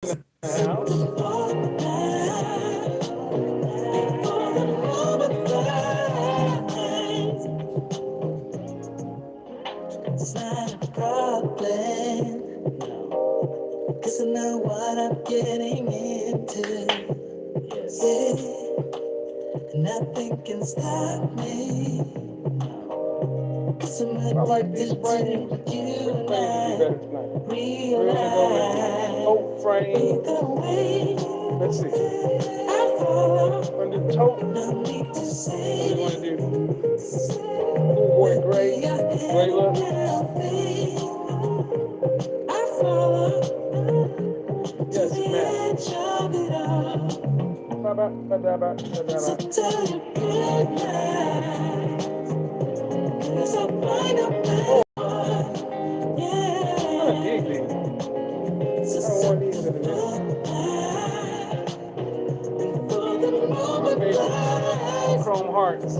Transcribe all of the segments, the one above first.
It's not a problem, cause I know what I'm getting into. Yeah. And nothing can stop me. Cause I'm addicted to you and I realize either way. Let's see. I follow. Under tote. No need to say. What do you want to do? Schoolboy Gray. Gray look. I follow. Yes, ma'am. So tell you good night. Cause I find a better one. Yeah. So simple night. Before the moment flies. Chrome Hearts.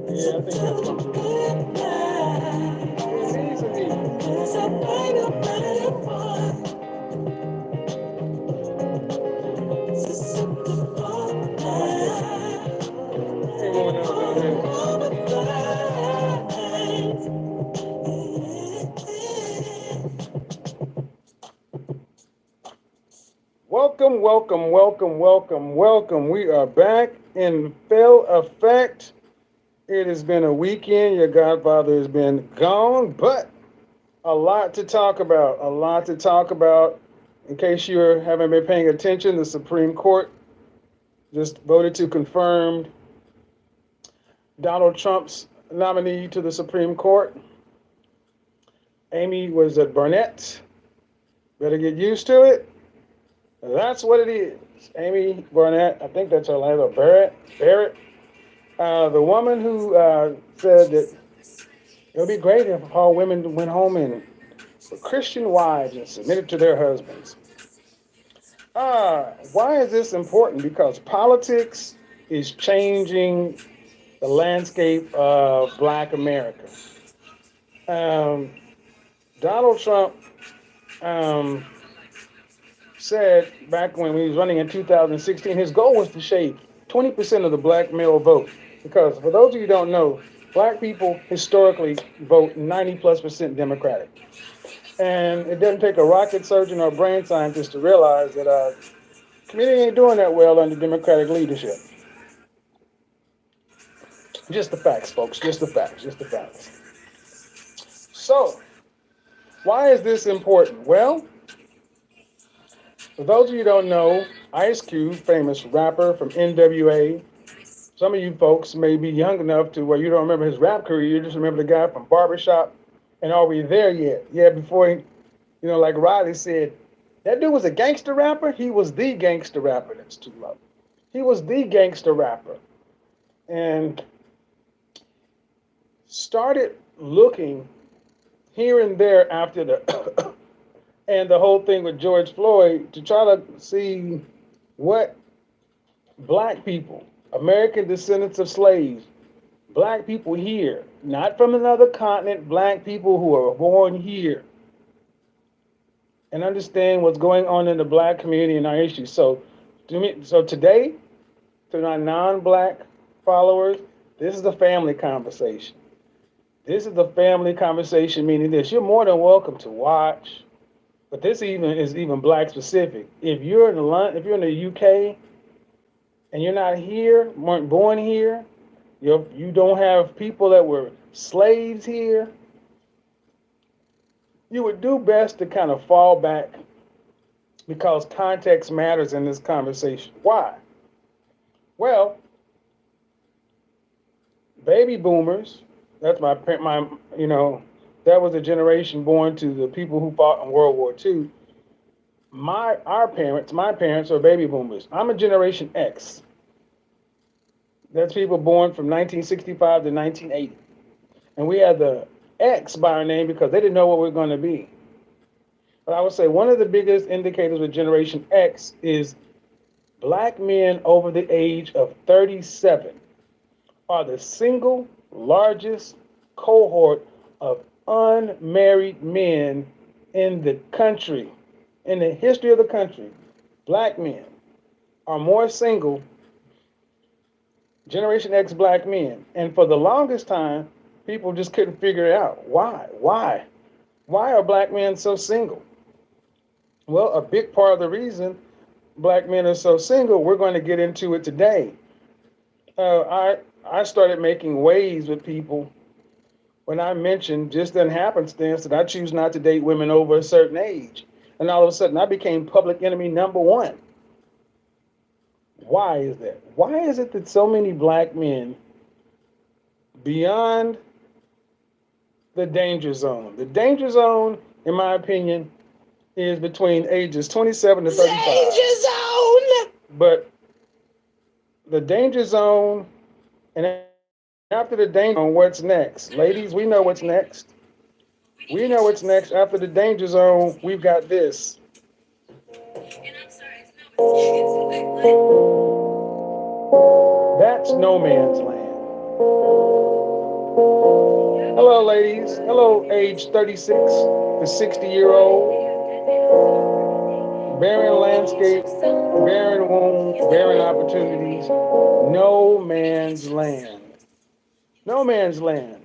Yeah, I think that's something. Good night. It's easy. Cause I find a better one. So simple night. Ain't going down there. Welcome, welcome, welcome, welcome, welcome. We are back in full effect. It has been a weekend. Your godfather has been gone, but a lot to talk about. A lot to talk about. In case you haven't been paying attention, the Supreme Court just voted to confirm Donald Trump's nominee to the Supreme Court. Amy was at Barnett. Better get used to it. That's what it is. Amy Barnett, I think that's her name, or Barrett. The woman who said that it would be great if all women went home and were Christian wives and submitted to their husbands. Why is this important? Because politics is changing the landscape of Black America. Donald Trump said back when he was running in 2016, his goal was to shave 20% of the Black male vote. Because for those of you who don't know, Black people historically vote 90+% Democratic. And it doesn't take a rocket surgeon or a brain scientist to realize that our community ain't doing that well under Democratic leadership. Just the facts, folks. Just the facts. Just the facts. So, why is this important? Well, for those of you who don't know, Ice Cube, famous rapper from NWA, some of you folks may be young enough to where you don't remember his rap career, you just remember the guy from Barbershop. And are we there yet? Yeah, before he, like Riley said, that dude was a gangster rapper. He was the gangster rapper. That's too low. He was the gangster rapper. And started looking here and there after the and the whole thing with George Floyd to try to see what Black people, American descendants of slaves, Black people here, not from another continent, Black people who are born here, and understand what's going on in the Black community and our issues. So today, to my non-Black followers, this is the family conversation. This is the family conversation, meaning this: you're more than welcome to watch, but this is even Black specific. If you're in the UK and you're not here, weren't born here, you don't have people that were slaves here, you would do best to kind of fall back, because context matters in this conversation. Why? Well, baby boomers, that's that was a generation born to the people who fought in World War II. My parents are baby boomers. I'm a Generation X. That's people born from 1965 to 1980. And we had the X by our name because they didn't know what we were going to be. But I would say one of the biggest indicators with Generation X is Black men over the age of 37 are the single largest cohort of unmarried men in the country. in the history of the country, black men are more single, Generation X black men. And for the longest time, people just couldn't figure it out. Why? Why? Why are black men so single? Well, a big part of the reason black men are so single, we're going to get into it today. I started making waves with people when I mentioned just in happenstance that I choose not to date women over a certain age. And all of a sudden, I became public enemy number one. Why is that? Why is it that so many black men beyond the danger zone? The danger zone, in my opinion, is between ages 27 to 35. Danger zone! But the danger zone, and after the danger zone, what's next? Ladies, we know what's next. We know what's next. After the danger zone, we've got this. That's no man's land. Hello, ladies. Hello, age 36 to 60-year-old. Barren landscape, barren womb, barren opportunities. No man's land. No man's land.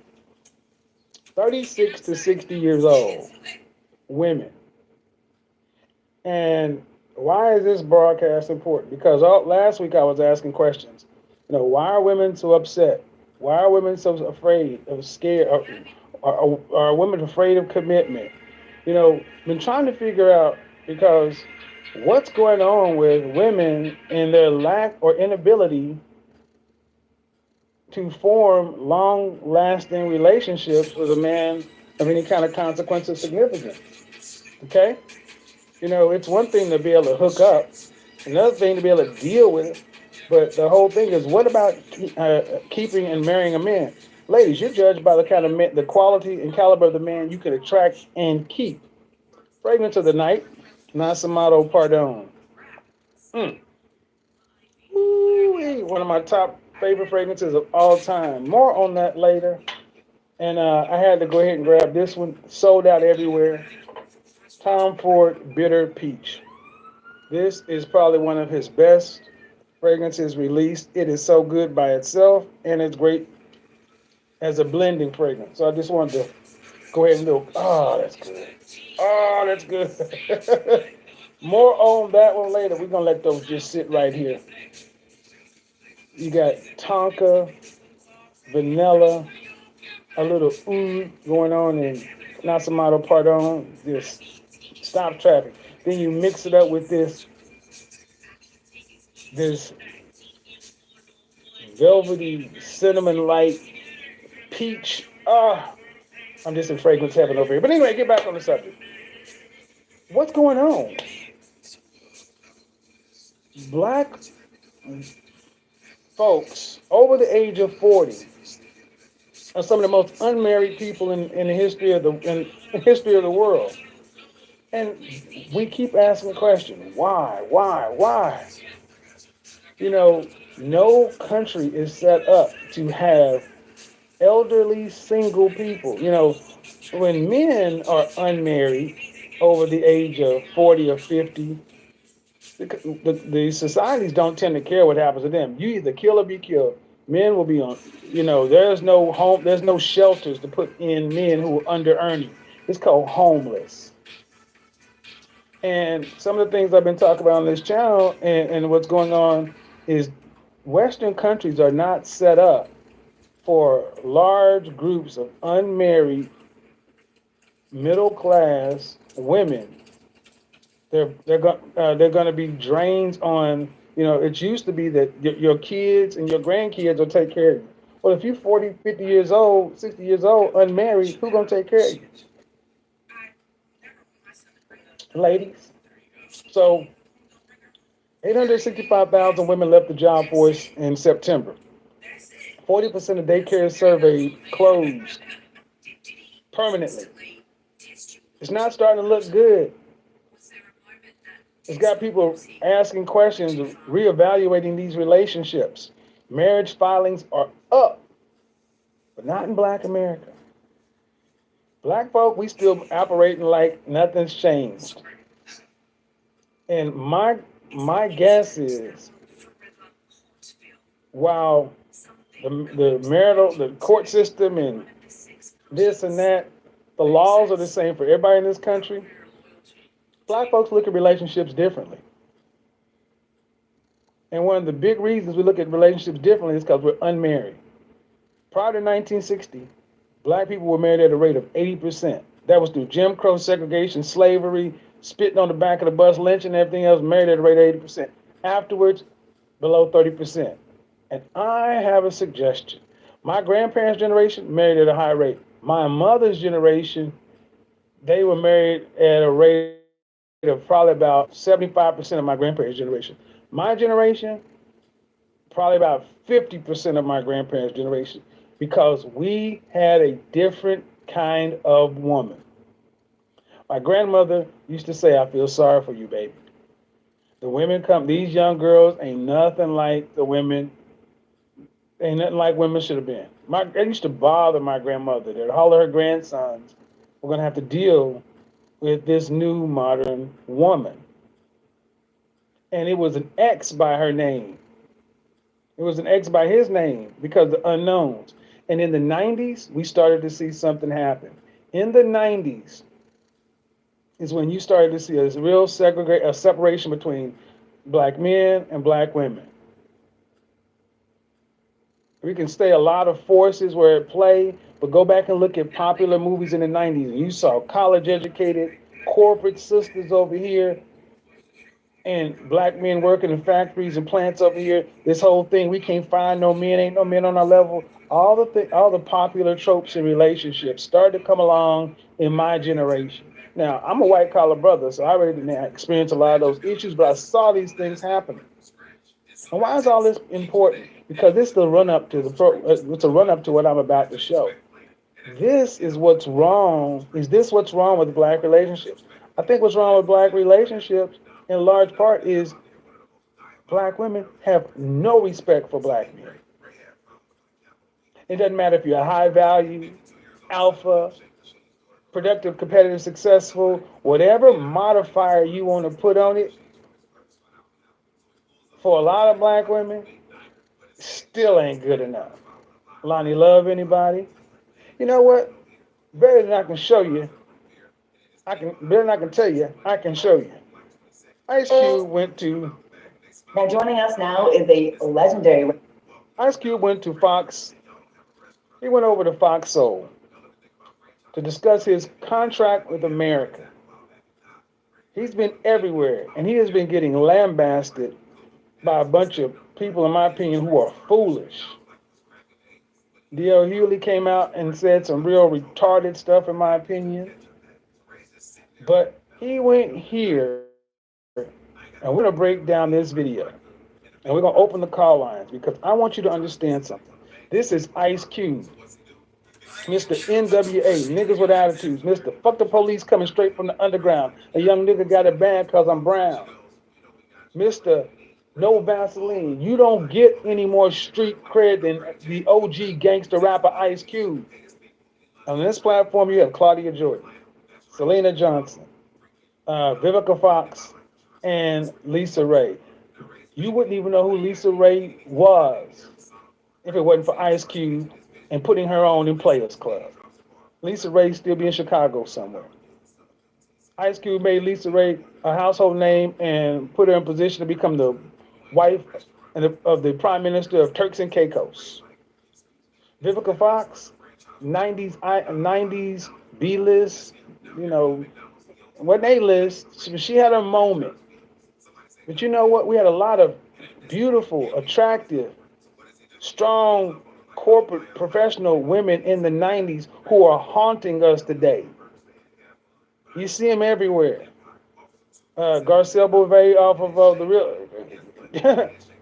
36 to 60 years old. Women. And why is this broadcast important? Because last week I was asking questions. Why are women so upset? Why are women so afraid of scared? Are women afraid of commitment? Been trying to figure out because what's going on with women and their lack or inability to form long-lasting relationships with a man of any kind of consequence or significance. Okay? It's one thing to be able to hook up, another thing to be able to deal with it. But the whole thing is, what about keeping and marrying a man? Ladies, you're judged by the kind of man, the quality and caliber of the man you can attract and keep. Fragrance of the night, Nasamato Pardon. Ooh, one of my top favorite fragrances of all time. More on that later. And I had to go ahead and grab this one. Sold out everywhere. Tom Ford Bitter Peach. This is probably one of his best fragrances released. It is so good by itself, and it's great as a blending fragrance. So I just wanted to go ahead and look. Oh, that's good. Oh, that's good. More on that one later. We're going to let those just sit right here. You got tonka, vanilla, a little oud going on in Nasamato Pardon. Just stop traffic. Then you mix it up with this velvety cinnamon-like peach. I'm just in fragrance heaven over here. But anyway, get back on the subject. What's going on? Black folks over the age of 40 are some of the most unmarried people in the history of the world. And we keep asking the question, why? No country is set up to have elderly single people. When men are unmarried over the age of 40 or 50, the societies don't tend to care what happens to them. You either kill or be killed. Men will be on, there's no home, there's no shelters to put in men who are under earning. It's called homeless. And some of the things I've been talking about on this channel and what's going on is Western countries are not set up for large groups of unmarried middle class women. They're going to be drains on. It used to be that your kids and your grandkids will take care of you. Well, if you're 40, 50 years old, 60 years old, unmarried, who's going to take care of you? Ladies. So 865,000 women left the job force in September. 40% of daycare surveyed closed permanently. It's not starting to look good. It's got people asking questions, reevaluating these relationships. Marriage filings are up, but not in Black America. Black folk, we still operating like nothing's changed. And my guess is, while the court system and this and that, the laws are the same for everybody in this country. Black folks look at relationships differently. And one of the big reasons we look at relationships differently is because we're unmarried. Prior to 1960, black people were married at a rate of 80%. That was through Jim Crow, segregation, slavery, spitting on the back of the bus, lynching, everything else, married at a rate of 80%. Afterwards, below 30%. And I have a suggestion. My grandparents' generation married at a high rate. My mother's generation, they were married at a rate of probably about 75% of my grandparents' generation. My generation, probably about 50% of my grandparents' generation, because we had a different kind of woman. My grandmother used to say, I feel sorry for you, baby. The women come, these young girls ain't nothing like the women, ain't nothing like women should have been. It used to bother my grandmother that all of her grandsons were going to have to deal with this new modern woman. And it was an X by her name. It was an X by his name because the unknowns. And in the 90s, we started to see something happen. In the 90s is when you started to see a real a separation between black men and black women. We can say a lot of forces were at play, but go back and look at popular movies in the 90s, and you saw college educated corporate sisters over here and black men working in factories and plants over here. This whole thing, we can't find no men, ain't no men on our level. All the popular tropes in relationships started to come along in my generation. Now, I'm a white collar brother, so I already didn't experience a lot of those issues, but I saw these things happening. And why is all this important? Because this is the run up to it's a run up to what I'm about to show. This is what's wrong. Is this what's wrong with black relationships? I think what's wrong with black relationships in large part is black women have no respect for black men. It doesn't matter if you're a high value, alpha, productive, competitive, successful, whatever modifier you want to put on it, for a lot of black women, still ain't good enough. Lonnie, love anybody? You know what? Better than I can show you, better than I can tell you, I can show you. Ice Cube went to Now joining us now is a legendary. Ice Cube went to Fox. He went over to Fox Soul to discuss his contract with America. He's been everywhere, and he has been getting lambasted by a bunch of people, in my opinion, who are foolish. D.L. Hewley came out and said some real retarded stuff, in my opinion. But he went here, and we're going to break down this video. And we're going to open the call lines because I want you to understand something. This is Ice Cube, Mr. NWA, niggas with attitudes, Mr. Fuck the police coming straight from the underground. A young nigga got it bad because I'm brown. Mr. No Vaseline. You don't get any more street cred than the OG gangster rapper Ice Cube. On this platform, you have Claudia Jordan, Selena Johnson, Vivica Fox, and Lisa Ray. You wouldn't even know who Lisa Ray was if it wasn't for Ice Cube and putting her on in Players Club. Lisa Ray still be in Chicago somewhere. Ice Cube made Lisa Ray a household name and put her in position to become the wife of the Prime Minister of Turks and Caicos. Vivica Fox, 90s B-list, you know, wasn't A-list. She had a moment. But you know what? We had a lot of beautiful, attractive, strong, corporate, professional women in the 90s who are haunting us today. You see them everywhere. Garcelle Beauvais off of the real.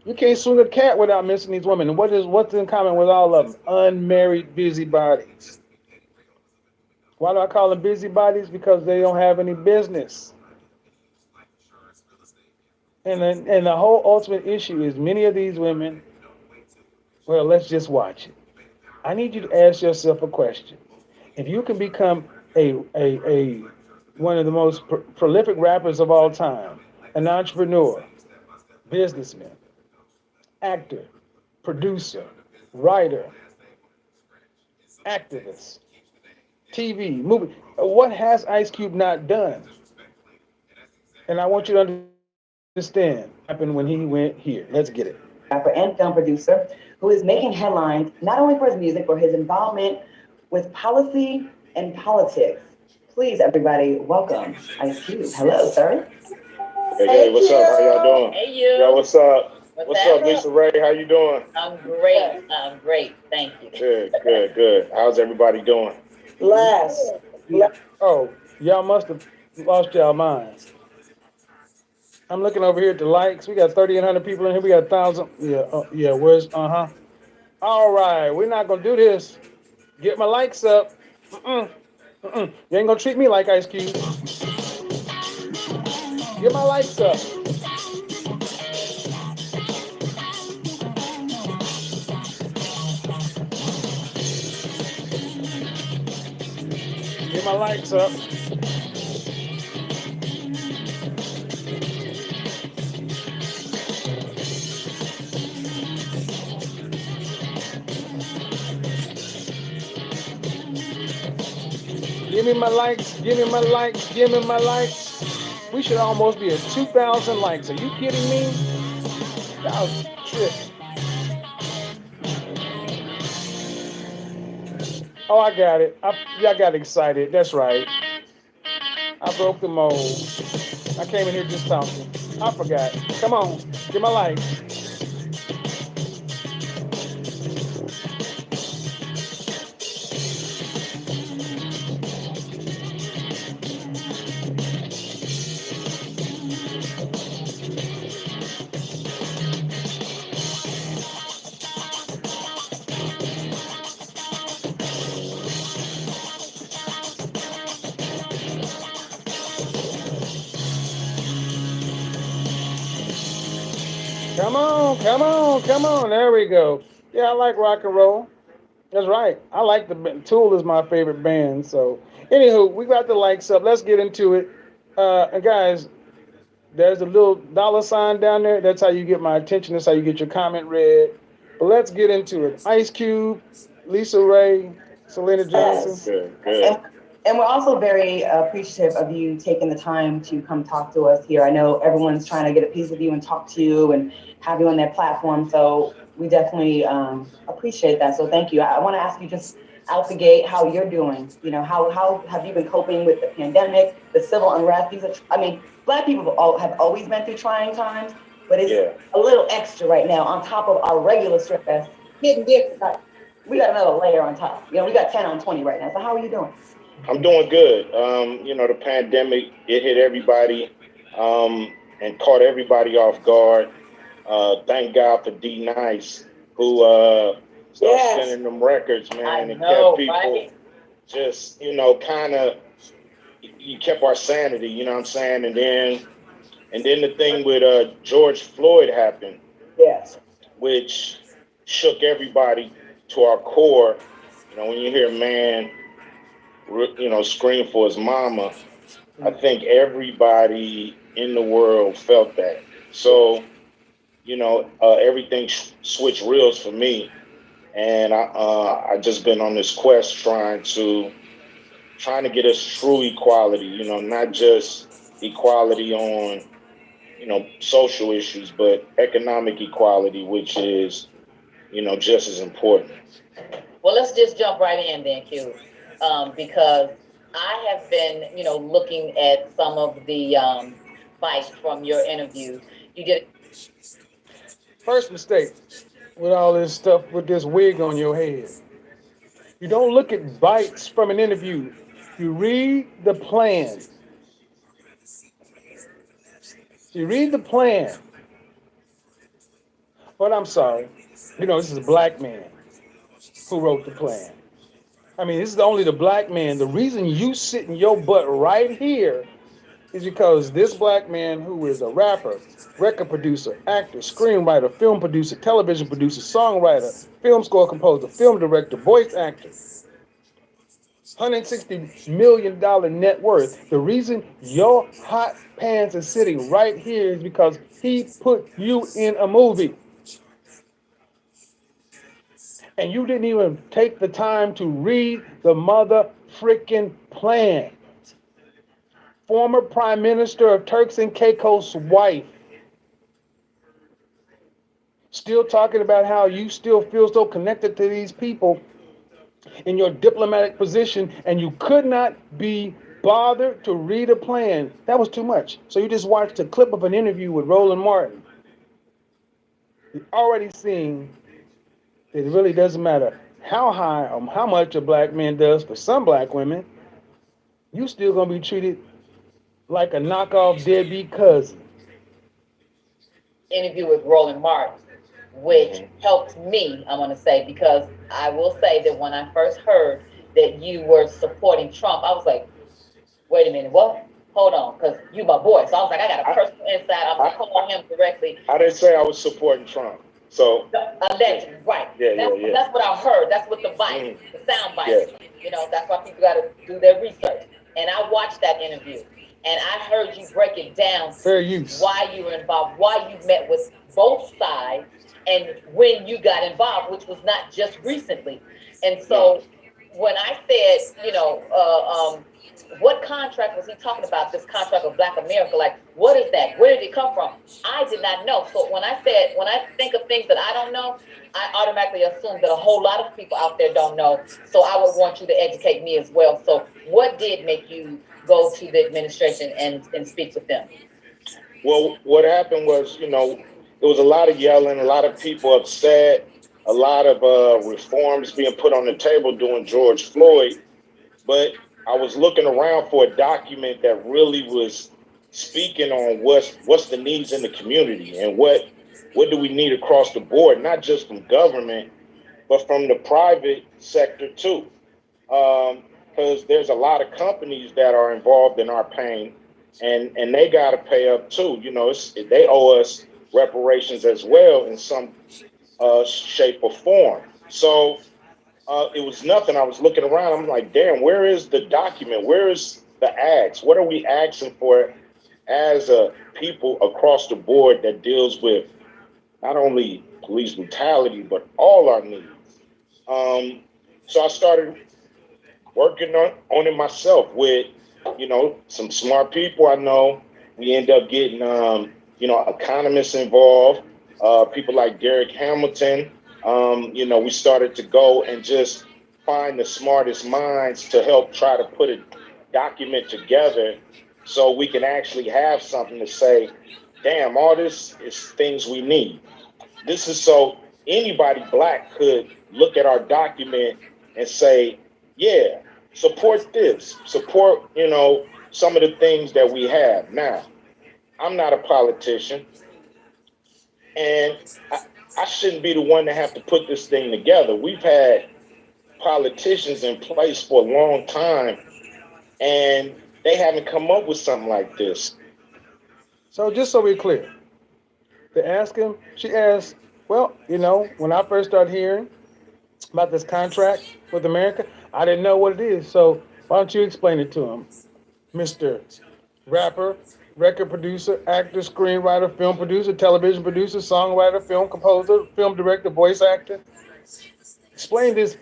You can't swing a cat without missing these women. And what's in common with all of them? Unmarried busybodies. Why do I call them busybodies? Because they don't have any business. And the whole ultimate issue is many of these women. Well, let's just watch it. I need you to ask yourself a question. If you can become a one of the most prolific rappers of all time, an entrepreneur, businessman, actor, producer, writer, activist, TV, movie. What has Ice Cube not done? And I want you to understand what happened when he went here. Let's get it. Rapper and film producer who is making headlines not only for his music, but his involvement with policy and politics. Please, everybody, welcome Ice Cube. Hello, sir. Hey, what's up? How y'all doing? Hey, you. Yo, what's up? What's up, Lisa Ray? How you doing? I'm great. I'm great. Thank you. Good. How's everybody doing? Bless. Oh, y'all must have lost y'all minds. I'm looking over here at the likes. We got 3,800 people in here. We got 1,000. Yeah. Where's All right, we're not gonna do this. Get my likes up. You ain't gonna treat me like Ice Cube. Get my likes up. Get my likes up. Give me my likes, give me my likes, give me my likes. We should almost be at 2,000 likes. Are you kidding me? That was a trip. Oh, I got it. I got excited. That's right. I broke the mold. I came in here just talking. I forgot. Come on, give my likes. Come on. There we go. Yeah, I like rock and roll. That's right. I like the Tool is my favorite band. So, anywho, we got the likes up. Let's get into it. And guys, there's a little $ down there. That's how you get my attention. That's how you get your comment read. But let's get into it. Ice Cube, Lisa Ray, Selena Johnson. Good. And we're also very appreciative of you taking the time to come talk to us here. I know everyone's trying to get a piece of you and talk to you and have you on their platform. So we definitely appreciate that. So thank you. I want to ask you just out the gate how you're doing. You know, how have you been coping with the pandemic, the civil unrest? Black people have always been through trying times, but it's a little extra right now on top of our regular stress. Hitting different. We got another layer on top. You know, we got 10 on 20 right now. So how are you doing? I'm doing good. The pandemic, it hit everybody and caught everybody off guard. Thank God for D Nice, who started sending them records, man, and kept people just, kind of, you kept our sanity, you know what I'm saying? And then the thing with George Floyd happened, which shook everybody to our core. When you hear man, scream for his mama, I think everybody in the world felt that. So, everything switched reels for me. And I just been on this quest trying to get us true equality, not just equality on, social issues, but economic equality, which is, just as important. Well, let's just jump right in then, Q. Because I have been, looking at some of the bites from your interview. You did. First mistake with all this stuff with this wig on your head. You don't look at bites from an interview. You read the plan. You read the plan. But I'm sorry. This is a black man who wrote the plan. This is only the black man. The reason you sit in your butt right here is because this black man, who is a rapper, record producer, actor, screenwriter, film producer, television producer, songwriter, film score composer, film director, voice actor, $160 million net worth. The reason your hot pants is sitting right here is because he put you in a movie. And you didn't even take the time to read the mother freaking plan. Former Prime Minister of Turks and Caicos' wife. Still talking about how you still feel so connected to these people in your diplomatic position, and you could not be bothered to read a plan. That was too much. So you just watched a clip of an interview with Roland Martin. You're already seeing that it really doesn't matter how high or how much a black man does for some black women, you still gonna be treated like a knockoff deadbeat cousin. Interview with Roland Martin, which helped me, I want to say, because I will say that when I first heard that you were supporting Trump, I was like, wait a minute, what? Hold on, because you my boy. So I was like, I got a personal insight. I'm going to call him directly. I didn't say I was supporting Trump. So allegedly, right. That's what I heard. That's what the bite, the sound bite. You know, that's why people got to do their research. And I watched that interview, and I heard you break it down. Fair use. Why you were involved, why you met with both sides, and when you got involved, which was not just recently. And so when I said, you know, what contract was he talking about, this contract of Black America? Like, what is that? Where did it come from? I did not know. So when I think of things that I don't know, I automatically assume that a whole lot of people out there don't know. So I would want you to educate me as well. So what did make you go to the administration and speak with them? Well, what happened was, you know, there was a lot of yelling, a lot of people upset, a lot of reforms being put on the table during George Floyd. But I was looking around for a document that really was speaking on what's the needs in the community and what do we need across the board, not just from government, but from the private sector too. Because there's a lot of companies that are involved in our pain, and they got to pay up too. You know, they owe us reparations as well in some shape or form. So it was nothing. I was looking around. I'm like, damn, where is the document? Where is the ask? What are we asking for as a people across the board that deals with not only police brutality, but all our needs? So I started working on it myself with, you know, some smart people I know. We end up getting, you know, economists involved, people like Derek Hamilton. You know, we started to go and just find the smartest minds to help try to put a document together so we can actually have something to say, damn, all this is things we need. This is so anybody Black could look at our document and say, yeah, support this, support, you know, some of the things that we have. Now, I'm not a politician, and I shouldn't be the one to have to put this thing together. We've had politicians in place for a long time, and they haven't come up with something like this. So just so we're clear, she asked, well, you know, when I first started hearing about this contract with America, I didn't know what it is. So why don't you explain it to him, Mr. Rapper, record producer, actor, screenwriter, film producer, television producer, songwriter, film composer, film director, voice actor. Explain this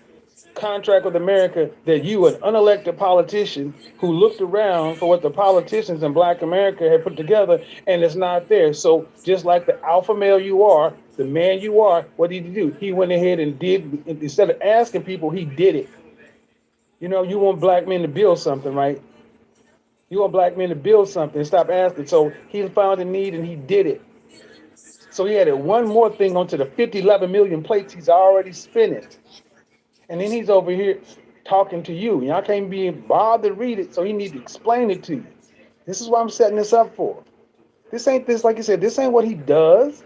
contract with America that you, an unelected politician who looked around for what the politicians in Black America had put together, and it's not there. So just like the alpha male you are, the man you are, what did he do? He went ahead and did, instead of asking people, he did it. You know, you want Black men to build something, right? You want Black men to build something, stop asking. So he found a need and he did it. So he added one more thing onto the 11 million plates he's already spinning. And then he's over here talking to you. Y'all can't be bothered to read it, so he needs to explain it to you. This is what I'm setting this up for. Like you said, this ain't what he does.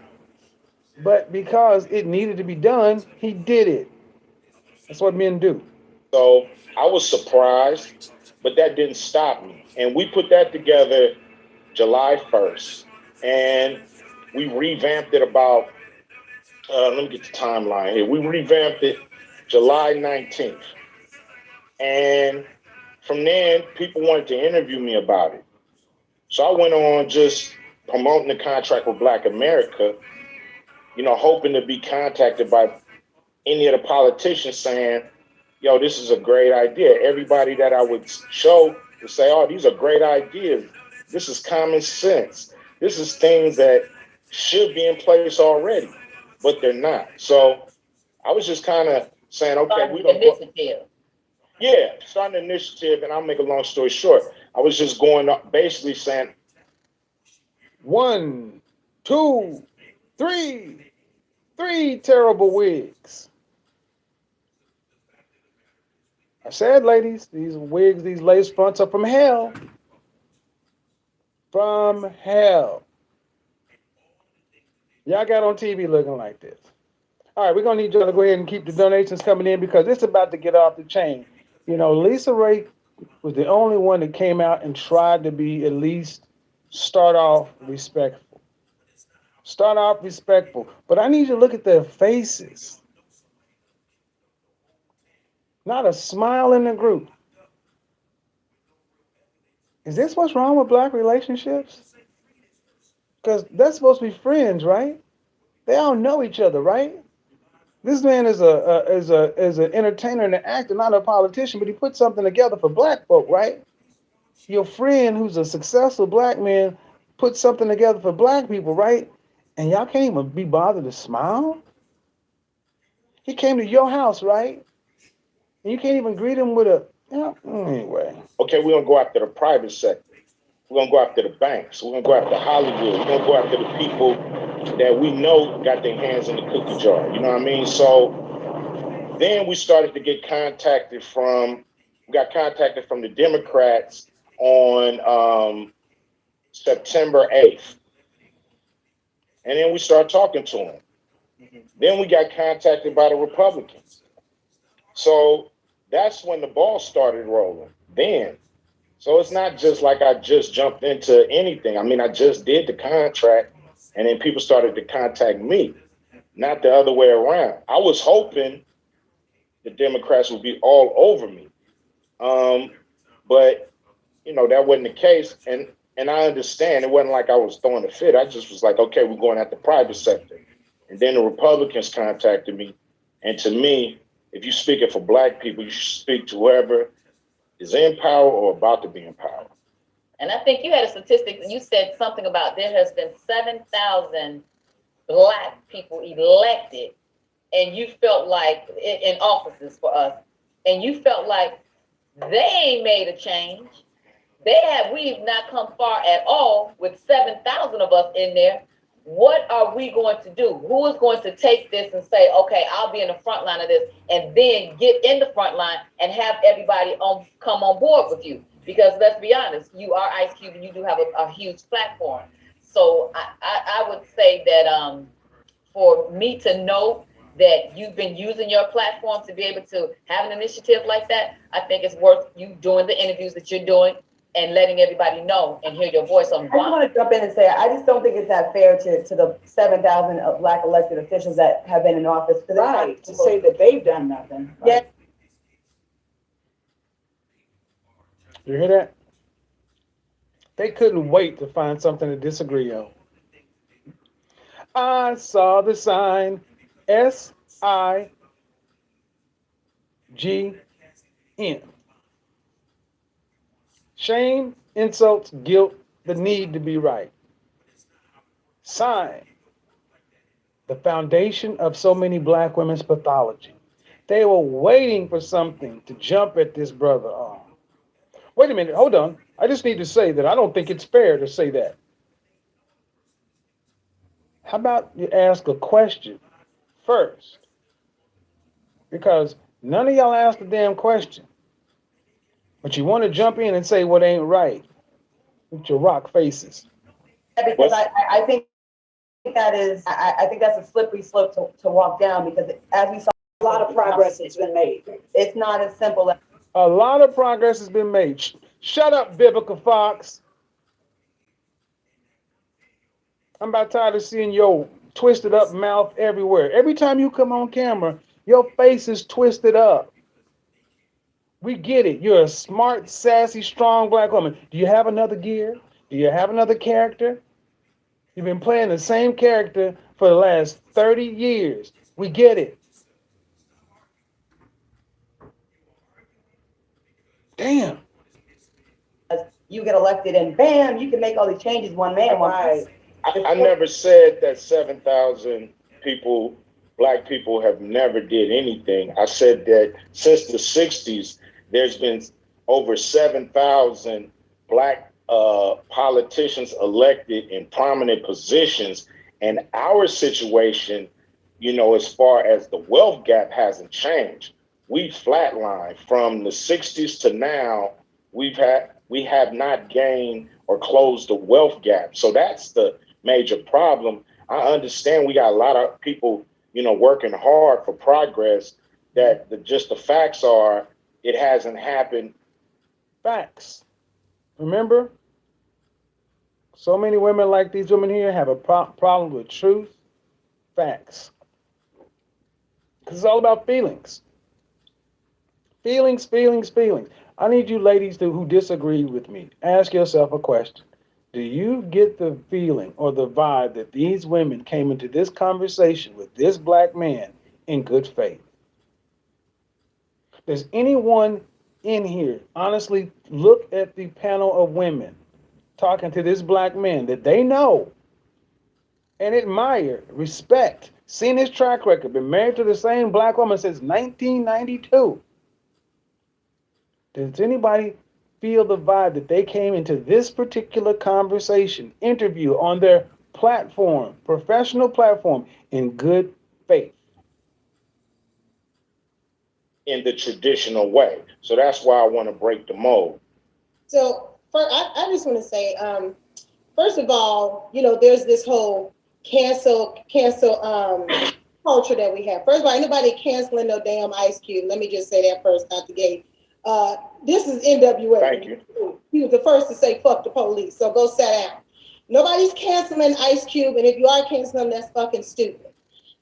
But because it needed to be done, he did it. That's what men do. So I was surprised, but that didn't stop me. And we put that together July 1st. And we revamped it about, let me get the timeline here. We revamped it July 19th. And from then, people wanted to interview me about it. So I went on just promoting the contract with Black America, hoping to be contacted by any of the politicians saying, yo, this is a great idea. Everybody that I would show would say, oh, these are great ideas. This is common sense. This is things that should be in place already, but they're not. So I was just kind of saying, okay, we're going to. Yeah, starting an initiative, and I'll make a long story short. I was just going up, basically saying, 1, 2, 3 terrible wigs. I said, ladies, these wigs, these lace fronts are from hell. From hell. Y'all got on TV looking like this. All right, we're going to need y'all to go ahead and keep the donations coming in because it's about to get off the chain. Lisa Ray was the only one that came out and tried to be at least start off respectful. Start off respectful. But I need you to look at their faces. Not a smile in the group. Is this what's wrong with Black relationships? Because they're supposed to be friends, right? They all know each other, right? This man is an entertainer and an actor, not a politician, but he put something together for Black folk, right? Your friend, who's a successful Black man, put something together for Black people, right? And y'all can't even be bothered to smile? He came to your house, right? And you can't even greet him with a, anyway. Okay, we're going to go after the private sector. We're going to go after the banks. We're going to go after Hollywood. We're going to go after the people that we know got their hands in the cookie jar. You know what I mean? So then we started to get contacted from the Democrats on September 8th. And then we started talking to them. Then we got contacted by the Republicans. So that's when the ball started rolling then. So it's not just like I just jumped into anything. I mean, I just did the contract and then people started to contact me, not the other way around. I was hoping the Democrats would be all over me. But, that wasn't the case. And I understand it wasn't like I was throwing a fit. I just was like, okay, we're going at the private sector. And then the Republicans contacted me. And to me, if you're speaking for Black people, you should speak to whoever is in power or about to be in power. And I think you had a statistic, you said something about there has been 7,000 Black people elected, and you felt like in offices for us, and you felt like they ain't made a change. We've not come far at all with 7,000 of us in there. What are we going to do? Who is going to take this and say, okay, I'll be in the front line of this, and then get in the front line and have everybody come on board with you? Because let's be honest, you are Ice Cube and you do have a huge platform. So I would say that for me to know that you've been using your platform to be able to have an initiative like that, I think it's worth you doing the interviews that you're doing and letting everybody know and hear your voice on the I just want to jump in and say, I just don't think it's that fair to the 7,000 of Black elected officials that have been in office. Right, to say that they've done nothing. Right? Yeah. You hear that? They couldn't wait to find something to disagree on. I saw the sign SIGN. Shame, insults, guilt, the need to be right. Sign. The foundation of so many Black women's pathology. They were waiting for something to jump at this brother on. Wait a minute, hold on. I just need to say that I don't think it's fair to say that. How about you ask a question first? Because none of y'all asked a damn question. But you want to jump in and say what ain't right with your rock faces. Because I think that is, I think that's a slippery slope to walk down, because as we saw, A lot of progress has been made. it's not as simple as. A lot of progress has been made. Shut up, Vivica Fox. I'm about tired of seeing your twisted up mouth everywhere. Every time you come on camera, your face is twisted up. We get it. You're a smart, sassy, strong black woman. Do you have another gear? Do you have another character? You've been playing the same character for the last 30 years. We get it. Damn. You get elected and bam, you can make all these changes one man, one Right. I never said that 7,000 people, black people, have never did anything. I said that since the 60s, there's been over 7,000 black politicians elected in prominent positions. And our situation, you know, as far as the wealth gap hasn't changed. We flatlined from the 60s to now. We have not gained or closed the wealth gap. So that's the major problem. I understand we got a lot of people, you know, working hard for progress. That just the facts are, it hasn't happened. Facts. Remember, so many women like these women here have a problem with truth, facts. Because it's all about feelings. Feelings, feelings, feelings. I need you ladies who disagree with me, ask yourself a question. Do you get the feeling or the vibe that these women came into this conversation with this black man in good faith? Does anyone in here honestly look at the panel of women talking to this black man that they know and admire, respect, seen his track record, been married to the same black woman since 1992? Does anybody feel the vibe that they came into this particular conversation, interview on their platform, professional platform, in good faith? In the traditional way. So that's why I want to break the mold. So I just want to say, first of all, you know, there's this whole cancel culture that we have. First of all, anybody canceling no damn Ice Cube. Let me just say that first out the gate. This is NWA. Thank you. He was the first to say fuck the police. So go sit down. Nobody's canceling Ice Cube, and if you are canceling, that's fucking stupid.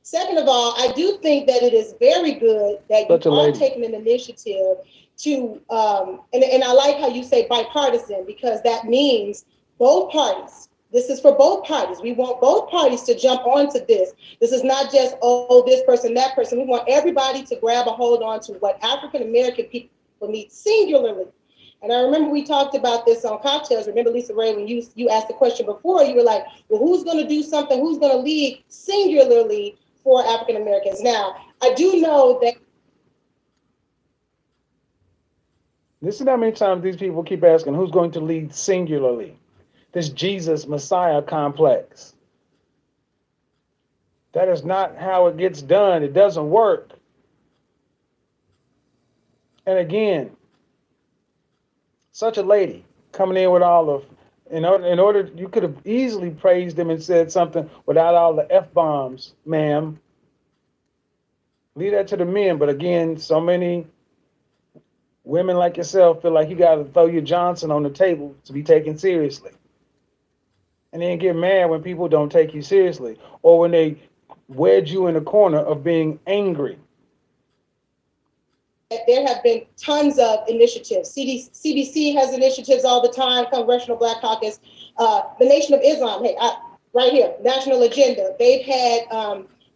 Second of all, I do think that it is very good that you are taking an initiative to, and I like how you say bipartisan, because that means both parties. This is for both parties. We want both parties to jump onto this. This is not just, oh, this person, that person. We want everybody to grab a hold on to what African-American people need singularly. And I remember we talked about this on Cocktails. Remember, Lisa Ray, when you asked the question before, you were like, well, who's going to do something? Who's going to lead singularly for African Americans? Now, I do know that. Listen how many times these people keep asking who's going to lead singularly. This Jesus Messiah complex. That is not how it gets done. It doesn't work. And again, such a lady coming in with all of, in order, you could have easily praised him and said something without all the F-bombs, ma'am. Leave that to the men. But again, so many women like yourself feel like you got to throw your Johnson on the table to be taken seriously. And then get mad when people don't take you seriously, or when they wedge you in a corner of being angry. There have been tons of initiatives. CBC has initiatives all the time, Congressional Black Caucus, the Nation of Islam, hey, right here, National Agenda. They've had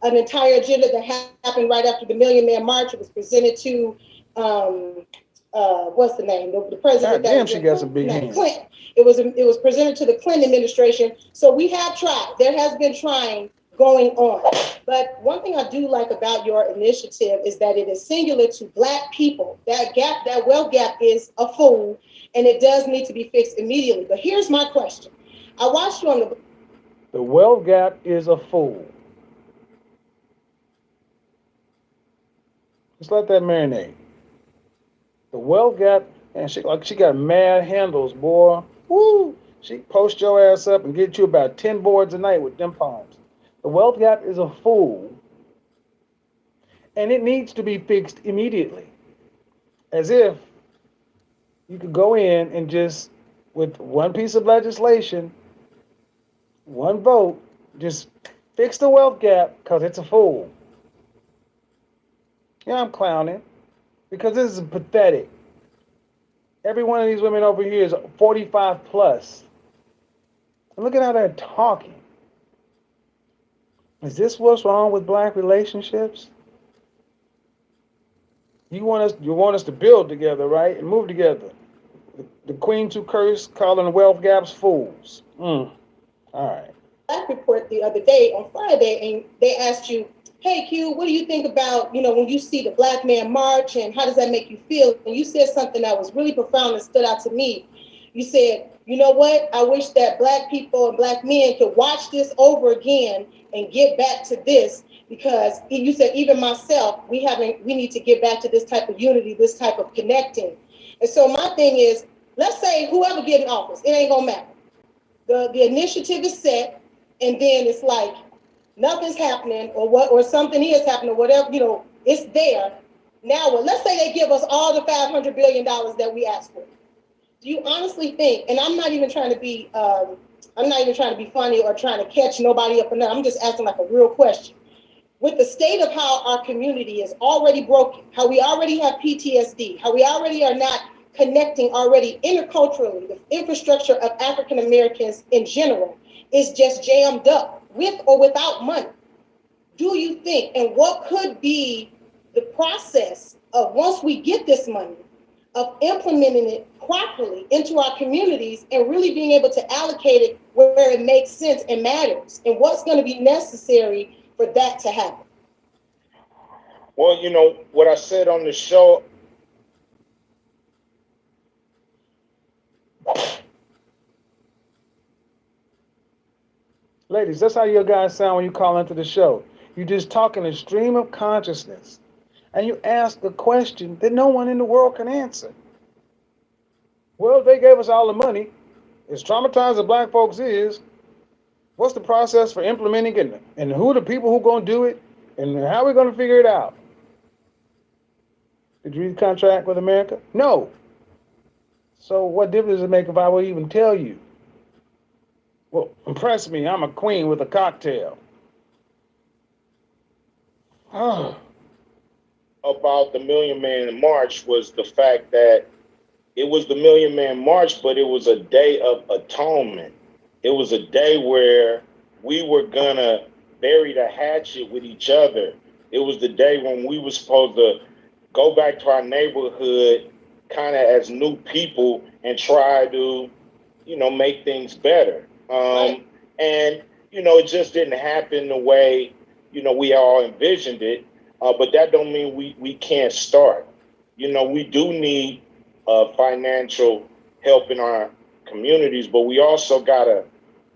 an entire agenda that happened right after the Million Man March. It was presented to, what's the name? The president. God damn, she got some big hands. Clinton. It was presented to the Clinton administration. So we have tried. There has been trying going on. But one thing I do like about your initiative is that it is singular to Black people. That gap, that wealth gap is a fool, and it does need to be fixed immediately. But here's my question. I watched you on the wealth gap is a fool. Just let that marinate. The wealth gap, and she got mad handles, boy. Woo! She post your ass up and get you about 10 boards a night with them poems. The wealth gap is a fool, and it needs to be fixed immediately. As if you could go in and just, with one piece of legislation, one vote, just fix the wealth gap because it's a fool. Yeah, I'm clowning because this is pathetic. Every one of these women over here is 45 plus. And look at how they're talking. Is this what's wrong with black relationships? You want us to build together, right? And move together. The queens who curse, calling the wealth gaps fools. All right. Black report the other day on Friday, and they asked you, hey Q, what do you think about, when you see the black man march, and how does that make you feel? And you said something that was really profound and stood out to me. You said, you know what? I wish that black people and black men could watch this over again and get back to this, because you said, even myself, we need to get back to this type of unity, this type of connecting. And so my thing is, let's say whoever get in office, it ain't gonna matter. The initiative is set, and then it's like nothing's happening, or something is happening, or whatever, it's there. Now, let's say they give us all the $500 billion that we asked for. Do you honestly think, and I'm not even trying to be funny or trying to catch nobody up or nothing, I'm just asking like a real question. With the state of how our community is already broken, how we already have PTSD, how we already are not connecting already interculturally, the infrastructure of African Americans in general is just jammed up, with or without money. Do you think, and what could be the process of, once we get this money, of implementing it properly into our communities and really being able to allocate it where it makes sense and matters, and what's going to be necessary for that to happen? Well, what I said on the show, ladies, that's how you guys sound when you call into the show. You just talk in a stream of consciousness, and you ask a question that no one in the world can answer. Well, they gave us all the money. As traumatized as black folks is, what's the process for implementing it? And who are the people who are going to do it? And how are we going to figure it out? Did you read the contract with America? No. So what difference does it make if I would even tell you? Well, impress me. I'm a queen with a cocktail. About the Million Man March was the fact that it was the Million Man March, but it was a day of atonement. It was a day where we were gonna bury the hatchet with each other. It was the day when we were supposed to go back to our neighborhood kind of as new people and try to, make things better. And, it just didn't happen the way, we all envisioned it. But that don't mean we can't start. We do need financial help in our communities, but we also gotta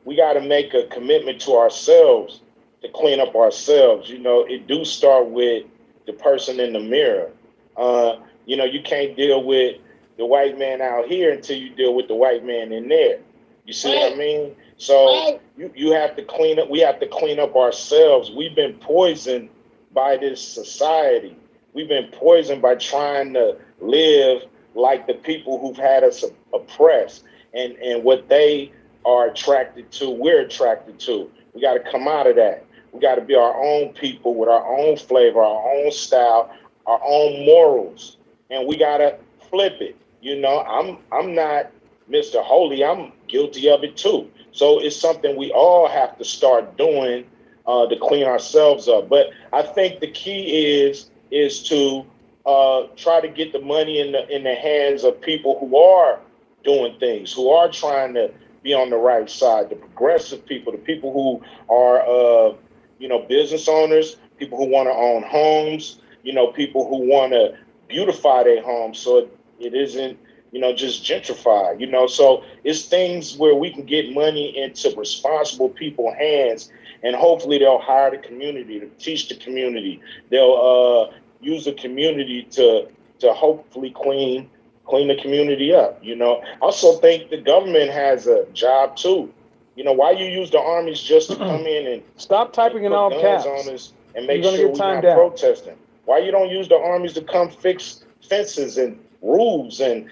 make a commitment to ourselves to clean up ourselves. It do start with the person in the mirror. You can't deal with the white man out here until you deal with the white man in there. You see what I mean? So you have to clean up. We have to clean up ourselves. We've been poisoned by this society. We've been poisoned by trying to live like the people who've had us oppressed, and what they are attracted to, we're attracted to. We got to come out of that. We got to be our own people with our own flavor, our own style, our own morals, and we got to flip it. I'm not Mr. Holy. I'm guilty of it too. So it's something we all have to start doing to clean ourselves up. But I think the key is to try to get the money in the hands of people who are doing things, who are trying to be on the right side, the progressive people, the people who are business owners, people who want to own homes, people who want to beautify their homes so it isn't just gentrified. So it's things where we can get money into responsible people's hands, and hopefully they'll hire the community to teach the community. They'll use the community to hopefully clean the community up. I also think the government has a job too. Why you use the armies just to come in and stop typing in all caps on us and make sure we're not protesting? Why you don't use the armies to come fix fences and roofs and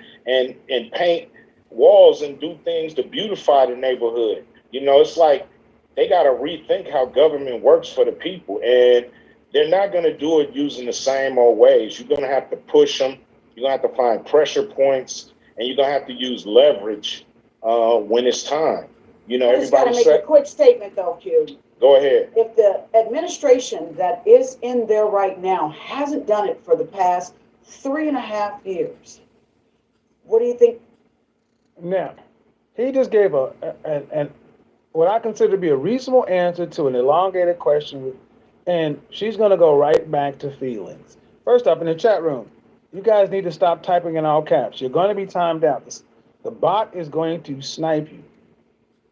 paint walls and do things to beautify the neighborhood? It's like they got to rethink how government works for the people, and they're not going to do it using the same old ways. You're going to have to push them. You're going to have to find pressure points, and you're gonna have to use leverage when it's time. You know, I just gotta everybody make a say, quick statement though, Q. go ahead. If the administration that is in there right now hasn't done it for the past 3.5 years, what do you think? Now, he just gave an what I consider to be a reasonable answer to an elongated question, and she's going to go right back to feelings. First up, in the chat room, you guys need to stop typing in all caps. You're going to be timed out. The bot is going to snipe you.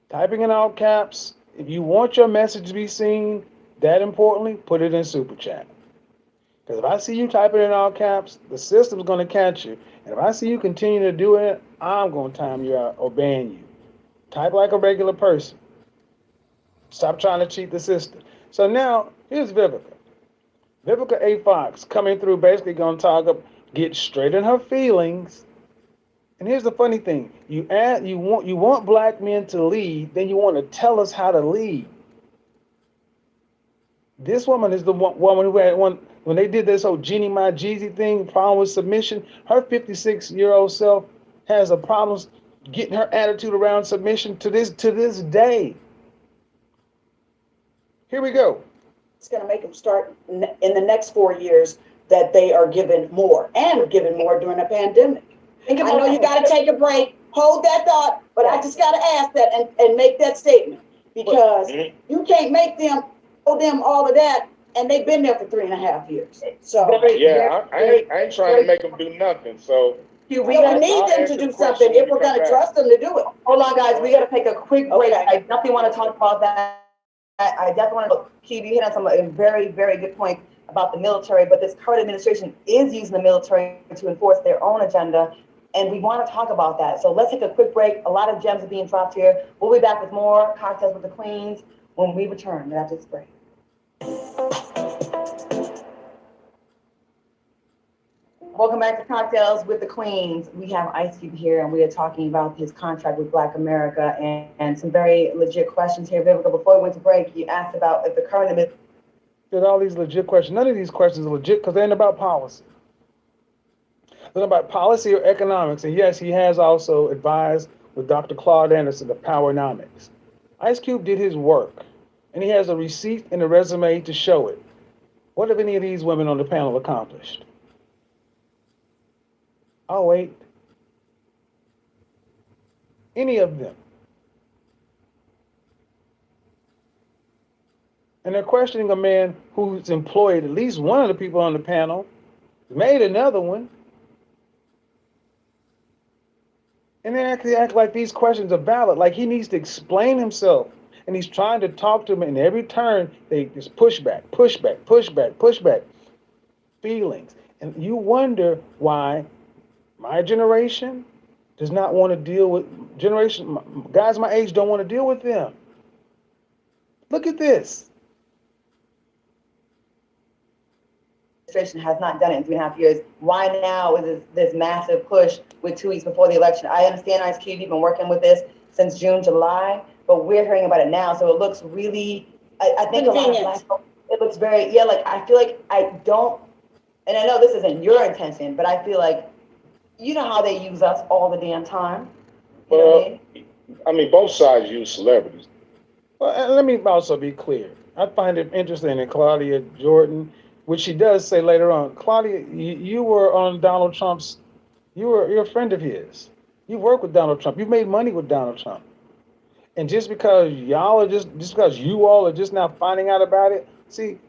Typing in all caps, if you want your message to be seen, that importantly, put it in super chat. Because if I see you typing in all caps, the system's going to catch you. And if I see you continue to do it, I'm going to time you out or ban you. Type like a regular person. Stop trying to cheat the system. So now, here's Vivica. Vivica A. Fox coming through, basically going to talk up, get straight in her feelings. And here's the funny thing: you want black men to lead, then you want to tell us how to lead. This woman is the woman who had when they did this whole Jeannie My Jeezy thing, problem with submission. Her 56-year-old self has a problem getting her attitude around submission to this day. Here we go. It's going to make them start in the next 4 years that they are given more and given more during a pandemic. I know you got to take a break, hold that thought, but I just got to ask that and make that statement because you can't make them owe them all of that, and they've been there for 3.5 years. So I ain't trying to make them do nothing. So We need them to do something if we're going to trust them to do it. Hold on, guys. We got to take a quick break. Okay. I definitely want to talk about that. I definitely want to. Keith, you hit on some very, very good points about the military, but this current administration is using the military to enforce their own agenda, and we want to talk about that. So let's take a quick break. A lot of gems are being dropped here. We'll be back with more Cocktails with the Queens when we return after this break. Welcome back to Cocktails with the Queens. We have Ice Cube here, and we are talking about his contract with Black America and some very legit questions here. Vivica, before we went to break, you asked about if the current Did all these legit questions. None of these questions are legit because they ain't about policy. They're about policy or economics. And yes, he has also advised with Dr. Claude Anderson of Powernomics. Ice Cube did his work, and he has a receipt and a resume to show it. What have any of these women on the panel accomplished? Oh, wait. Any of them. And they're questioning a man who's employed at least one of the people on the panel, made another one, and they actually act like these questions are valid, like he needs to explain himself. And he's trying to talk to them, and every turn, they just push back. Feelings. And you wonder why my generation does not want to deal with guys my age don't want to deal with them. Look at this. Administration has not done it in 3.5 years. Why now is this massive push with 2 weeks before the election? I understand, Ice Cube, you've been working with this since June, July, but we're hearing about it now. So it looks really, I think a lot of Black folks, it looks very, like, I feel like I don't, and I know this isn't your intention, but I feel like, you know how they use us all the damn time. You know what I mean, both sides use celebrities. Well, let me also be clear. I find it interesting in Claudia Jordan, which she does say later on. Claudia, you were on Donald Trump's, you're a friend of his. You worked with Donald Trump. You made money with Donald Trump. And just because y'all are just because you all are just now finding out about it, see,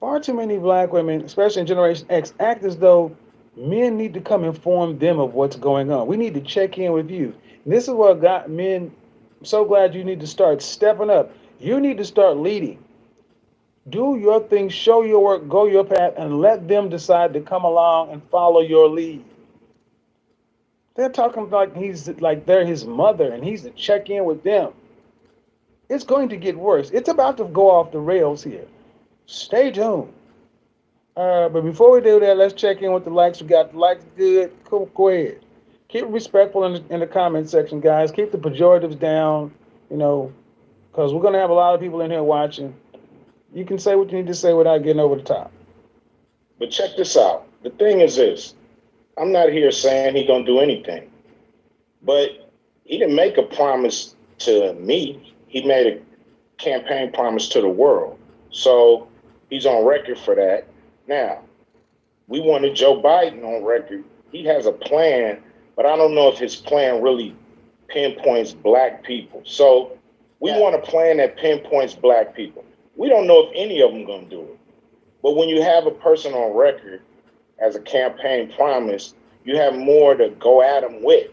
far too many Black women, especially in Generation X, act as though men need to come inform them of what's going on. We need to check in with you. And this is what got men, I'm so glad you need to start stepping up. You need to start leading. Do your thing, show your work, go your path, and let them decide to come along and follow your lead. They're talking like they're his mother and he's to check in with them. It's going to get worse. It's about to go off the rails here. Stay tuned. But before we do that, let's check in with the likes. We got the likes good. Cool, go ahead. Keep it respectful in the comment section, guys. Keep the pejoratives down, because we're going to have a lot of people in here watching. You can say what you need to say without getting over the top. But check this out. The thing is this. I'm not here saying he gonna do anything, but he didn't make a promise to me. He made a campaign promise to the world. So he's on record for that. Now, we wanted Joe Biden on record. He has a plan, but I don't know if his plan really pinpoints black people. So we want a plan that pinpoints black people. We don't know if any of them gonna do it. But when you have a person on record as a campaign promise, you have more to go at him with,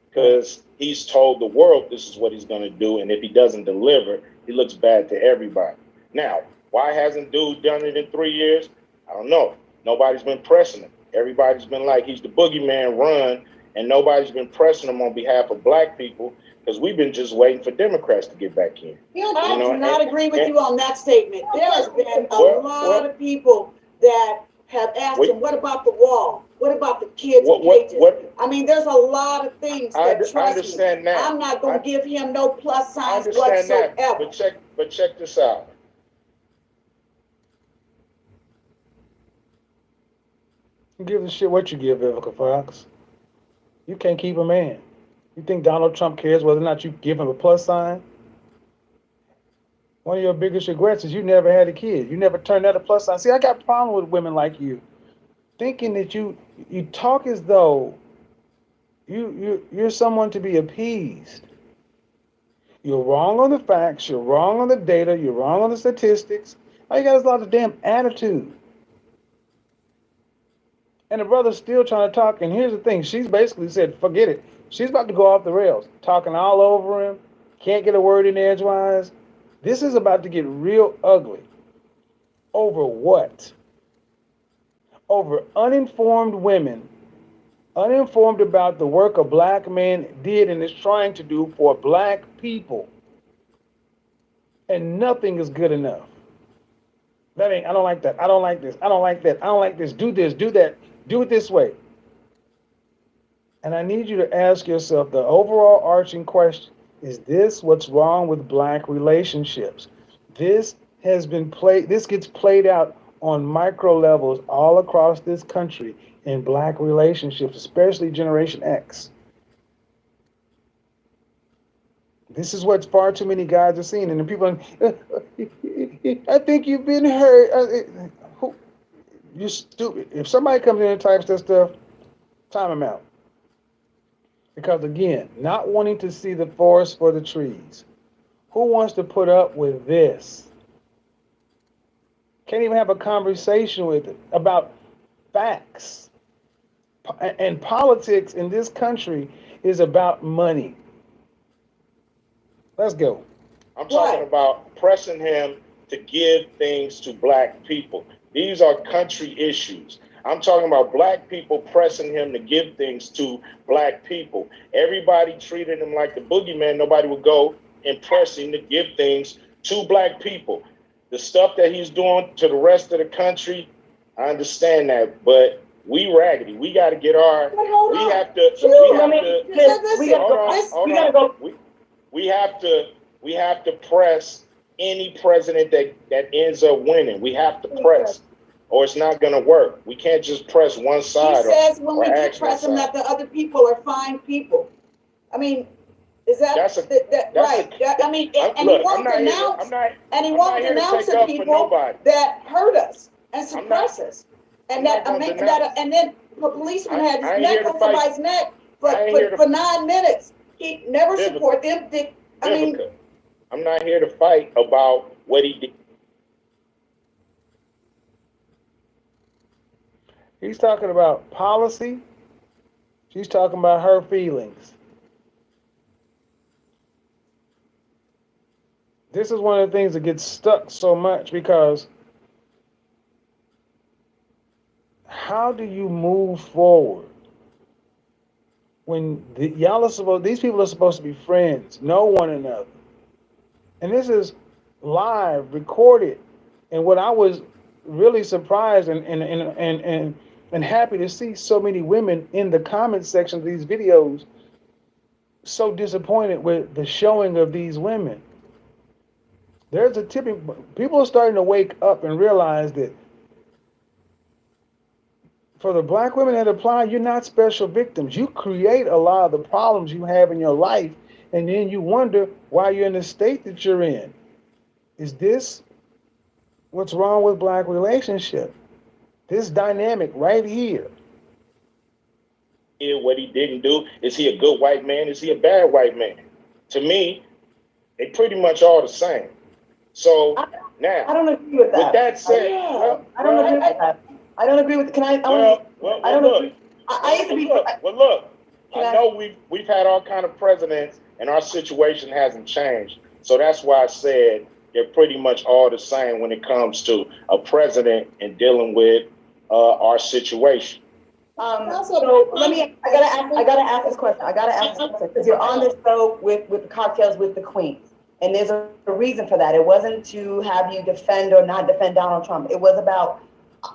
because he's told the world this is what he's going to do, and if he doesn't deliver, he looks bad to everybody. Now, why hasn't dude done it in 3 years? I don't know. Nobody's been pressing him. Everybody's been like, he's the boogeyman, run, and nobody's been pressing him on behalf of black people, because we've been just waiting for Democrats to get back in. I do not agree with you on that statement. There has been a lot of people that have asked him, what about the wall? What about the kids in cages? I mean, there's a lot of things that I understand that. I'm not going to give him no plus signs whatsoever. That, but check this out. Give a shit what you give, Vivica Fox. You can't keep a man. You think Donald Trump cares whether or not you give him a plus sign? One of your biggest regrets is you never had a kid. You never turned that a plus sign. See, I got a problem with women like you, thinking that you talk as though you're someone to be appeased. You're wrong on the facts. You're wrong on the data. You're wrong on the statistics. All you got is a lot of damn attitude. And the brother's still trying to talk. And here's the thing. She's basically said, forget it. She's about to go off the rails, talking all over him. Can't get a word in edgewise. This is about to get real ugly. Over what? Over uninformed women, uninformed about the work a black man did and is trying to do for black people. And nothing is good enough. I don't like that. I don't like this. I don't like that. I don't like this. Do this, do that. Do it this way. And I need you to ask yourself the overall arching question. Is this what's wrong with black relationships? This gets played out on micro levels all across this country in black relationships, especially Generation X. This is what far too many guys are seeing. And the people, I think you've been hurt. You're stupid. If somebody comes in and types that stuff, time them out. Because again, not wanting to see the forest for the trees. Who wants to put up with this? Can't even have a conversation with it about facts. And politics in this country is about money. Let's go. I'm talking about pressing him to give things to black people. These are country issues. I'm talking about black people pressing him to give things to black people. Everybody treated him like the boogeyman. Nobody would go and press him to give things to black people. The stuff that he's doing to the rest of the country, I understand that, but we raggedy. We got to get our. We have to press any president that ends up winning. We have to press, or it's not going to work. We can't just press one side. He says when we keep pressing that the other people are fine people. I mean, is that right? He won't denounce the people that hurt us and suppress us, and then the policeman had his neck on somebody's neck for 9 minutes. He never support them. I'm not here to fight about what he did. He's talking about policy. She's talking about her feelings. This is one of the things that gets stuck so much, because how do you move forward when these people are supposed to be friends, know one another? And this is live, recorded. And what I was really surprised and happy to see so many women in the comment section of these videos so disappointed with the showing of these women. There's a people are starting to wake up and realize that for the black women that apply, you're not special victims. You create a lot of the problems you have in your life, and then you wonder why you're in the state that you're in. Is this what's wrong with black relationship? This dynamic right here. What he didn't do. Is he a good white man? Is he a bad white man? To me, they pretty much all the same. So now, I don't agree with that. With that said, I don't agree with that. I don't agree with. Can I? I don't look. agree. I used to be. Look. I know we've had all kind of presidents, and our situation hasn't changed. So that's why I said they're pretty much all the same when it comes to a president and dealing with our situation. So let me. I gotta ask this question. Because you're on this show with the cocktails with the queens, and there's a reason for that. It wasn't to have you defend or not defend Donald Trump. It was about.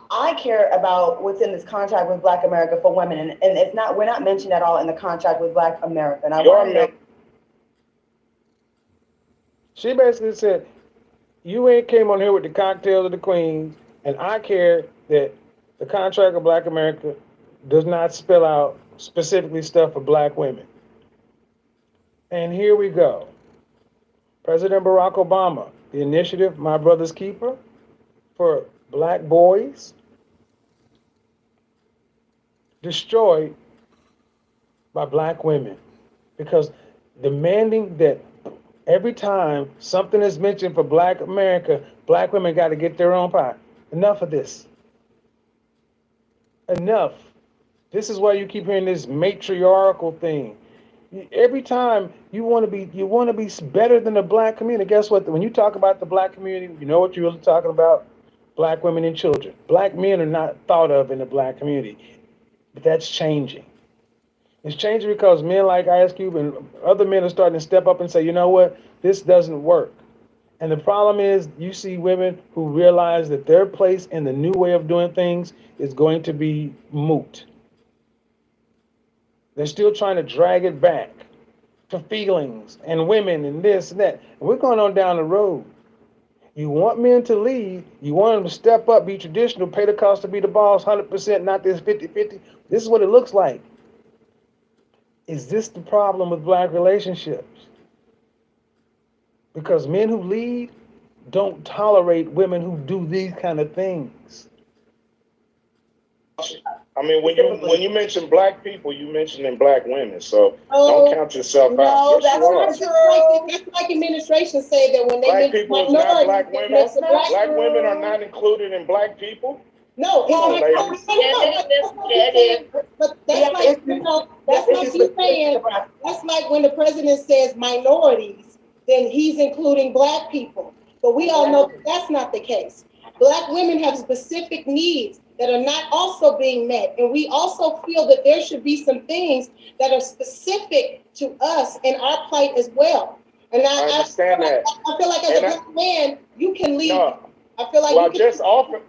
I care about what's in this contract with Black America for women, and it's not. We're not mentioned at all in the contract with Black America. And I want to know. She basically said, "You ain't came on here with the cocktails of the queens, and I care that the contract of Black America does not spell out specifically stuff for black women." And here we go. President Barack Obama, the initiative, My Brother's Keeper, for black boys, destroyed by black women, because demanding that every time something is mentioned for Black America, black women got to get their own pie. Enough of this. Enough. This is why you keep hearing this matriarchal thing. Every time you want to be better than the black community. Guess what? When you talk about the black community, you know what you're really talking about? Black women and children. Black men are not thought of in the black community. But that's changing. It's changing because men like Ice Cube and other men are starting to step up and say, you know what? This doesn't work. And the problem is you see women who realize that their place in the new way of doing things is going to be moot. They're still trying to drag it back to feelings and women and this and that. And we're going on down the road. You want men to lead. You want them to step up, be traditional, pay the cost to be the boss, 100%, not this 50-50. This is what it looks like. Is this the problem with black relationships? Because men who lead don't tolerate women who do these kind of things. I mean, when you mention black people, you mentioning black women. So don't count yourself out. No, that's not true. It's like administration say that when they black people is not black women. That's not Black true. women are not included in black people. No, ladies. But that's like, that's like you saying, that's like when the president says minorities, then he's including black people. But we all know that's not the case. Black women have specific needs that are not also being met. And we also feel that there should be some things that are specific to us and our plight as well. And I understand that. I feel like as a black man, you can lead. No. I feel like I just offered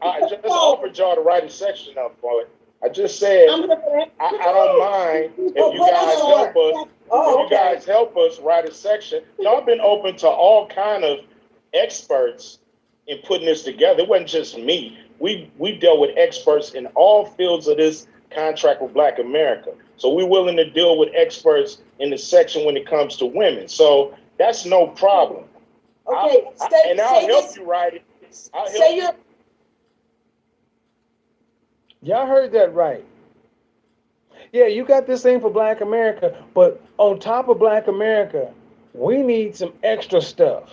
y'all to write a section up for it. I just said I don't mind if you guys help us. If you guys help us write a section. Y'all been open to all kind of experts in putting this together. It wasn't just me. We dealt with experts in all fields of this contract with Black America. So we're willing to deal with experts in the section when it comes to women. So that's no problem. Okay, I'll help you write it. Y'all heard that right. Yeah, you got this thing for Black America, but on top of Black America, we need some extra stuff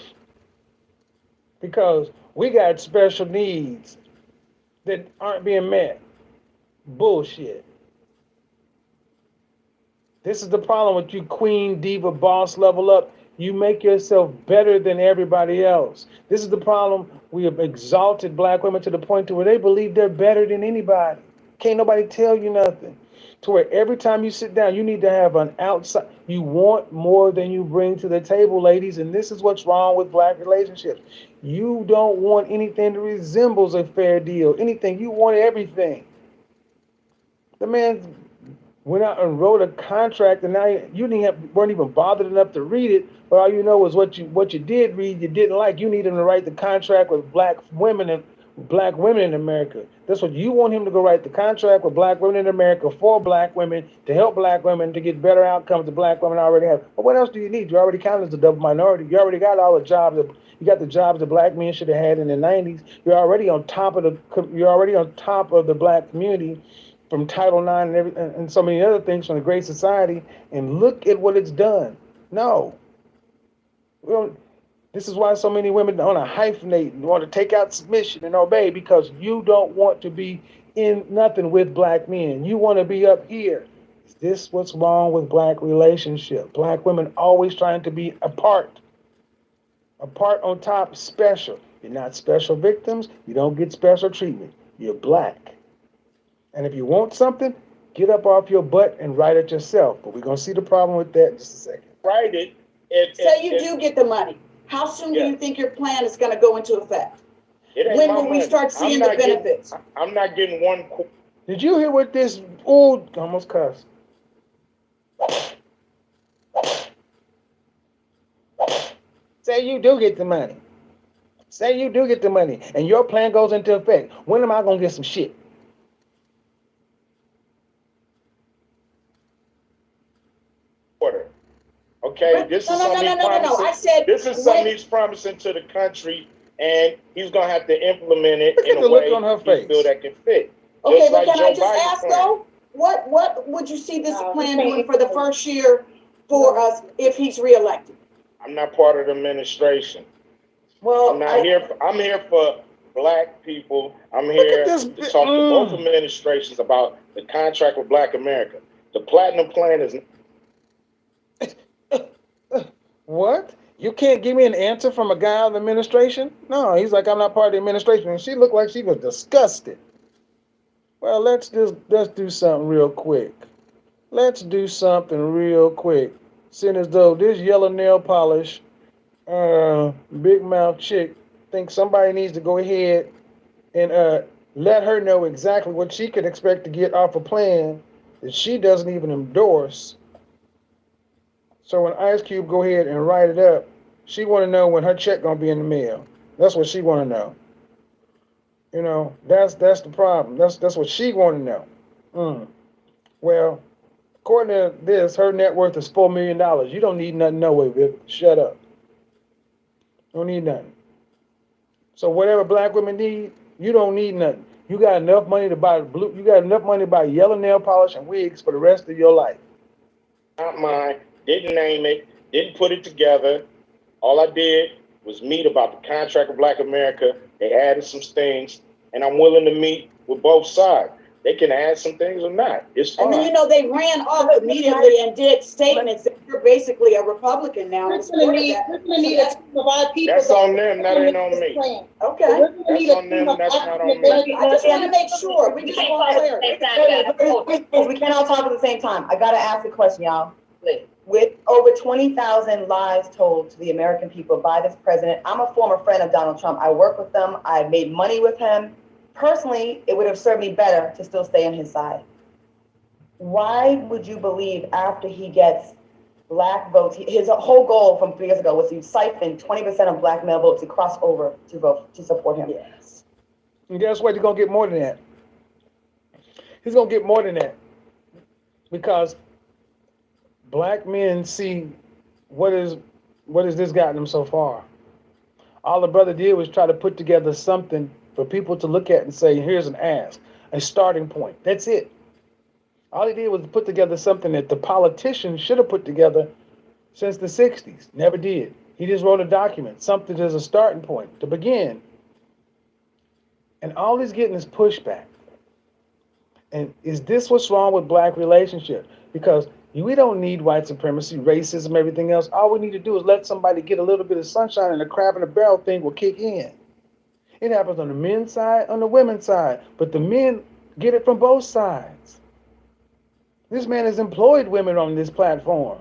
because we got special needs that aren't being met. Bullshit. This is the problem with you queen, diva, boss, level up. You make yourself better than everybody else. This is the problem. We have exalted black women to the point to where they believe they're better than anybody. Can't nobody tell you nothing. To where every time you sit down, you need to have an outside. You want more than you bring to the table, ladies. And this is what's wrong with black relationships. You don't want anything that resembles a fair deal. Anything. You want everything. The man went out and wrote a contract, and now you weren't even bothered enough to read it. But all you know is what you did read, you didn't like. You need him to write the contract with black women and black women in America. That's what you want him to go write the contract with black women in America for black women to help black women to get better outcomes that black women already have. But what else do you need? You already count as a double minority. You already got all the jobs that you got the jobs that black men should have had in the 90s. You're already on top of the black community from Title IX and so many other things from the Great Society. And look at what it's done. No, we don't. This is why so many women want to hyphenate and want to take out submission and obey, because you don't want to be in nothing with black men. You want to be up here. Is this what's wrong with black relationship? Black women always trying to be apart on top, special. You're not special victims. You don't get special treatment. You're black. And if you want something, get up off your butt and write it yourself. But we're going to see the problem with that in just a second. Write it. Say you do get the money. How soon do you think your plan is going to go into effect? When will we start seeing the benefits? I'm not getting one. Did you hear what this? Oh, almost cussed. Say you do get the money. Say you do get the money, and your plan goes into effect. When am I gonna get some shit? Okay, this is something he's promising to the country, and he's gonna have to implement it in a way he feel that can fit. Okay, but can I just ask though, what would you see this plan doing for the first year for us if he's reelected? I'm not part of the administration. Well, I'm here for black people. I'm here to talk to both administrations about the contract with Black America. The Platinum Plan is. What? You can't give me an answer from a guy on the administration? No, he's like, I'm not part of the administration. And she looked like she was disgusted. Well, let's do something real quick. Seeing as though this yellow nail polish, big mouth chick thinks somebody needs to go ahead and let her know exactly what she could expect to get off a plan that she doesn't even endorse. So when Ice Cube go ahead and write it up, she want to know when her check gonna be in the mail. That's what she want to know. You know, that's the problem. That's what she want to know. Well, according to this, her net worth is $4 million. You don't need nothing, no way, Viv. Shut up. Don't need nothing. So whatever black women need, you don't need nothing. You got enough money to buy blue. You got enough money to buy yellow nail polish and wigs for the rest of your life. Not mine. Didn't name it, didn't put it together. All I did was meet about the contract with Black America. They added some things, and I'm willing to meet with both sides. They can add some things or not. It's fine. And then, they ran off immediately and did statements that you're basically a Republican now. We're going to need a team of our people. That's on them, that ain't on me. Okay. That's on them, that's not on me. I just want to make sure. We just want clarity. We can't all talk at the same time. I got to ask a question, y'all. With over 20,000 lies told to the American people by this president, I'm a former friend of Donald Trump. I work with him. I made money with him. Personally, it would have served me better to still stay on his side. Why would you believe after he gets black votes, his whole goal from 3 years ago was to siphon 20% of black male votes to cross over to vote to support him? Yes. And guess what? He's going to get more than that. He's going to get more than that. Because black men see what is this gotten them so far. All the brother did was try to put together something for people to look at and say, here's an ask, a starting point. That's it. All he did was put together something that the politicians should have put together since the 60s. Never did. He just wrote a document, something as a starting point to begin. And all he's getting is pushback. And is this what's wrong with black relationships? Because we don't need white supremacy, racism, everything else. All we need to do is let somebody get a little bit of sunshine and the crab in the barrel thing will kick in. It happens on the men's side, on the women's side, but the men get it from both sides. This man has employed women on this platform.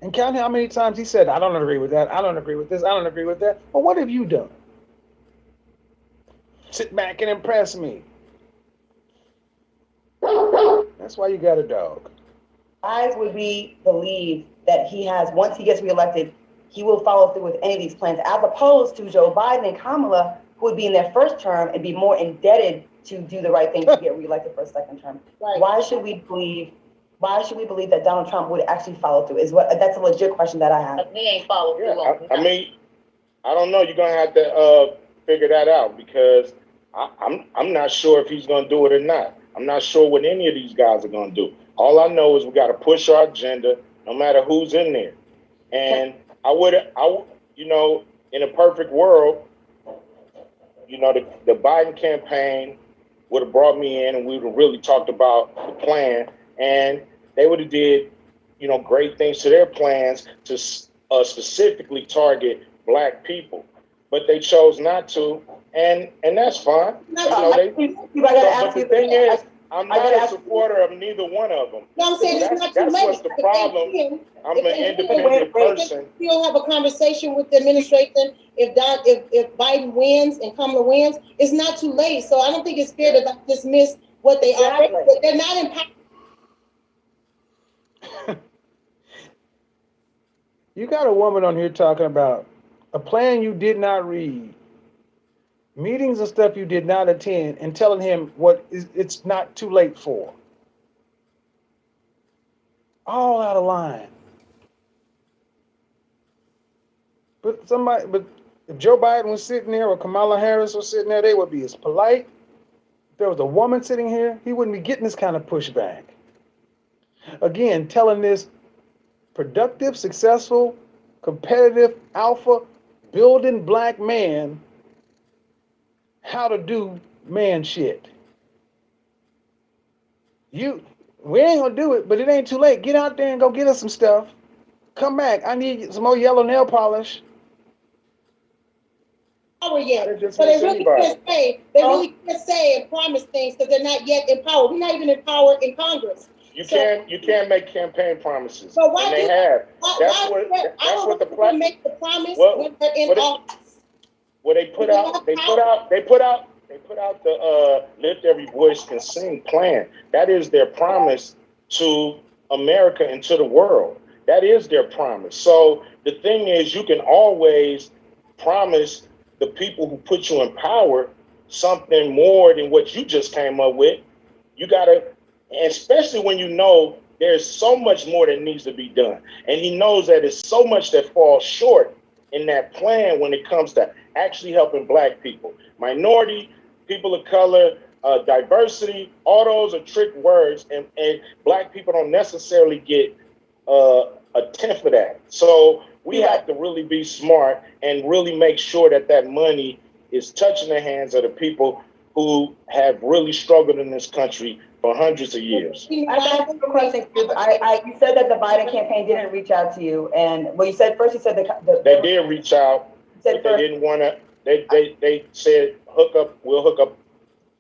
And count how many times he said, I don't agree with that, I don't agree with this, I don't agree with that. Well, what have you done? Sit back and impress me. That's why you got a dog. I would believe that he has, once he gets reelected, he will follow through with any of these plans, as opposed to Joe Biden and Kamala, who would be in their first term and be more indebted to do the right thing to get reelected for a second term. Right. Why should we believe that Donald Trump would actually follow through? That's a legit question that I have. But he ain't followed through on I mean, I don't know. You're gonna have to figure that out, because I'm not sure if he's gonna do it or not. I'm not sure what any of these guys are gonna do. All I know is we got to push our agenda, no matter who's in there. And you know, in a perfect world, you know, the Biden campaign would have brought me in, and we would have really talked about the plan, and they would have did, you know, great things to their plans to specifically target Black people. But they chose not to, and that's fine. No, you know, but the thing is, I'm not a supporter of neither one of them. No, I'm saying it's not too late. That's what's the problem. I'm an independent person. You'll have a conversation with the administration if Biden wins and Kamala wins. It's not too late. So I don't think it's fair to dismiss what they are. They're not empowered. You got a woman on here talking about a plan you did not read, meetings and stuff you did not attend, and telling him it's not too late for. All out of line. But if Joe Biden was sitting there or Kamala Harris was sitting there, they would be as polite. If there was a woman sitting here, he wouldn't be getting this kind of pushback. Again, telling this productive, successful, competitive, alpha, building Black man how to do man shit. We ain't gonna do it, but it ain't too late. Get out there and go get us some stuff. Come back. I need some more yellow nail polish. Yet. So they really can't say. They really can't say and promise things because they're not yet empowered. We're not even empowered in Congress. You can't make campaign promises. So why and they have. That's what the plan. Make the promise when they're in office. Well, they put out the Lift Every Voice Can Sing plan. That is their promise to America and to the world. That is their promise. So the thing is, you can always promise the people who put you in power something more than what you just came up with. You gotta, especially when you know there's so much more that needs to be done. And he knows that it's so much that falls short in that plan when it comes to actually helping Black people, minority, people of color, diversity. All those are trick words, and Black people don't necessarily get a tenth of that. So we have to really be smart and really make sure that money is touching the hands of the people who have really struggled in this country for hundreds of years. I have a question. You said that the Biden campaign didn't reach out to you, and you said they did reach out. But they didn't want to. They said we'll hook up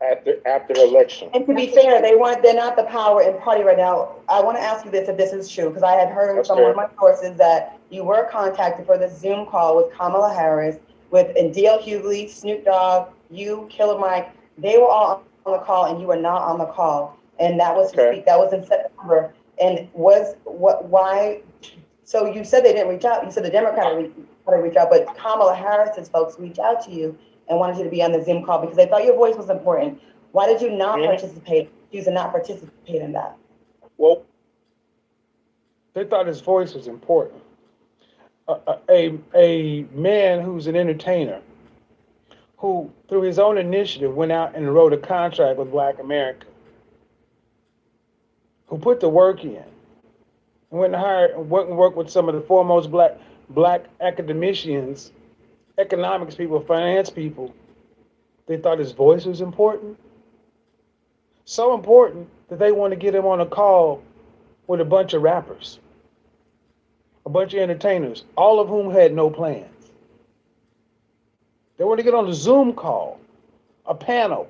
after the election. And to be fair, they're not the power in party right now. I want to ask you this, if this is true, because I had heard from one of my sources that you were contacted for this Zoom call with Kamala Harris, with D.L. Hughley, Snoop Dogg, you, Killer Mike. They were all on the call, and you were not on the call, and that was to speak. That was in September. And why? So you said they didn't reach out. You said the Democrats reach out, but Kamala Harris's folks reached out to you and wanted you to be on the Zoom call because they thought your voice was important. Why did you not participate? Choose to not participate in that? Well, they thought his voice was important. A man who's an entertainer, who through his own initiative went out and wrote a contract with Black America, who put the work in, went and worked with some of the foremost black academicians, economics people, finance people. They thought his voice was important. So important that they want to get him on a call with a bunch of rappers, a bunch of entertainers, all of whom had no plans. They want to get on a Zoom call, a panel.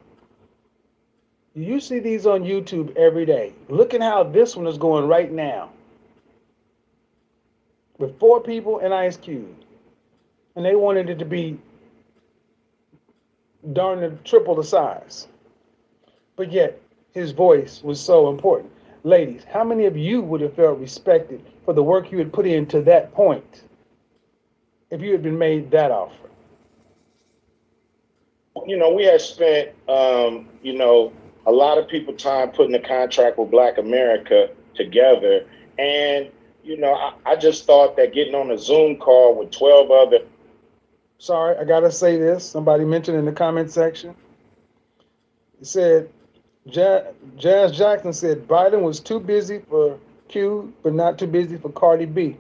You see these on YouTube every day. Look at how this one is going right now, with 4 people and Ice Cube. And they wanted it to be darn near triple the size. But yet, his voice was so important. Ladies, how many of you would have felt respected for the work you had put in to that point if you had been made that offer? We had spent, a lot of people time putting a contract with Black America together. And, I just thought that getting on a Zoom call with 12 other. Sorry, I got to say this. Somebody mentioned in the comment section. It said, Jazz Jackson said Biden was too busy for Q, but not too busy for Cardi B.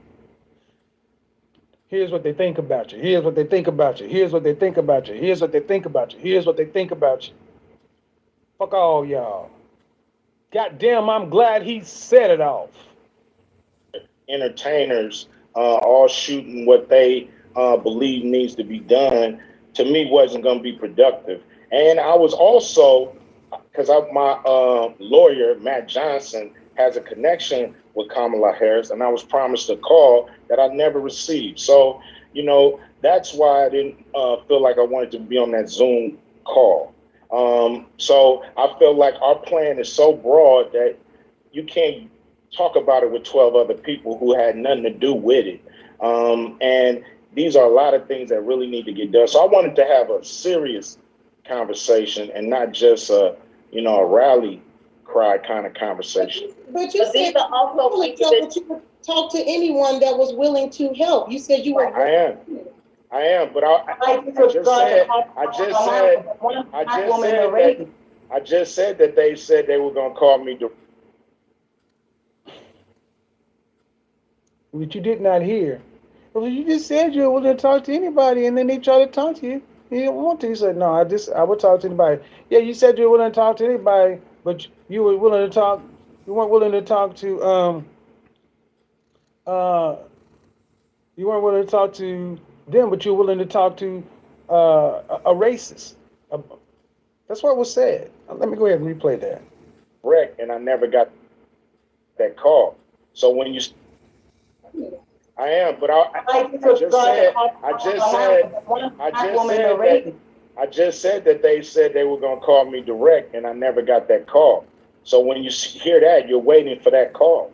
Here's what they think about you. Here's what they think about you. Here's what they think about you. Here's what they think about you. Here's what they think about you. Fuck all y'all. Goddamn, I'm glad he said it off. Entertainers all shooting what they believe needs to be done, to me wasn't going to be productive. And I was also, because my lawyer, Matt Johnson, has a connection with Kamala Harris, and I was promised a call that I never received. So, that's why I didn't feel like I wanted to be on that Zoom call. So I feel like our plan is so broad that you can't talk about it with 12 other people who had nothing to do with it. And these are a lot of things that really need to get done. So I wanted to have a serious conversation and not just a rally cry kind of conversation. But you said you would talk to anyone that was willing to help. You said you were. I am, but I just said that they said they were going to call me. Which you did not hear. Well, you just said you were willing to talk to anybody, and then they tried to talk to you. You didn't want to. You said, no, I would talk to anybody. Yeah, you said you were willing to talk to anybody, but you were willing to talk. You weren't willing to talk to you weren't willing to talk to them, but you were willing to talk to a racist. That's what was said. Let me go ahead and replay that. Correct, and I never got that call. So when you, I am, but I just said that they said they were going to call me direct, and I never got that call. So when you hear that, you're waiting for that call.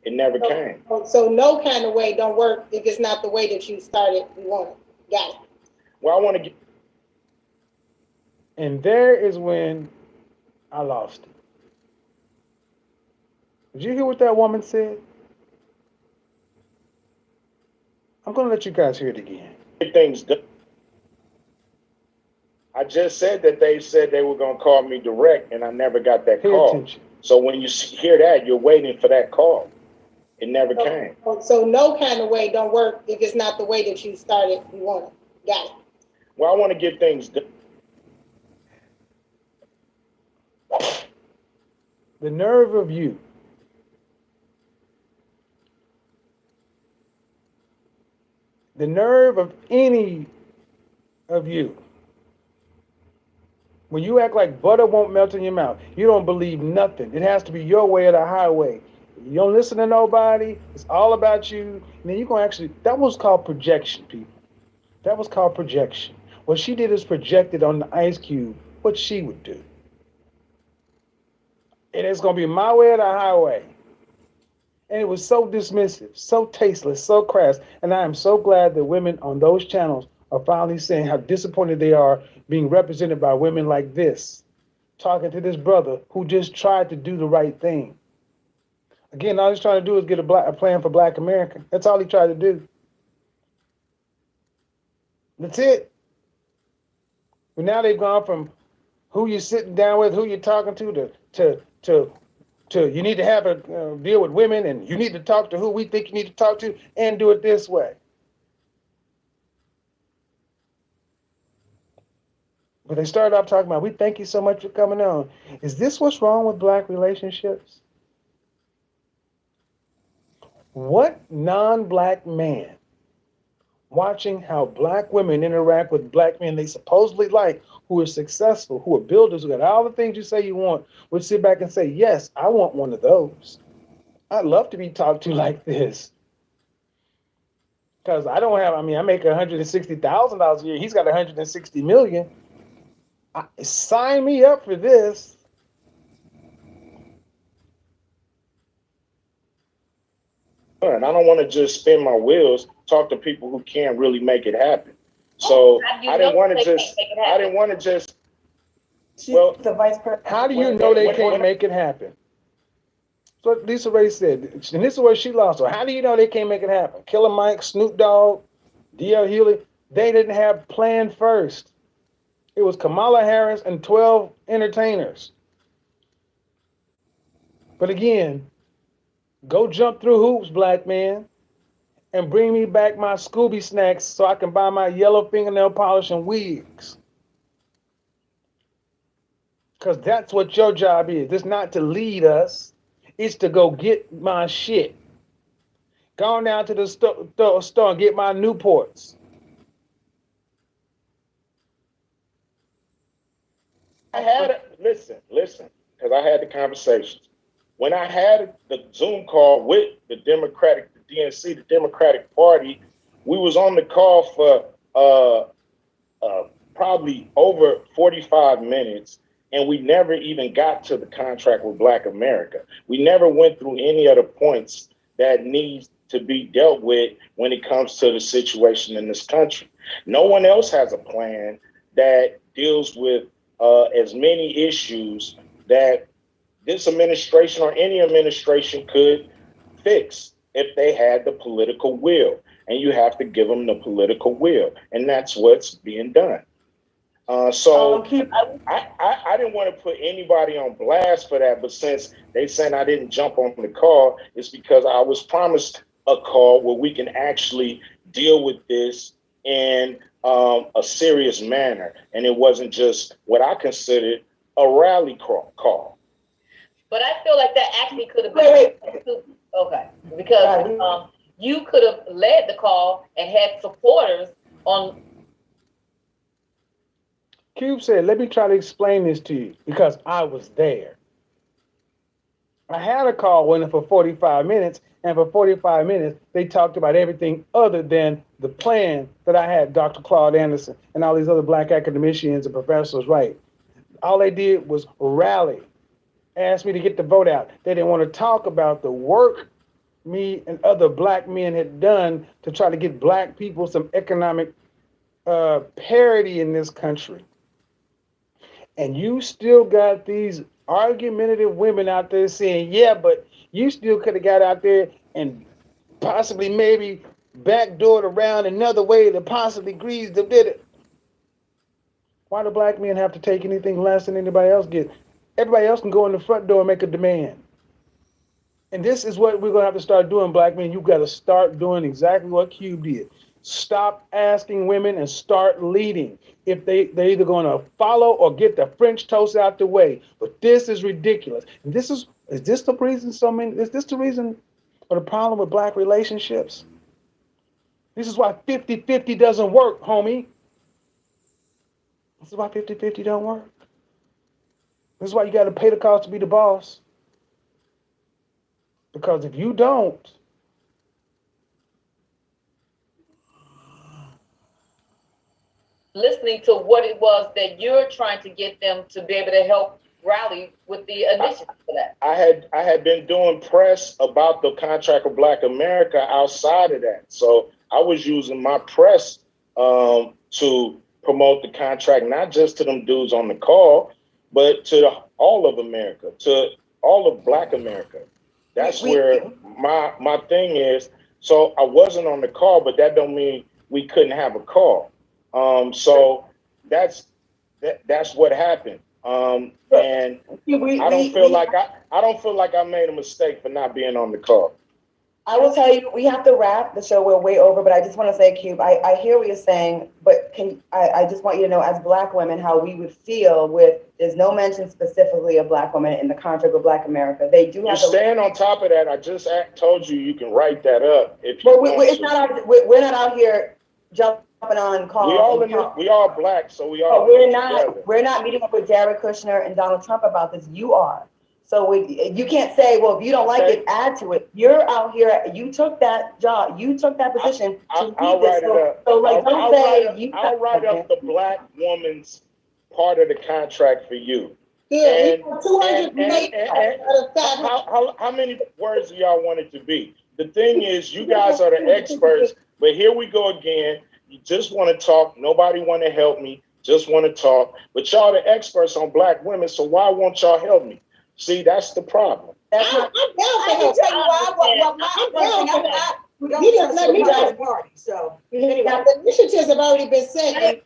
It never came. So no kind of way don't work if it's not the way that you started. You want it. Got it. Well, I want to get. And there is when I lost it. Did you hear what that woman said? I'm going to let you guys hear it again. Things done. I just said that they said they were going to call me direct, and I never got that call. Attention. So when you hear that, you're waiting for that call. It never came. So no kind of way don't work if it's not the way that you started. You want it. Got it. Well, I want to get things done. The nerve of you. The nerve of any of you. When you act like butter won't melt in your mouth, you don't believe nothing. It has to be your way or the highway. You don't listen to nobody. It's all about you. And then you're going to actually, that was called projection, people. That was called projection. What she did is projected on the ice cube what she would do. And it's going to be my way or the highway. And it was so dismissive, so tasteless, so crass. And I am so glad that women on those channels are finally saying how disappointed they are being represented by women like this, talking to this brother who just tried to do the right thing. Again, all he's trying to do is get a plan for Black America. That's all he tried to do. That's it. But now they've gone from who you're sitting down with, who you're talking to you need to have a deal with women, and you need to talk to who we think you need to talk to, and do it this way. But they started off talking about, we thank you so much for coming on. Is this what's wrong with Black relationships? What non-Black man watching how Black women interact with Black men they supposedly like, who are successful, who are builders, who got all the things you say you want, would sit back and say, yes, I want one of those. I'd love to be talked to like this. Because I make $160,000 a year. He's got $160 million. Sign me up for this. And I don't want to just spin my wheels, talk to people who can't really make it happen. So How do you I didn't know want they to can't just, make it I happen? didn't want to just, She's well, the vice president. How do you know they can't make it happen? That's what Lisa Ray said. And this is where she lost her. How do you know they can't make it happen? Killer Mike, Snoop Dogg, D.L. Hewley, they didn't have planned first. It was Kamala Harris and 12 entertainers. But again, go jump through hoops, black man, and bring me back my Scooby snacks so I can buy my yellow fingernail polish and wigs. Because that's what your job is. It's not to lead us. It's to go get my shit. Go on down to the store and get my Newports. listen, because I had the conversations. When I had the Zoom call with the DNC, the Democratic Party, we was on the call for probably over 45 minutes, and we never even got to the contract with Black America. We never went through any of the points that needs to be dealt with when it comes to the situation in this country. No one else has a plan that deals with as many issues that this administration or any administration could fix if they had the political will. And you have to give them the political will. And that's what's being done. I didn't want to put anybody on blast for that, but since they said I didn't jump on the call, it's because I was promised a call where we can actually deal with this in a serious manner. And it wasn't just what I considered a rally call. But I feel like that actually could have been okay, because you could have led the call and had supporters on. Cube said, let me try to explain this to you because I was there. I had a call waiting for 45 minutes, and for 45 minutes, they talked about everything other than the plan that I had Dr. Claude Anderson and all these other Black academicians and professors write. All they did was rally, asked me to get the vote out. They didn't want to talk about the work me and other Black men had done to try to get Black people some economic parity in this country. And you still got these argumentative women out there saying, yeah, but you still could have got out there and possibly maybe backdoored around another way to possibly grease the did it. Why do Black men have to take anything less than anybody else gets? Everybody else can go in the front door and make a demand. And this is what we're going to have to start doing, Black men. You've got to start doing exactly what Cube did. Stop asking women and start leading. If they're either going to follow or get the French toast out the way. But this is ridiculous. And is this the reason is this the reason or the problem with Black relationships? This is why 50-50 doesn't work, homie. This is why 50-50 don't work. This is why you got to pay the cost to be the boss. Because if you don't, listening to what it was that you're trying to get them to be able to help rally with the initiative for that. I had been doing press about the contract with Black America outside of that. So I was using my press to promote the contract, not just to them dudes on the call, but to all of America, to all of Black America. That's where my thing is. So I wasn't on the call, but that don't mean we couldn't have a call. So that's what happened. And I don't feel like I made a mistake for not being on the call. I will tell you, we have to wrap the show. We're way over, but I just want to say, Cube, I hear what you're saying, but I just want you to know, as Black women, how we would feel with, there's no mention specifically of Black women in the contract with Black America. They do have to stand on top of that. I just told you can write that up if you want to. We're not out here jumping on calls. We all Black, so we all. We're not meeting up with Jared Kushner and Donald Trump about this. You are. So you can't say, well, if you don't like it, add to it. You're out here. You took that job. You took that position to lead this. I'll write up the Black woman's part of the contract for you. Yeah, how many words do y'all want it to be? The thing is, you guys are the experts, but here we go again. You just want to talk. Nobody want to help me. Just want to talk. But y'all the experts on black women, so why won't y'all help me? See, that's the problem. I'm down for I can help. tell you why, what my, we don't trust let me the know. other party, so. Anyway, The initiatives have already been set.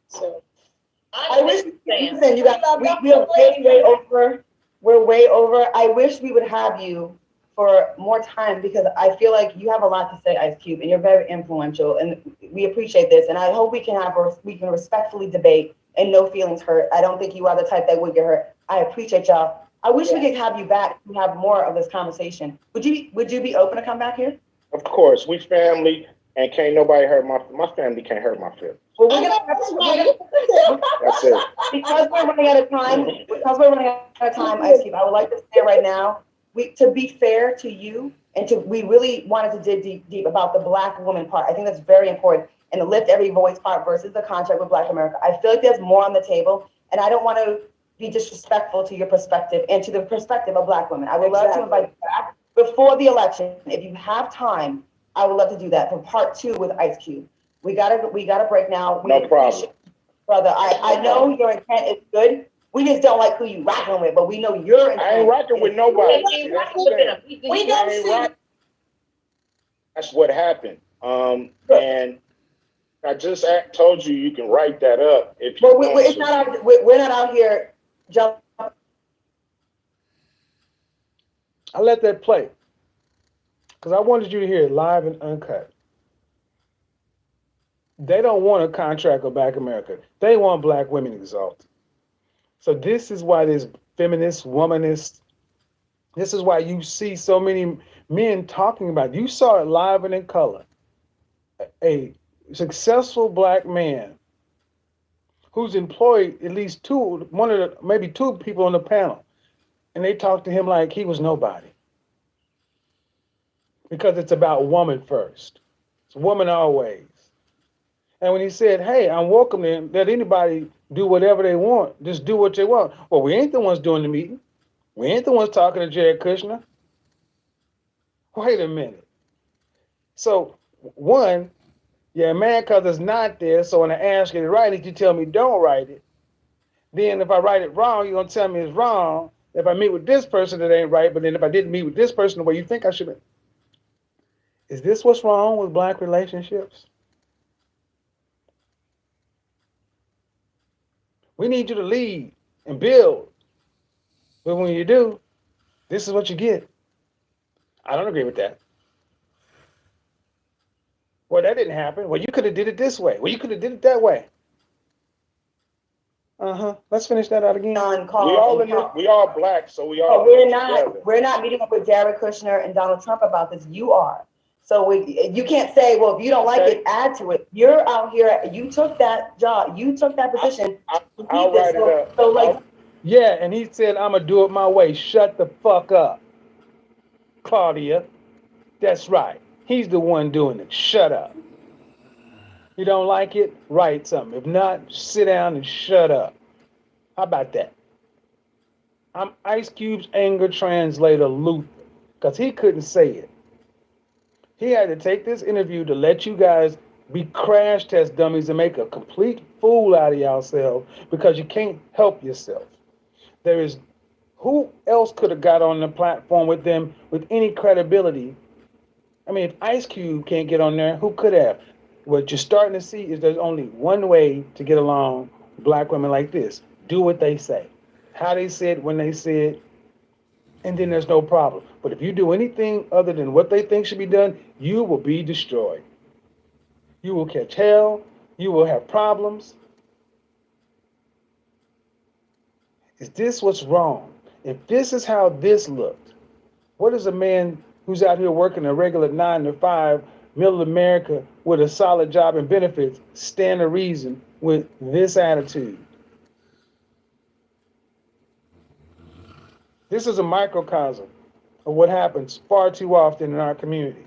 So. I wish, listen, you guys, we're way over. We're way over. I wish we would have you for more time because I feel like you have a lot to say, Ice Cube, and you're very influential, and we appreciate this. And I hope we can respectfully debate and no feelings hurt. I don't think you are the type that would get hurt. I appreciate y'all. I wish we could have you back to have more of this conversation. Would you be open to come back here? Of course, we family, and can't nobody hurt my family. Can't hurt my feelings. Well, That's it. Because we're running out of time, Ice Cube, I would like to say right now, to be fair to you, and we really wanted to dig deep about the Black woman part. I think that's very important, and the lift every voice part versus the contract with Black America. I feel like there's more on the table, and I don't want to be disrespectful to your perspective and to the perspective of Black women. I would love to invite you back before the election. If you have time, I would love to do that for part 2 with Ice Cube. We gotta break now. No problem. Brother, I know your intent is good. We just don't like who you rocking with, but we know your intent. I ain't rocking with nobody. We don't see. That's what happened. And I just told you you can write that up if you want it's to. not. We're not out here jumping. I let that play because I wanted you to hear it live and uncut. They don't want a contract with Black America. They want Black women exalted. So this is why this feminist, womanist, this is why you see so many men talking about it. You saw it live and in color. A successful Black man who's employed at least maybe two people on the panel, and they talked to him like he was nobody. Because it's about woman first. It's woman always. And when he said, hey, I'm welcome to let anybody do whatever they want. Just do what they want. Well, we ain't the ones doing the meeting. We ain't the ones talking to Jared Kushner. Wait a minute. So, one, yeah, man, because it's not there. So when I ask you to write it, you tell me don't write it. Then if I write it wrong, you're going to tell me it's wrong. If I meet with this person, it ain't right. But then if I didn't meet with this person the way you think I should have. Is this what's wrong with Black relationships? We need you to lead and build. But when you do, this is what you get. I don't agree with that. Well, that didn't happen. Well, you could have did it this way. Well, you could have did it that way. Let's finish that out again. We all Black, so we all. We're not meeting up with Jared Kushner and Donald Trump about this. You are. So you can't say, well, if you don't like it, add to it. You're out here. You took that job. You took that position. I'll write it up. So yeah, and he said, I'm going to do it my way. Shut the fuck up, Claudia. That's right. He's the one doing it. Shut up. You don't like it? Write something. If not, sit down and shut up. How about that? I'm Ice Cube's anger translator, Luther, because he couldn't say it. He had to take this interview to let you guys be crash test dummies and make a complete fool out of yourselves because you can't help yourself. Who else could have got on the platform with them with any credibility? I mean, if Ice Cube can't get on there, who could have? What you're starting to see is there's only one way to get along with Black women like this. Do what they say, how they say it, when they say it, and then there's no problem. But if you do anything other than what they think should be done, you will be destroyed. You will catch hell. You will have problems. Is this what's wrong? If this is how this looked, what is a man who's out here working a regular 9 to 5, middle America with a solid job and benefits stand to reason with this attitude? This is a microcosm of what happens far too often in our community.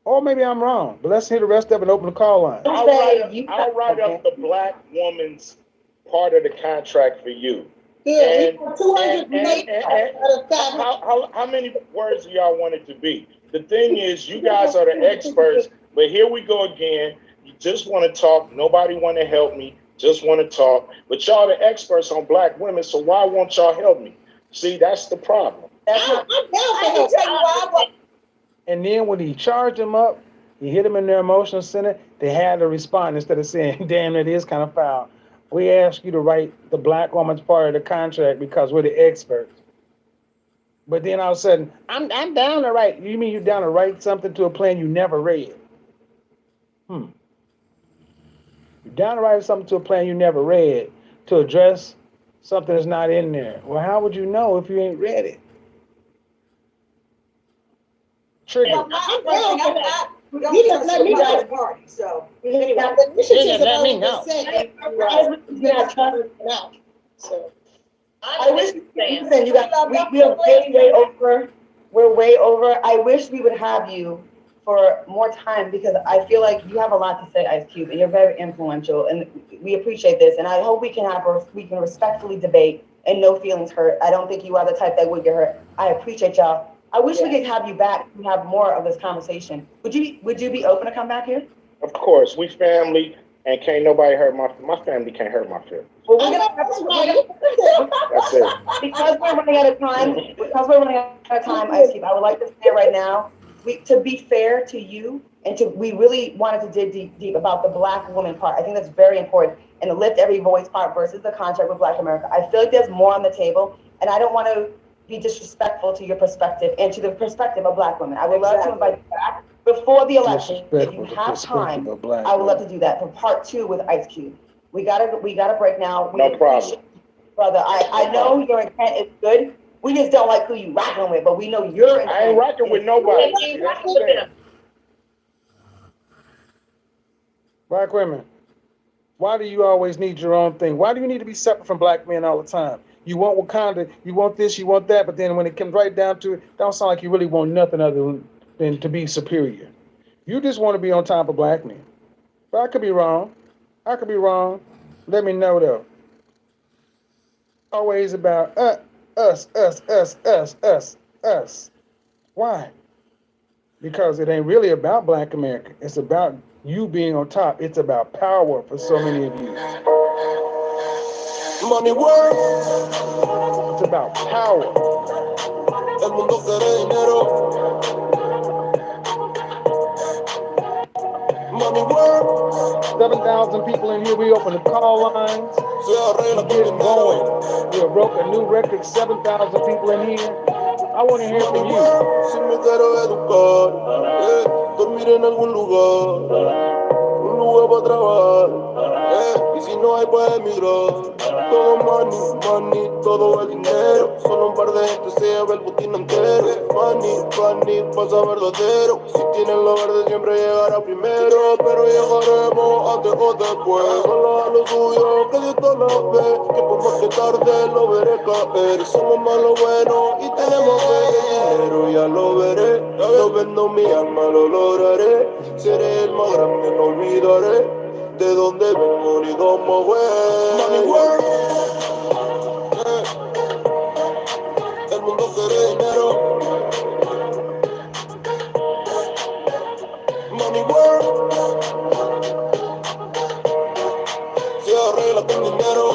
Or maybe I'm wrong, but let's hear the rest of it and open the call line. I'll write up the Black woman's part of the contract for you. Yeah, how many words do y'all want it to be? The thing is, you guys are the experts, but here we go again. You just want to talk. Nobody want to help me. Just want to talk. But y'all the experts on black women, so why won't y'all help me? See, that's the problem. And then when he charged them up, he hit them in their emotional center, they had to respond instead of saying, damn, it is kind of foul. We ask you to write the black woman's part of the contract because we're the experts. But then all of a sudden, I'm down to write. You mean you're down to write something to a plan you never read? You're down to write something to a plan you never read to address something that's not in there. Well, how would you know if you ain't read it? Trigger. You just let me know. Party, so anyway, let me know. So I wish you guys, we are way over. We're way over. I wish we would have you for more time because I feel like you have a lot to say, Ice Cube, and you're very influential, and we appreciate this. And I hope we can respectfully debate and no feelings hurt. I don't think you are the type that would get hurt. I appreciate y'all. I wish we could have you back and have more of this conversation. Would you be open to come back here? Of course, we family, and can't nobody hurt my family. Can't hurt my family. Well, that's it. Because we're running out of time, Ice Cube, I would like to say right now, to be fair to you, and we really wanted to dig deep about the black woman part. I think that's very important, and the lift every voice part versus the contract with Black America. I feel like there's more on the table, and I don't want to be disrespectful to your perspective and to the perspective of black women. I would love to invite you back before the election. If you have time, I would love to do that for part 2 with Ice Cube. We gotta break now. No problem. Brother, I know your intent is good. We just don't like who you rocking with, but we know your intent. I ain't rocking with nobody. Black women, why do you always need your own thing? Why do you need to be separate from black men all the time? You want Wakanda, you want this, you want that, but then when it comes right down to it, don't sound like you really want nothing other than to be superior. You just want to be on top of black men. But I could be wrong. Let me know though. Always about us. Why? Because it ain't really about black America. It's about you being on top. It's about power for so many of you. Money work. It's about power. El mundo quiere dinero. Money work. 7,000 people in here. We open the call lines. We get going. We broke a new record. 7,000 people in here. I want to hear from you. Si me quiero educar, dormir en algún lugar. Un lugar para trabajar, y si no hay pues emigrar. Todo money, todo el dinero. Solo un par de gente se lleva el botín entero. Money, pasa verdadero. Si tienen lo verde siempre llegará primero. Pero llegaremos antes o después. Solo a lo suyo, que Dios te lo ve. Que por más que tarde lo veré caer. Somos más lo bueno y tenemos fe. Dinero ya lo veré. No vendo mi alma, lo lograré. Seré el más grande, no olvidaré de dónde vengo ni cómo fue. Money work. El mundo quiere dinero. Money work. Se arregla con dinero.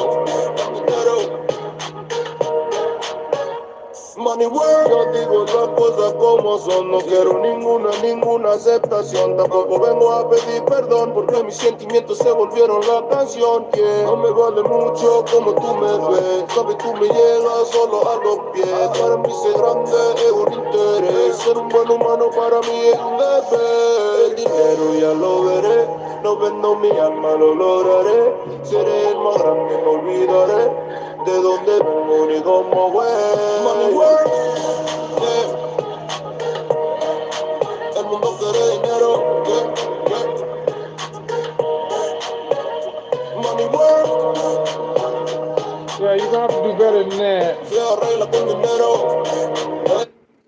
Money work. Yo digo las cosas como son. No quiero ninguna aceptación. Tampoco vengo a pedir perdón porque mis sentimientos se volvieron la canción. Yeah. No me vale mucho como tú me ves. Sabes, tú me llegas solo a los pies. Para mí ser grande es un interés. Ser un buen humano para mí es un deber. El dinero ya lo veré. No vendo mi alma, lo lograré. Seré el más grande, no olvidaré de dónde vengo ni cómo fue. Money work, yeah. El mundo quiere dinero, yeah. Money work. Yeah, you're gonna have to do better than that. Se arregla con dinero.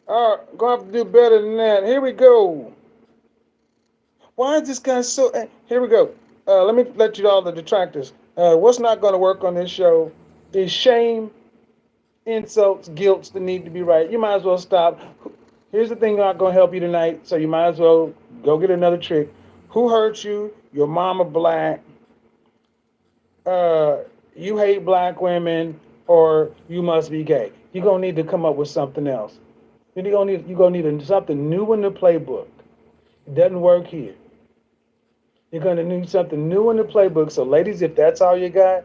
All right, gonna have to do better than that. Here we go. Why is this guy so? Here we go. Let me let you all the detractors. What's not going to work on this show is shame, insults, guilts that need to be right. You might as well stop. Here's the thing not gonna help you tonight, so you might as well go get another trick. Who hurt you? Your mama black. Uh, you hate black women, or you must be gay. You're gonna need to come up with something else. You're gonna need something new in the playbook. It doesn't work here. You're gonna need something new in the playbook. So, ladies, if that's all you got,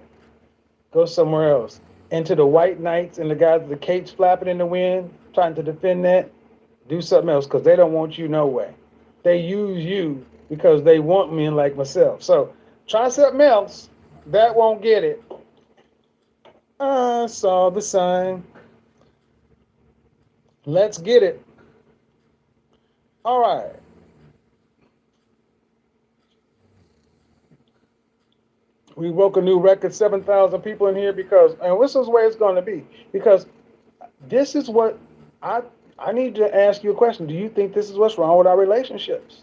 go somewhere else. And to the white knights and the guys with the capes flapping in the wind, trying to defend that, do something else because they don't want you no way. They use you because they want men like myself. So try something else. That won't get it. I saw the sign. Let's get it. All right. We broke a new record, 7,000 people in here because, and this is the way it's going to be. Because this is what I need to ask you a question. Do you think this is what's wrong with our relationships?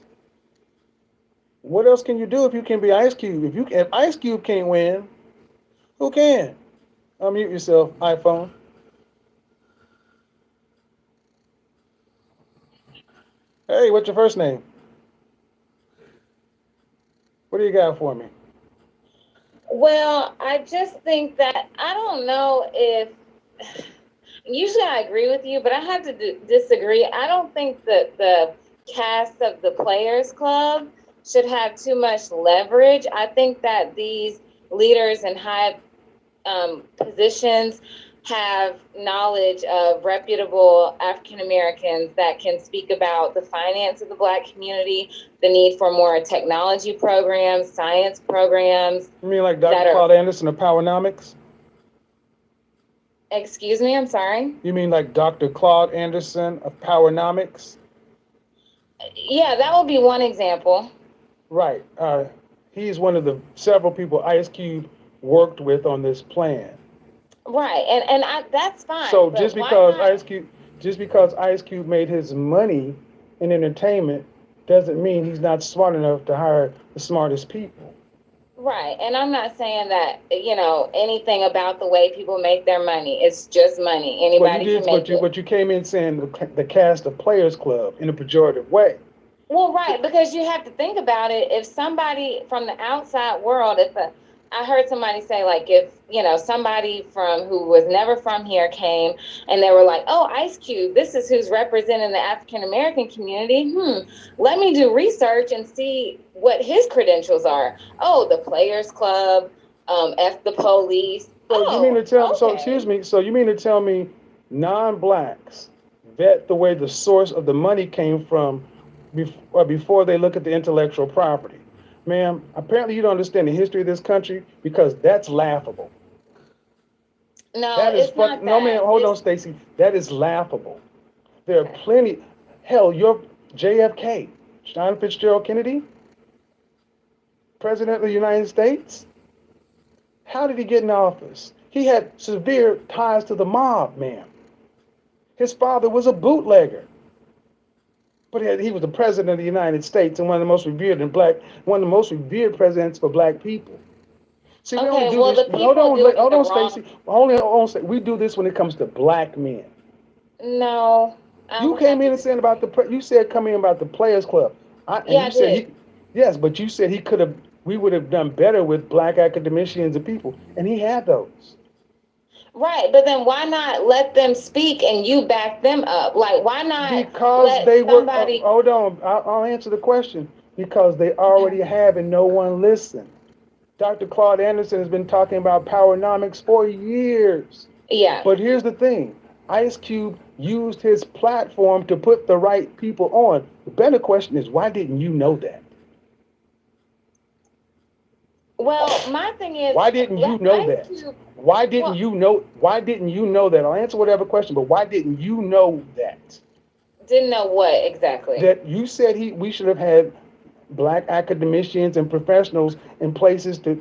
What else can you do if you can be Ice Cube? If Ice Cube can't win, who can? Unmute yourself, iPhone. Hey, what's your first name? What do you got for me? Well, I just think that I don't know if usually I agree with you, but I have to disagree. I don't think that the cast of the Players Club should have too much leverage. I think that these leaders in high positions have knowledge of reputable African Americans that can speak about the finance of the Black community, the need for more technology programs, science programs. You mean like Dr. Claude Anderson of Powernomics? Excuse me, I'm sorry? You mean like Dr. Claude Anderson of Powernomics? Yeah, that would be one example. Right. He's one of the several people Ice Cube worked with on this plan. Right, and that's fine. So just because Ice Cube made his money in entertainment doesn't mean he's not smart enough to hire the smartest people. Right, and I'm not saying that, anything about the way people make their money. It's just money. Anybody can make it. But you came in saying the cast of Players Club in a pejorative way. Well, right, because you have to think about it. If somebody from the outside world, I heard somebody say, like, if, somebody who was never from here came and they were like, oh, Ice Cube, this is who's representing the African-American community. Let me do research and see what his credentials are. Oh, the Players Club, F the police. So you mean to tell me non-blacks vet the way the source of the money came from before they look at the intellectual property? Ma'am, apparently you don't understand the history of this country because that's laughable. No, it's not that. No, ma'am, hold on, Stacey. That is laughable. There are plenty. Hell, your JFK, John Fitzgerald Kennedy, President of the United States. How did he get in office? He had severe ties to the mob, ma'am. His father was a bootlegger. But he was the president of the United States and one of the most revered presidents for black people. See, we don't do this. Hold on, Stacey. Hold on. We do this when it comes to black men. No. You came in and said about you said coming in about the Players Club. Yes, but you said we would have done better with black academicians and people, and he had those. Right, but then why not let them speak and you back them up? Like, why not? Because they were. Hold on, I'll answer the question. Because they already have and no one listened. Dr. Claude Anderson has been talking about Powernomics for years. Yeah. But here's the thing. Ice Cube used his platform to put the right people on. The better question is, why didn't you know that? Well, my thing is, why didn't you know that? Why didn't you know that? I'll answer whatever question, but why didn't you know that? Didn't know what exactly? That you said we should have had black academicians and professionals in places to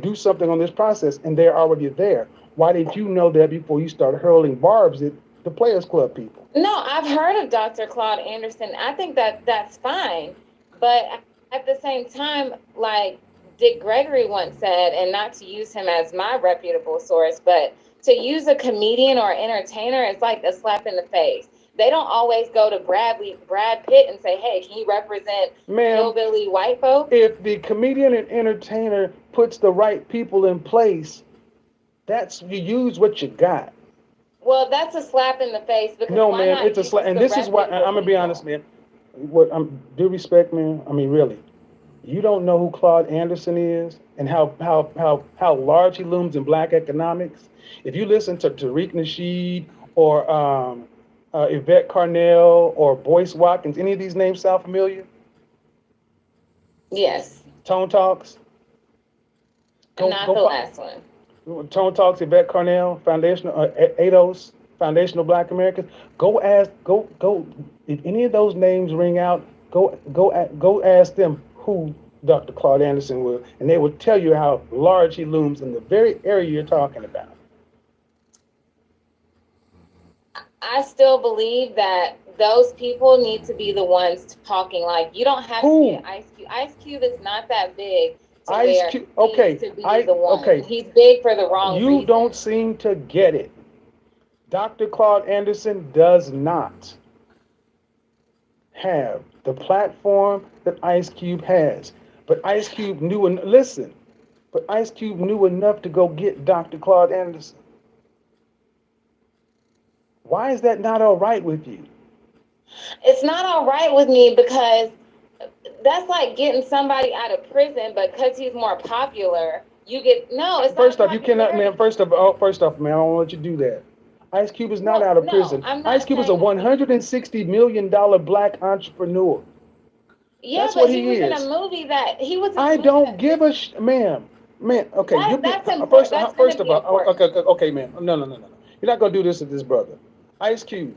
do something on this process, and they're already there. Why didn't you know that before you started hurling barbs at the Players Club people? No, I've heard of Dr. Claude Anderson. I think that's fine. But at the same time, like Dick Gregory once said, and not to use him as my reputable source, but to use a comedian or entertainer is like a slap in the face. They don't always go to Brad Pitt and say, hey, can you represent hillbilly white folks? If the comedian and entertainer puts the right people in place, you use what you got. Well, that's a slap in the face because no, man, it's a slap. And this is why I'm gonna be honest, man. Due respect, man. I mean, really, you don't know who Claude Anderson is and how large he looms in black economics. If you listen to Tariq Nasheed or Yvette Carnell or Boyce Watkins, any of these names sound familiar? Yes. Tone Talks. Not the last one. Tone Talks, Yvette Carnell, ADOS, Foundational Black Americans. Go if any of those names ring out, go ask them who Dr. Claude Anderson was, and they will tell you how large he looms in the very area you're talking about. I still believe that those people need to be the ones talking. Like, you don't have to get Ice Cube. Ice Cube is not that big. Ice Cube, okay. He's big for the wrong reason. You don't seem to get it. Dr. Claude Anderson does not have the platform that Ice Cube has. But Ice Cube knew enough to go get Dr. Claude Anderson. Why is that not all right with you? It's not all right with me because that's like getting somebody out of prison, but because he's more popular, it's First off, you cannot, man. First off, man, I don't want you to do that. Ice Cube is not out of prison. Ice Cube is a $160 million black entrepreneur. Yeah, that's but what he was is. in a movie that he was. I don't give a ma'am. Okay, first of all, okay, man. No. You're not gonna do this to this brother. Ice Cube.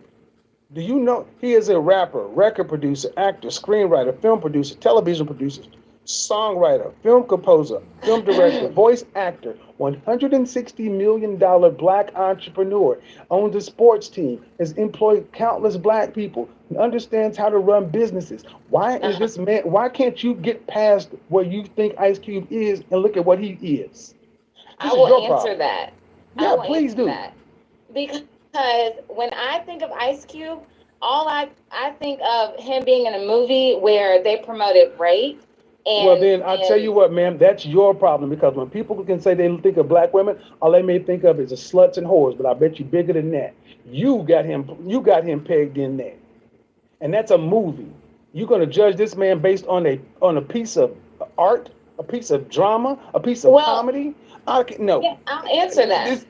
Do you know he is a rapper, record producer, actor, screenwriter, film producer, television producer, songwriter, film composer, film director, voice actor, $160 million black entrepreneur, owns a sports team, has employed countless black people, and understands how to run businesses. Why is this man, why can't you get past where you think Ice Cube is and look at what he is? I will answer that. Yeah, please do. That. Because when I think of Ice Cube, I think of him being in a movie where they promoted rape. Well, then I'll tell you what, ma'am, that's your problem, because when people can say they think of black women, all they may think of is the sluts and whores, but I bet you bigger than that. You got him pegged in there. And that's a movie. You're going to judge this man based on a piece of art, a piece of drama, a piece of comedy? No. Yeah, I'll answer that.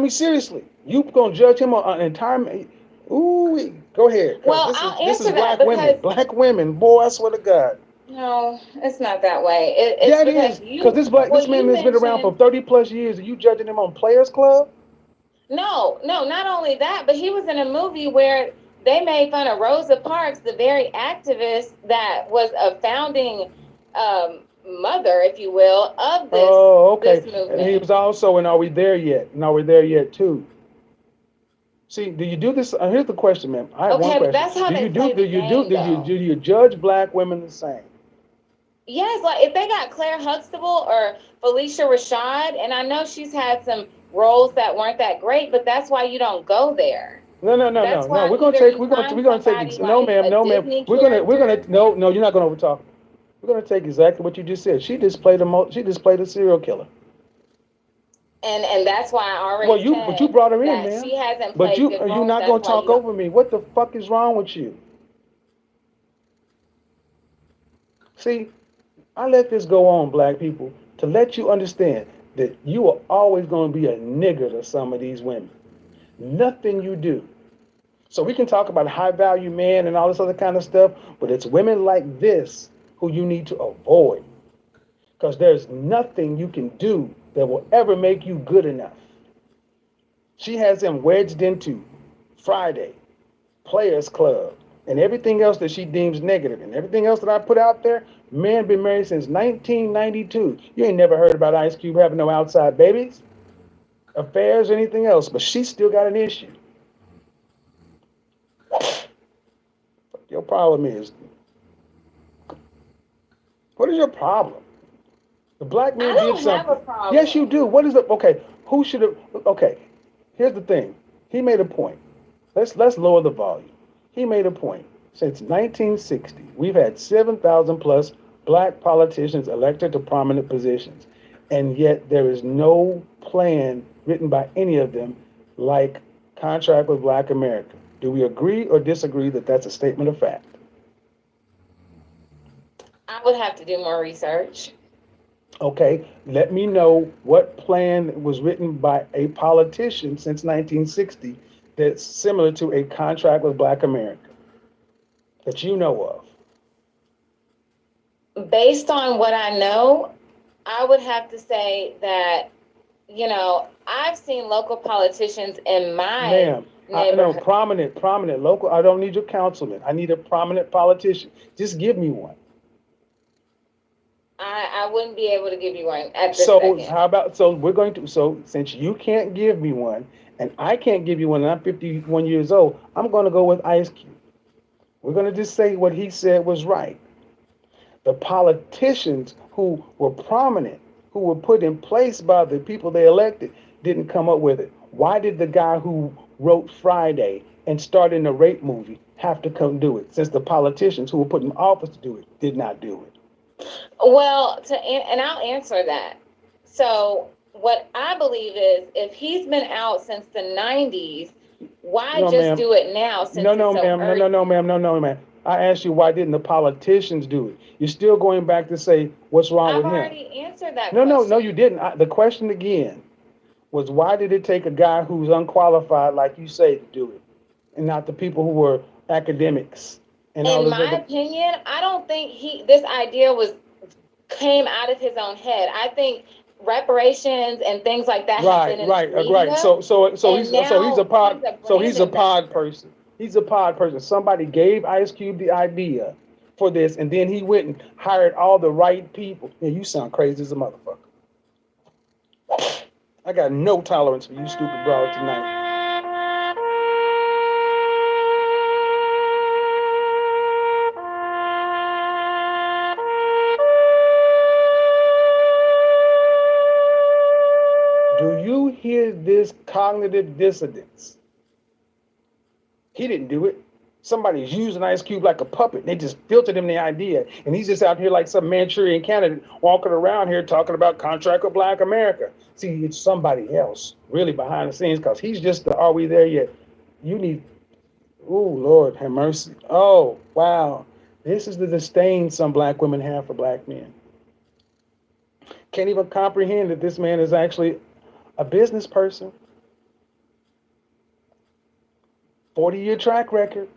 Seriously, you going to judge him on an entire... Ooh, go ahead. Well, this is black women. Black women, boy, I swear to God. No, it's not that way. It is. Because this man has been around for 30 plus years. Are you judging him on Players Club? No, not only that, but he was in a movie where they made fun of Rosa Parks, the very activist that was a founding mother, if you will, of this this movement. And he was also in Are We There Yet? And Are We There Yet too? See, do you do this? Here's the question, ma'am. I have one question. But that's how do you judge black women the same? Yes, like if they got Claire Huxtable or Felicia Rashad, and I know she's had some roles that weren't that great, but that's why you don't go there. No. We're gonna take no, ma'am. No, you're not gonna overtalk. We're gonna take exactly what you just said. She just played a serial killer. And that's why I already but you brought her in, man. She hasn't played. But you're not gonna talk over me. What the fuck is wrong with you? See, I let this go on, black people, to let you understand that you are always going to be a nigger to some of these women. Nothing you do. So we can talk about high value man and all this other kind of stuff, but it's women like this who you need to avoid. Because there's nothing you can do that will ever make you good enough. She has him wedged into Friday, Players Club, and everything else that she deems negative, and everything else that I put out there. Man been married since 1992. You ain't never heard about Ice Cube having no outside babies, affairs, or anything else, but she still got an issue. Your problem is, what is your problem? The black man did something. I don't have a problem. Yes, you do. What is it? Okay, who should have? Okay, here's the thing. He made a point. Let's lower the volume. He made a point. Since 1960, we've had 7,000 plus black politicians elected to prominent positions, and yet there is no plan written by any of them like Contract with Black America. Do we agree or disagree that that's a statement of fact? I would have to do more research. Okay, let me know what plan was written by a politician since 1960 that's similar to a Contract with Black America that you know of. Based on what I know, I would have to say that, I've seen local politicians in my Ma'am, I know neighborhood. prominent local. I don't need your councilman. I need a prominent politician. Just give me one. I wouldn't be able to give you one at this So second. how about, so since you can't give me one and I can't give you one and I'm 51 years old, I'm going to go with Ice Cube. We're going to just say what he said was right. The politicians who were prominent, who were put in place by the people they elected, didn't come up with it. Why did the guy who wrote Friday and starred in the rape movie have to come do it, since the politicians who were put in office to do it did not do it? Well, and I'll answer that. So what I believe is, if he's been out since the 90s, why No, just ma'am. do it now since No, it's no, so ma'am. urgent? No, ma'am. I asked you, why didn't the politicians do it? You're still going back to say what's wrong I've with him. already answered that No, question. you didn't. The question again was, why did it take a guy who's unqualified, like you say, to do it, and not the people who were academics and all In this my other? opinion, I don't think this idea came out of his own head. I think reparations and things like that have been in the media. Right. He's a pod. He's a brand pod person. He's a pod person. Somebody gave Ice Cube the idea for this, and then he went and hired all the right people. Yeah, you sound crazy as a motherfucker. I got no tolerance for you stupid broads tonight. Do you hear this cognitive dissonance? He didn't do it. Somebody's using Ice Cube like a puppet. They just filtered him the idea. And he's just out here like some Manchurian candidate walking around here talking about Contract with Black America. See, it's somebody else really behind the scenes, because he's just the are we there yet? You need, oh, Lord, have mercy. Oh, wow. This is the disdain some black women have for black men. Can't even comprehend that this man is actually a business person. 40-year track record.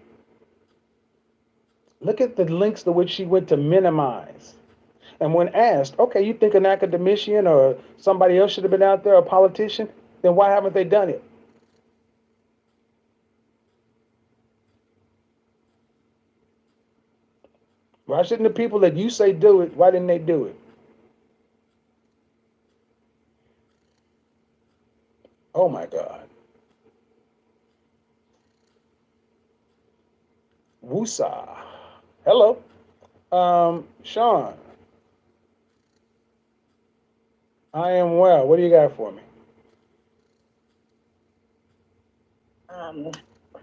Look at the links to which she went to minimize. And when asked, okay, you think an academician or somebody else should have been out there, a politician, then why haven't they done it? Why shouldn't the people that you say do it, why didn't they do it? Oh my God. Woosa. Hello. Sean. I am well. What do you got for me?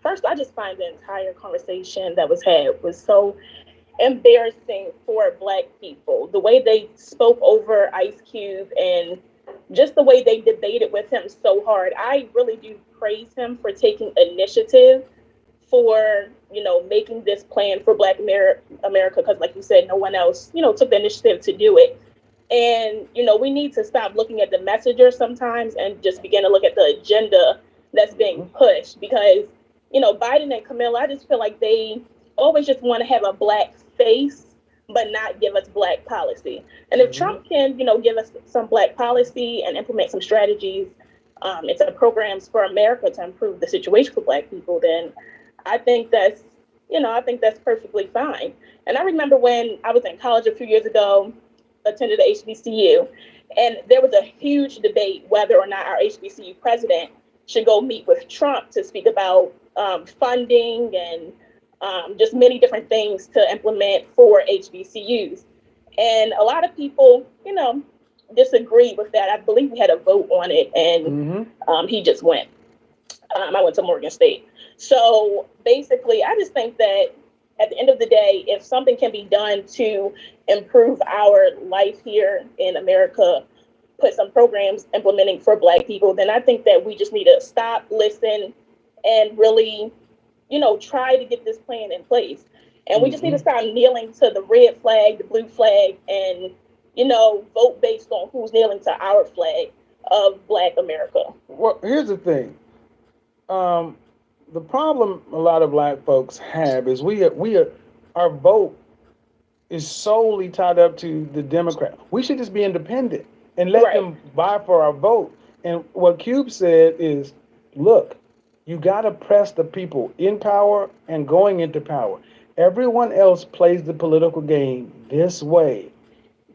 First, I just find the entire conversation that was had was so embarrassing for Black people. The way they spoke over Ice Cube and just the way they debated with him so hard. I really do praise him for taking initiative for, making this plan for Black America, because like you said, no one else, took the initiative to do it. And, we need to stop looking at the messenger sometimes and just begin to look at the agenda that's being pushed, because, Biden and Camilla, I just feel like they always just want to have a Black face, but not give us Black policy. And if Trump can, give us some Black policy and implement some strategies into programs for America to improve the situation for Black people, then I think that's perfectly fine. And I remember when I was in college a few years ago, attended the HBCU, and there was a huge debate whether or not our HBCU president should go meet with Trump to speak about funding and just many different things to implement for HBCUs. And a lot of people, disagreed with that. I believe we had a vote on it, and he just went. I went to Morgan State. So basically, I just think that at the end of the day, if something can be done to improve our life here in America, put some programs implementing for Black people, then I think that we just need to stop, listen, and really, try to get this plan in place. And we just need to stop kneeling to the red flag, the blue flag, and, vote based on who's kneeling to our flag of Black America. Well, here's the thing. The problem a lot of Black folks have is our vote is solely tied up to the Democrat. We should just be independent and let them vie for our vote. And what Cube said is, look, you got to press the people in power and going into power. Everyone else plays the political game this way.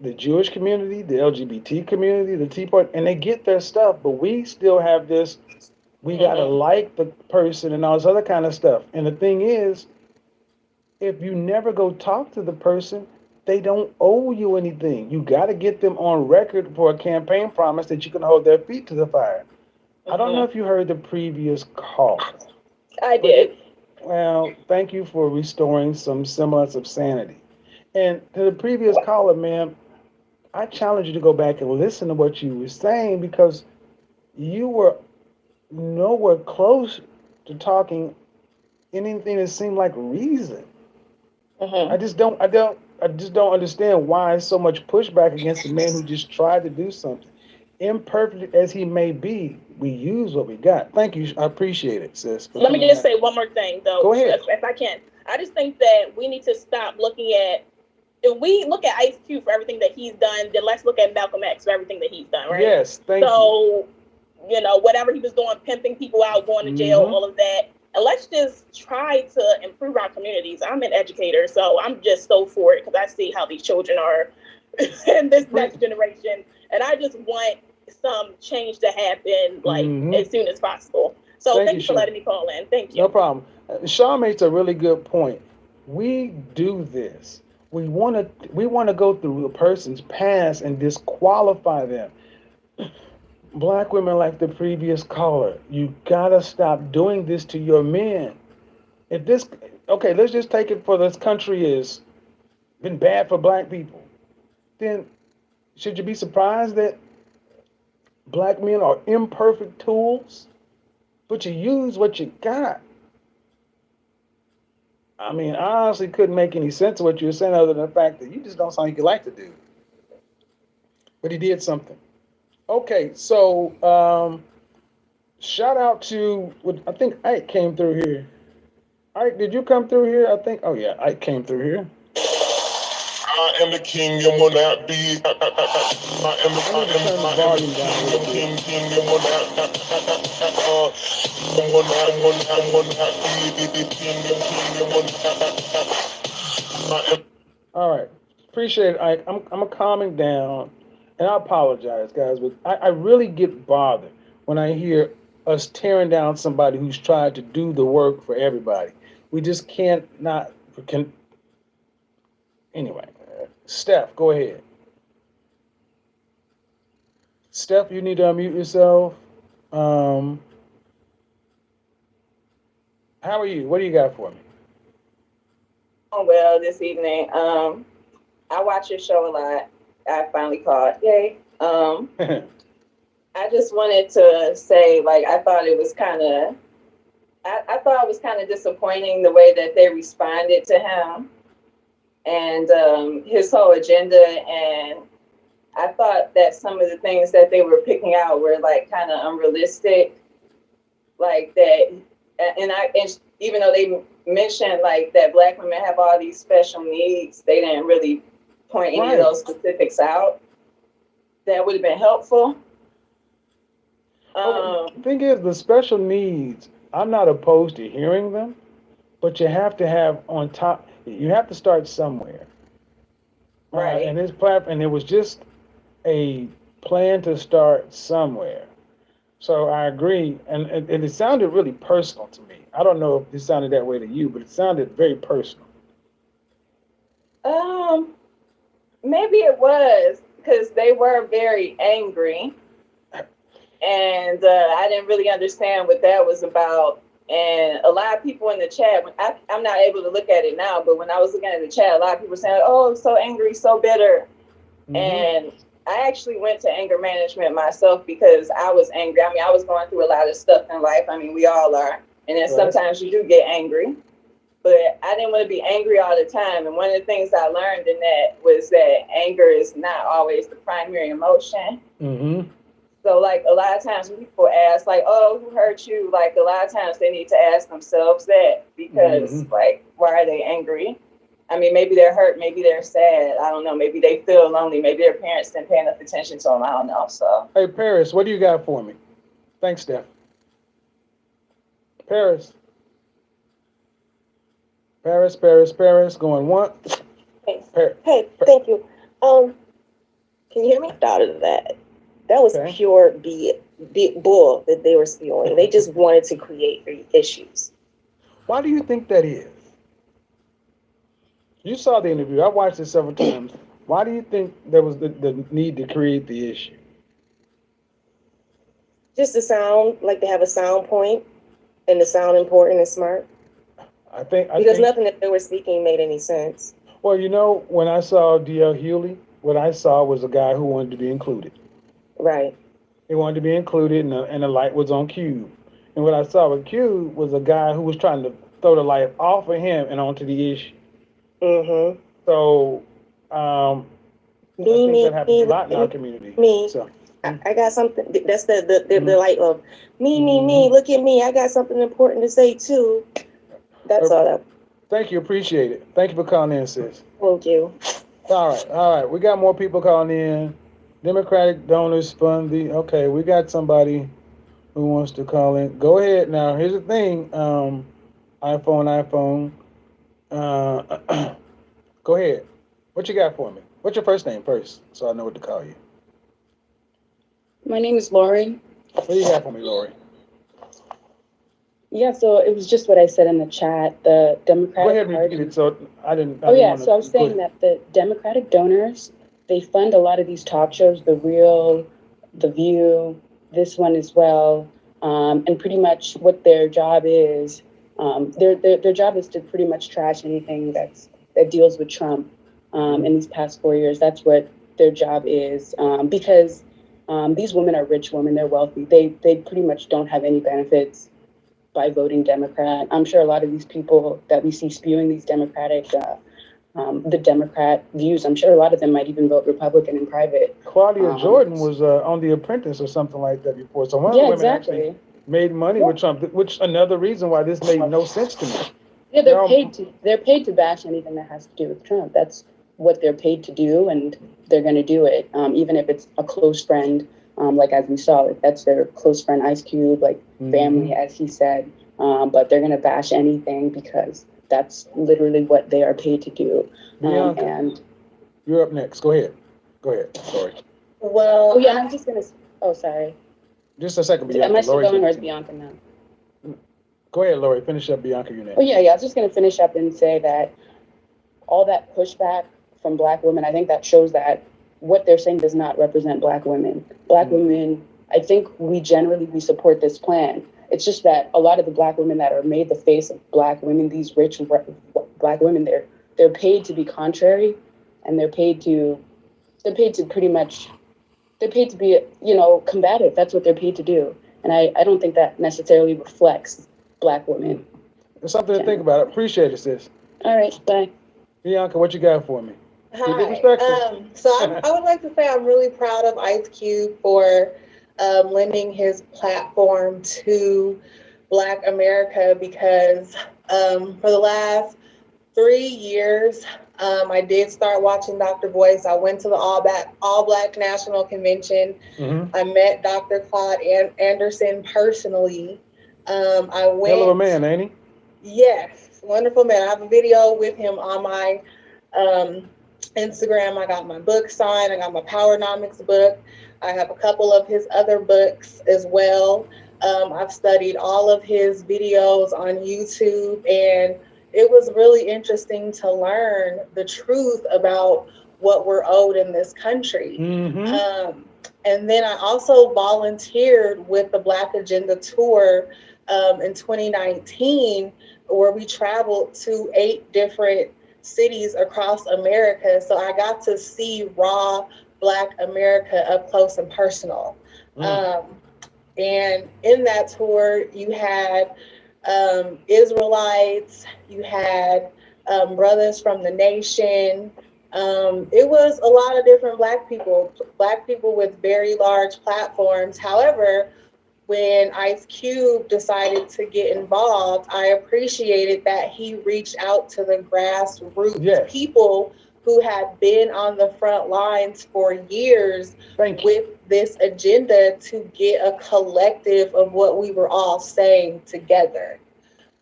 The Jewish community, the LGBT community, the Tea Party, and they get their stuff, but we still have this, we got to like the person and all this other kind of stuff. And the thing is, if you never go talk to the person, they don't owe you anything. You got to get them on record for a campaign promise that you can hold their feet to the fire. I don't know if you heard the previous call. I did. Well, thank you for restoring some semblance of sanity. And to the previous caller, ma'am, I challenge you to go back and listen to what you were saying, because you were nowhere close to talking anything that seemed like reason. I just don't understand why so much pushback against a man who just tried to do something. Imperfect as he may be, we use what we got. Thank you. I appreciate it, sis. Let me just say one more thing, though. Go ahead. If I can. I just think that we need to stop looking at, if we look at Ice Cube for everything that he's done, then let's look at Malcolm X for everything that he's done, right? Yes, thank you. So, whatever he was doing, pimping people out, going to jail, all of that. And let's just try to improve our communities. I'm an educator, so I'm just so for it, because I see how these children are in this next generation. And I just want some change to happen, as soon as possible. So thank you for letting me call in. Thank you. No problem. Sean makes a really good point. We do this. We want to go through a person's past and disqualify them. Black women, like the previous caller, you gotta stop doing this to your men. Let's just take it for this country has been bad for Black people. Then should you be surprised that Black men are imperfect tools? But you use what you got. I mean, I honestly couldn't make any sense of what you were saying, other than the fact that you just don't sound like you like to do. But he did something. Okay, so shout out to, I think Ike came through here. Ike, did you come through here? Ike came through here. I am the king and will not be. I am the king and will not be. All right, appreciate it, Ike. I'm calming down, and I apologize, guys, but I really get bothered when I hear us tearing down somebody who's tried to do the work for everybody. We just can't. Anyway, Steph, go ahead. Steph, you need to unmute yourself. How are you? What do you got for me? Oh, well, this evening. I watch your show a lot. I finally called. Yay. I just wanted to say, I thought it was kind of, I thought it was kind of disappointing the way that they responded to him and his whole agenda. And I thought that some of the things that they were picking out were kind of unrealistic, that. And even though they mentioned that Black women have all these special needs, they didn't really point any of those specifics out. That would have been helpful. The thing is, the special needs, I'm not opposed to hearing them, but you have to have on top, you have to start somewhere. Right. And this platform, and it was just a plan to start somewhere. So I agree, and it sounded really personal to me. I don't know if it sounded that way to you, but it sounded very personal. Maybe it was, because they were very angry, and I didn't really understand what that was about. And a lot of people in the chat, I'm not able to look at it now, but when I was looking at the chat, a lot of people were saying, oh, I'm so angry, so bitter. And I actually went to anger management myself because I was angry. I mean, I was going through a lot of stuff in life. I mean, we all are. And then sometimes you do get angry. But I didn't want to be angry all the time. And one of the things I learned in that was that anger is not always the primary emotion. So, like, a lot of times when people ask, like, oh, who hurt you? Like, a lot of times they need to ask themselves that because, like, why are they angry? I mean, maybe they're hurt. Maybe they're sad. I don't know. Maybe they feel lonely. Maybe their parents didn't pay enough attention to them. I don't know. So, hey, Paris, what do you got for me? Thanks, Steph. Paris, going once. Hey, thank you. Can you hear me? Out of that. That was pure bull that they were spewing. They just wanted to create issues. Why do you think that is? You saw the interview. I watched it several times. Why do you think there was the need to create the issue? Just the sound, like they have a sound point, and the sound important and smart. I think nothing that they were speaking made any sense. Well, you know, when I saw D.L. Hewley, what I saw was a guy who wanted to be included. Right. He wanted to be included, and the light was on Cube. And what I saw with Cube was a guy who was trying to throw the light off of him and onto the issue. So, I think that happens a lot in our community. So, I got something. That's the light of me. Look at me. I got something important to say too. That's all that. Thank you. Appreciate it. Thank you for calling in, sis. Thank you. All right. We got more people calling in. Democratic donors fund the. Okay, we got somebody who wants to call in. Go ahead now. Here's the thing. iPhone. Go ahead. What you got for me? What's your first name first, so I know what to call you? My name is Lori. What do you got for me, Lori? Yeah, so it was just what I said in the chat. The Democratic Go ahead and Party. repeat it. So I didn't. So I was saying that the Democratic donors, they fund a lot of these talk shows, The Real, The View, this one as well, and pretty much what their job is. Their job is to pretty much trash anything that deals with Trump in these past 4 years. That's what their job is, because these women are rich women. They're wealthy. They pretty much don't have any benefits by voting Democrat. I'm sure a lot of these people that we see spewing these the Democrat views, I'm sure a lot of them might even vote Republican in private. Claudia Jordan was on The Apprentice or something like that before. So one of the women actually made money with Trump, which another reason why this made no sense to me. Yeah, they're paid to bash anything that has to do with Trump. That's what they're paid to do, and they're going to do it, even if it's a close friend. Like as we saw, like that's their close friend Ice Cube, like family, as he said. But they're gonna bash anything because that's literally what they are paid to do. And you're up next. Go ahead. Sorry. Well, I'm just gonna. Oh, sorry. Just a second, Bianca. Am I still going, or is Bianca now? Go ahead, Lori. Finish up, Bianca. You're next. Oh yeah. I was just gonna finish up and say that all that pushback from Black women, I think that shows that what they're saying does not represent Black women. Black women, I think we support this plan. It's just that a lot of the Black women that are made the face of Black women, these rich Black women, they're paid to be contrary, and they're paid to be, combative. That's what they're paid to do. And I don't think that necessarily reflects Black women. There's something to think about. I appreciate it, sis. All right, bye. Bianca, what you got for me? Hi. So I would like to say I'm really proud of Ice Cube for lending his platform to Black America because for the last 3 years, I did start watching Dr. Voice. I went to the All Black National Convention. I met Dr. Claude Anderson personally. I went. Hell of a man, ain't he? Yes, wonderful man. I have a video with him on my Instagram. I got my book signed. I got my Powernomics book. I have a couple of his other books as well. I've studied all of his videos on YouTube, and it was really interesting to learn the truth about what we're owed in this country. And then I also volunteered with the Black Agenda Tour in 2019 where we traveled to 8 different cities across America. So I got to see raw Black America up close and personal. And in that tour, you had Israelites, you had brothers from the nation. It was a lot of different Black people with very large platforms. However, when Ice Cube decided to get involved, I appreciated that he reached out to the grassroots people who had been on the front lines for years with this agenda to get a collective of what we were all saying together.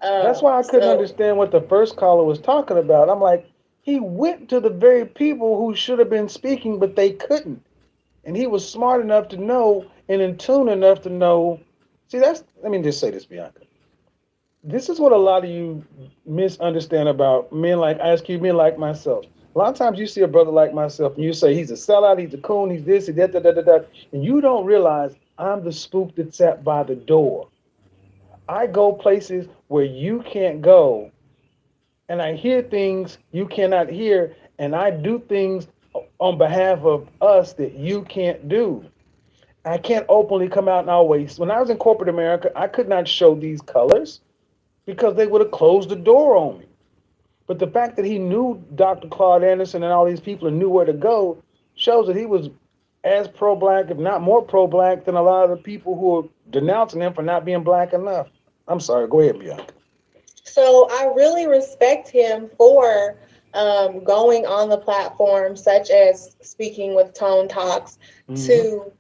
That's why I couldn't understand what the first caller was talking about. I'm like, he went to the very people who should have been speaking, but they couldn't. And he was smart enough to know and in tune enough to know. See, let me just say this, Bianca. This is what a lot of you misunderstand about men like Ice Cube, men like myself. A lot of times you see a brother like myself and you say he's a sellout, he's a coon, he's this, he's that, and you don't realize I'm the spook that sat by the door. I go places where you can't go, and I hear things you cannot hear, and I do things on behalf of us that you can't do. I can't openly come out and always. When I was in corporate America, I could not show these colors because they would have closed the door on me. But the fact that he knew Dr. Claude Anderson and all these people and knew where to go shows that he was as pro-Black, if not more pro-Black, than a lot of the people who are denouncing him for not being Black enough. I'm sorry, go ahead, Bianca. So I really respect him for going on the platform, such as speaking with Tone Talks, to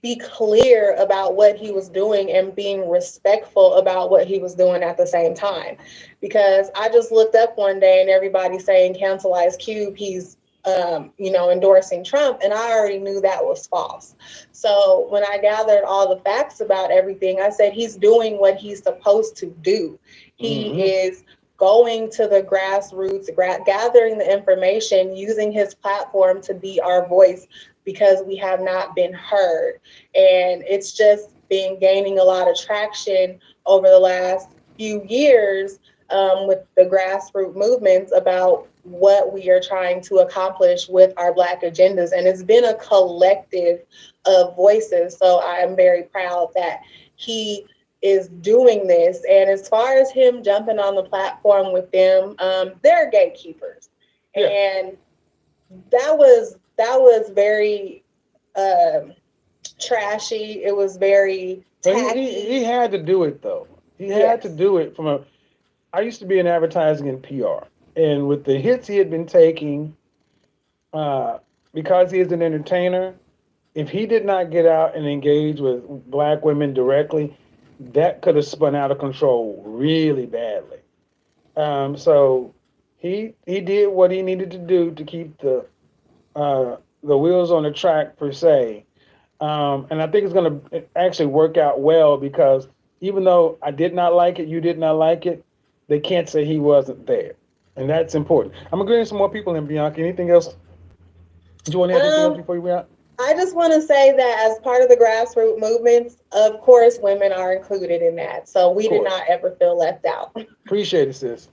be clear about what he was doing and being respectful about what he was doing at the same time. Because I just looked up one day and everybody's saying cancel Ice Cube, he's endorsing Trump, and I already knew that was false. So when I gathered all the facts about everything, I said he's doing what he's supposed to do. He is going to the grassroots, gathering the information, using his platform to be our voice, because we have not been heard. And it's just been gaining a lot of traction over the last few years with the grassroots movements about what we are trying to accomplish with our Black agendas. And it's been a collective of voices. So I am very proud that he is doing this. And as far as him jumping on the platform with them, they're gatekeepers. Yeah. And that was very trashy. It was very tacky. He had to do it though. He had to do it I used to be in advertising and PR. And with the hits he had been taking, because he is an entertainer, if he did not get out and engage with Black women directly, that could have spun out of control really badly. So he did what he needed to do to keep the wheels on the track, per se. And I think it's going to actually work out well, because even though I did not like it, you did not like it, they can't say he wasn't there. And that's important. I'm going to get some more people in, Bianca. Anything else? Do you want to add anything else before you out? I just want to say that as part of the grassroots movements, of course, women are included in that. So we did not ever feel left out. Appreciate it, sis.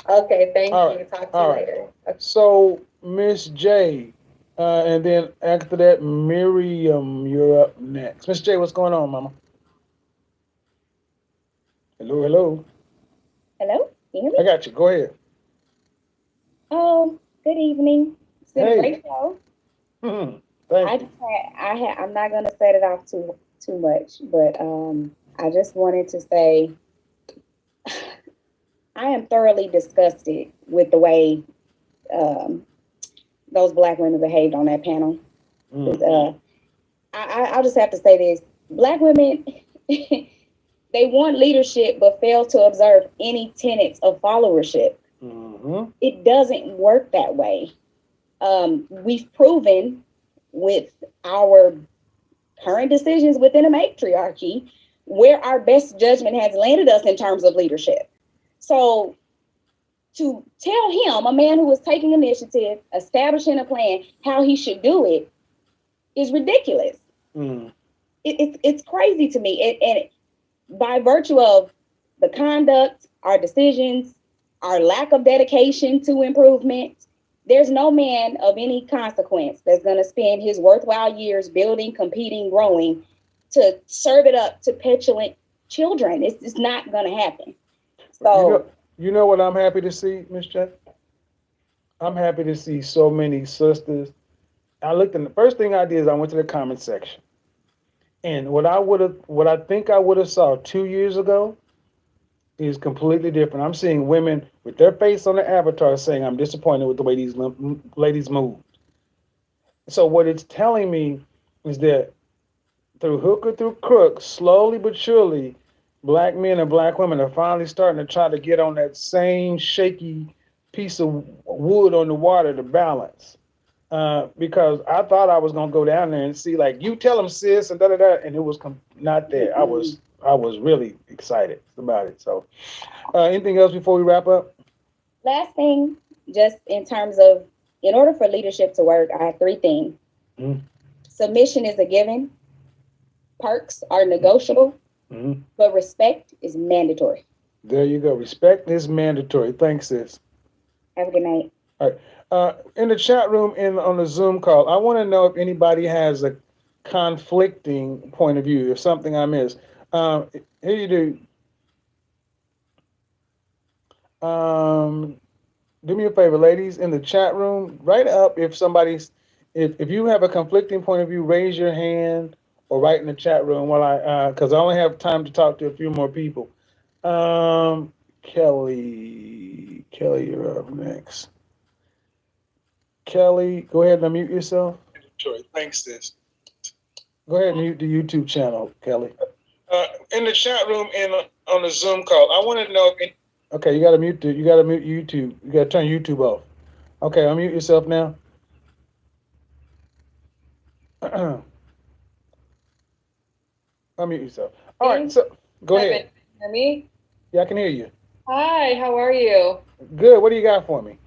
Okay, thank you. Talk to you later. Okay. So, Miss J, and then after that, Miriam, you're up next. Miss J, what's going on, Mama? Hello, hello. Hello, can you hear me? I got you. Go ahead. Good evening. It's been a great show. Thank you. I'm not gonna set it off too much, but I just wanted to say I am thoroughly disgusted with the way those Black women behaved on that panel. I'll just have to say this: Black women, they want leadership but fail to observe any tenets of followership. It doesn't work that way. We've proven with our current decisions within a matriarchy where our best judgment has landed us in terms of leadership. So to tell him, a man who is taking initiative, establishing a plan, how he should do it is ridiculous. It's crazy to me. And by virtue of the conduct, our decisions, our lack of dedication to improvement, there's no man of any consequence that's going to spend his worthwhile years building, competing, growing to serve it up to petulant children. It's not going to happen. So, you know what I'm happy to see, Miss Jen? I'm happy to see so many sisters. I looked, and the first thing I did is I went to the comment section. And what I think I would have saw 2 years ago is completely different. I'm seeing women with their face on the avatar saying, I'm disappointed with the way these ladies moved. So what it's telling me is that through hook or through crook, slowly but surely, black men and black women are finally starting to try to get on that same shaky piece of wood on the water to balance. Because I thought I was gonna go down there and see, like, you tell them, sis, and and it was not there. I was really excited about it. So, anything else before we wrap up? Last thing, just in terms of, in order for leadership to work, I have 3 things. Submission is a given. Perks are negotiable, but respect is mandatory. There you go. Respect is mandatory. Thanks, sis. Have a good night. All right. In the chat room on the Zoom call, I want to know if anybody has a conflicting point of view, if something I missed. Here you do. Do me a favor, ladies, in the chat room, write up if if you have a conflicting point of view, raise your hand or write in the chat room while because I only have time to talk to a few more people. Kelly, you're up next. Kelly, go ahead and unmute yourself. Sure, thanks, sis. Go ahead and mute the YouTube channel, Kelly. In the chat room on the Zoom call, I want to know if okay, you gotta mute YouTube. You gotta turn YouTube off. Okay, unmute yourself now. Unmute yourself. All right, so go ahead. Hear me? Yeah, I can hear you. Hi, how are you? Good. What do you got for me?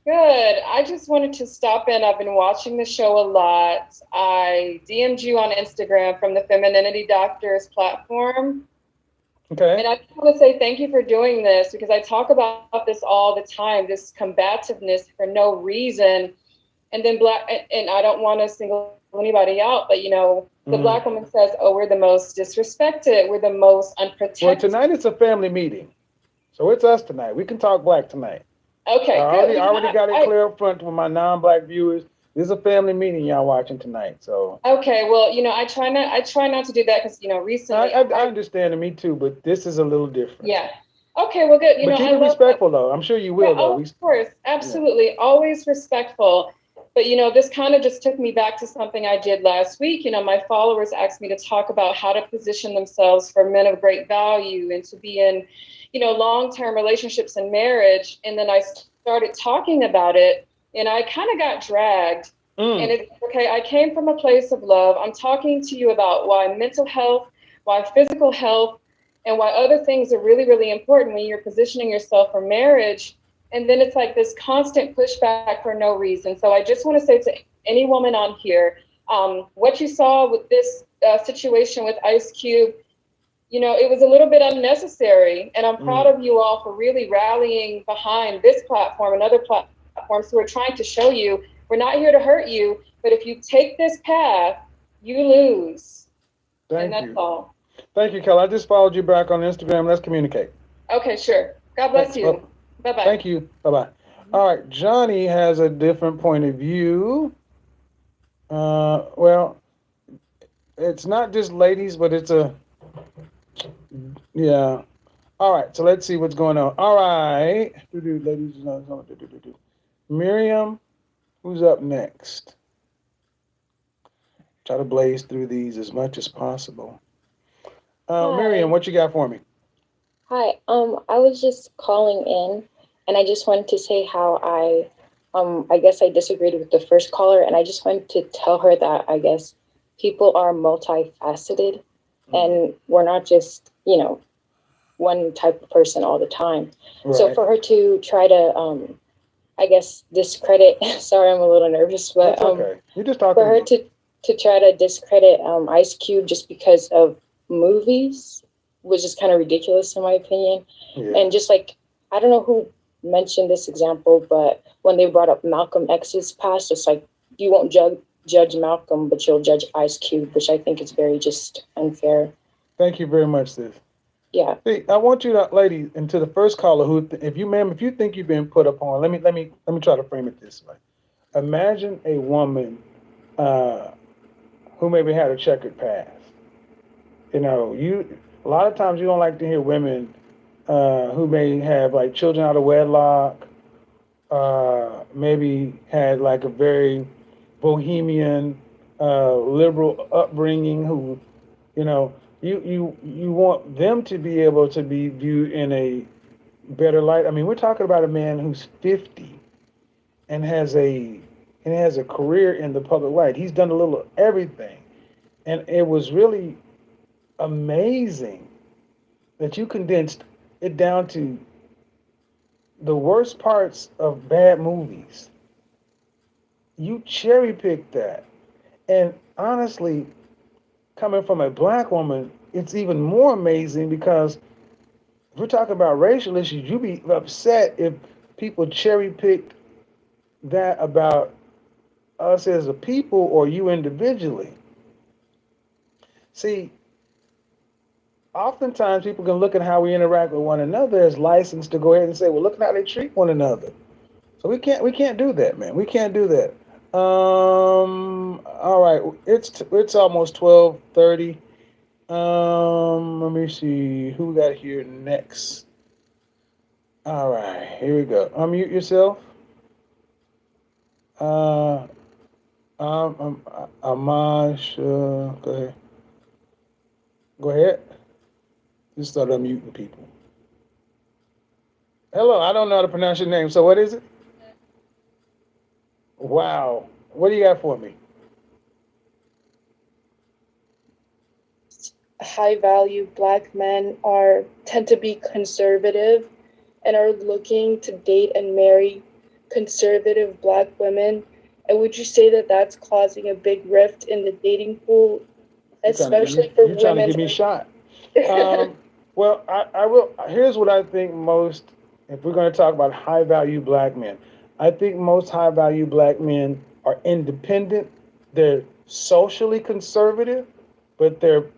Good. I just wanted to stop in. I've been watching the show a lot. I DM'd you on Instagram from the Femininity Doctors platform. Okay. And I just want to say thank you for doing this, because I talk about this all the time, this combativeness for no reason. And then and I don't want to single anybody out, but the Black woman says, oh, we're the most disrespected. We're the most unprotected. Well, tonight it's a family meeting. So it's us tonight. We can talk Black tonight. Okay, I already got it clear up front with my non-Black viewers. This is a family meeting y'all watching tonight. So okay, well, I try not to do that because recently I understand, and me too, but this is a little different. Yeah. Okay, well, good. But keep it respectful, though. I'm sure you will, though. Of course, absolutely, always respectful. But this kind of just took me back to something I did last week. My followers asked me to talk about how to position themselves for men of great value and to be in long-term relationships and marriage. And then I started talking about it, and I kind of got dragged. And it's okay. I came from a place of love. I'm talking to you about why mental health, why physical health, and why other things are really, really important when you're positioning yourself for marriage. And then it's like this constant pushback for no reason. So I just want to say to any woman on here, what you saw with this situation with Ice Cube, it was a little bit unnecessary. And I'm proud of you all for really rallying behind this platform and other platforms who are trying to show you we're not here to hurt you, but if you take this path, you lose. And that's all. Thank you, Kelly. I just followed you back on Instagram. Let's communicate. Okay, sure. God bless you. Bye-bye. Thank you. Bye-bye. All right, Johnny has a different point of view. Well, it's not just ladies, but it's yeah. All right, so let's see what's going on. All right. Ladies, Miriam, who's up next? Try to blaze through these as much as possible. Miriam, what you got for me? Hi, I was just calling in, and I just wanted to say how I guess I disagreed with the first caller, and I just wanted to tell her that I guess people are multifaceted, and we're not just, one type of person all the time. Right. So for her to try to, I guess, discredit, sorry, I'm a little nervous, but that's okay. You're just talking for her to try to discredit Ice Cube just because of movies, was just kind of ridiculous in my opinion. Yeah. And just like, I don't know who mentioned this example, but when they brought up Malcolm X's past, it's like, you won't judge Malcolm, but you'll judge Ice Cube, which I think is very just unfair. Thank you very much, sis. Yeah. See, I want you to, lady, and to the first caller who, if you think you've been put upon, let me try to frame it this way. Imagine a woman who maybe had a checkered past. You know, a lot of times you don't like to hear women who may have like children out of wedlock, maybe had like a very bohemian, liberal upbringing. Who, you know, you want them to be able to be viewed in a better light. I mean, we're talking about a man who's 50 and has a career in the public light. He's done a little of everything, and it was really amazing that you condensed it down to the worst parts of bad movies. You cherry picked that. And honestly, coming from a black woman, it's even more amazing because if we're talking about racial issues, you'd be upset if people cherry picked that about us as a people or you individually. See, oftentimes people can look at how we interact with one another as license to go ahead and say, well, look at how they treat one another. So we can't do that, man. We can't do that. All right, it's almost 12:30. Let me see who we got here next. All right, here we go. Unmute yourself. Amash, go ahead. Go ahead. Just start unmuting people. Hello, I don't know how to pronounce your name. So what is it? Wow. What do you got for me? High value Black men tend to be conservative and are looking to date and marry conservative Black women. And would you say that that's causing a big rift in the dating pool, especially for women? You're trying to give me a shot. Well, I will. Here's what I think most, if we're going to talk about high value Black men, I think most high value Black men are independent. They're socially conservative, but they're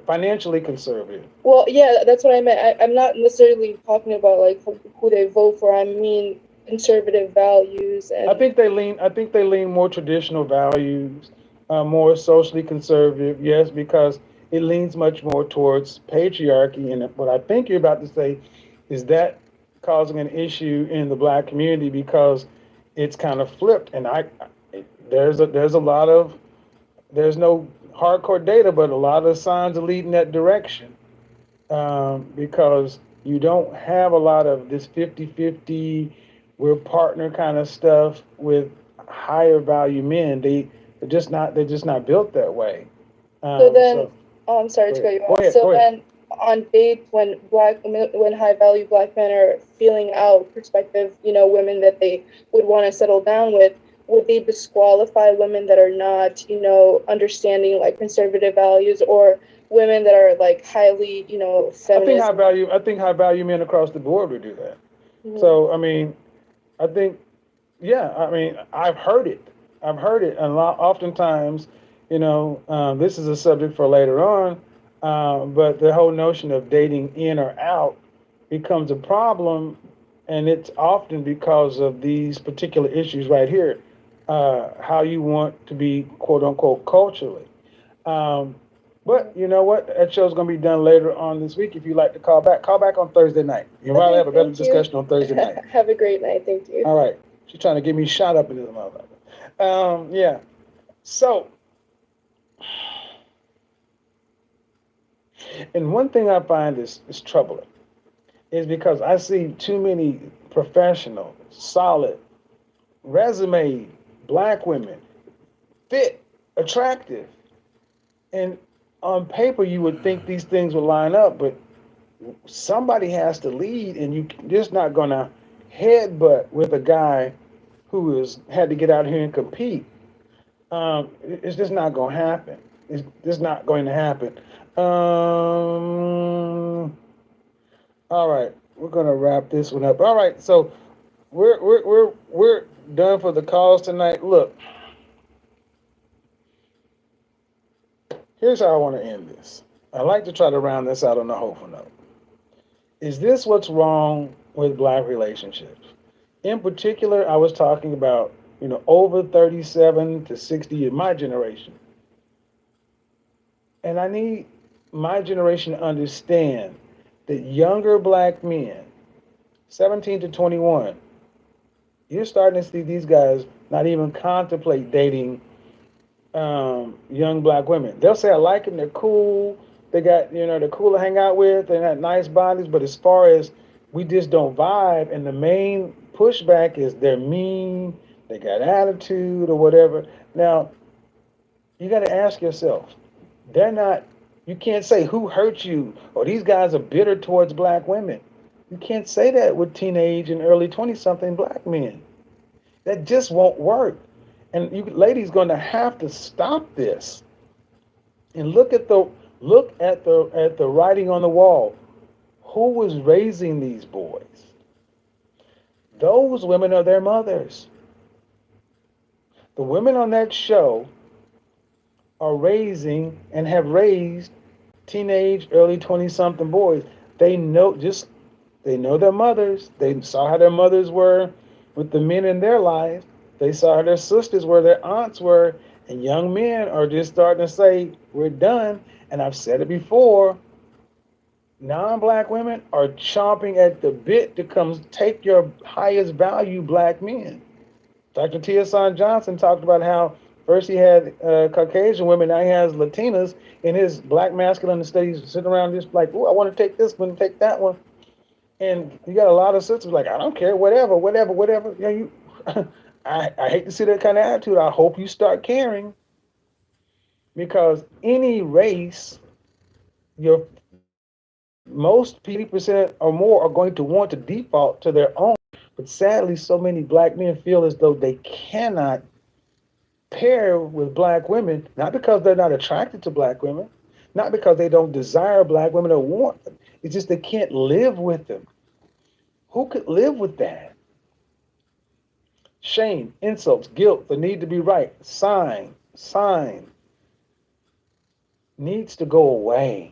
financially conservative. Well, yeah, that's what I meant. I'm not necessarily talking about like who they vote for. I mean conservative values. And I think they lean more traditional values, more socially conservative. Yes, because it leans much more towards patriarchy. And what I think you're about to say is that causing an issue in the Black community because it's kind of flipped. And there's a lot of, there's no hardcore data, but a lot of signs are leading that direction, because you don't have a lot of this 50-50, we're partner kind of stuff with higher value men. They're just not built that way. I'm sorry to cut you off. So then on dates when high value Black men are feeling out prospective, women that they would want to settle down with, would they disqualify women that are not, understanding like conservative values, or women that are like highly, feminist? I think high value men across the board would do that. Mm-hmm. So I mean, I think, yeah, I mean, I've heard it, and oftentimes, this is a subject for later on, but the whole notion of dating in or out becomes a problem, and it's often because of these particular issues right here. How you want to be, quote unquote, culturally. But you know what? That show's going to be done later on this week. If you'd like to call back on Thursday night. You'll probably have a better discussion on Thursday night. Have a great night. Thank you. All right. She's trying to get me shot up in this motherfucker. Yeah. So, and one thing I find is troubling is because I see too many professional, solid, resume Black women, fit, attractive, and on paper you would think these things would line up, but somebody has to lead, and you're just not gonna headbutt with a guy who has had to get out here and compete. It's just not gonna happen. It's just not going to happen. All right, we're gonna wrap this one up. All right, so we're done for the calls tonight. Look, here's how I want to end this. I like to try to round this out on a hopeful note. Is this what's wrong with Black relationships? In particular, I was talking about, over 37 to 60 years, my generation. And I need my generation to understand that younger Black men, 17 to 21, you're starting to see these guys not even contemplate dating young Black women. They'll say, I like them, they're cool, they got, they're cool to hang out with, they got nice bodies, but as far as we just don't vibe, and the main pushback is they're mean, they got attitude or whatever. Now, you got to ask yourself, you can't say who hurt you or these guys are bitter towards Black women. You can't say that with teenage and early 20-something Black men. That just won't work. And you ladies going to have to stop this and look at the writing on the wall. Who was raising these boys? Those women are their mothers. The women on that show are raising and have raised teenage, early 20-something boys. They know their mothers. They saw how their mothers were with the men in their lives. They saw how their sisters were, their aunts were, and young men are just starting to say, we're done. And I've said it before, non-Black women are chomping at the bit to come take your highest value Black men. Dr. Tia Johnson talked about how first he had Caucasian women, now he has Latinas in his Black masculine studies sitting around just like, oh, I want to take this one, take that one. And you got a lot of sisters like, I don't care, whatever. I hate to see that kind of attitude. I hope you start caring, because any race, most 80% or more are going to want to default to their own. But sadly, so many Black men feel as though they cannot pair with Black women, not because they're not attracted to Black women, not because they don't desire Black women or want them. It's just they can't live with them. Who could live with that? Shame, insults, guilt, the need to be right, sign needs to go away.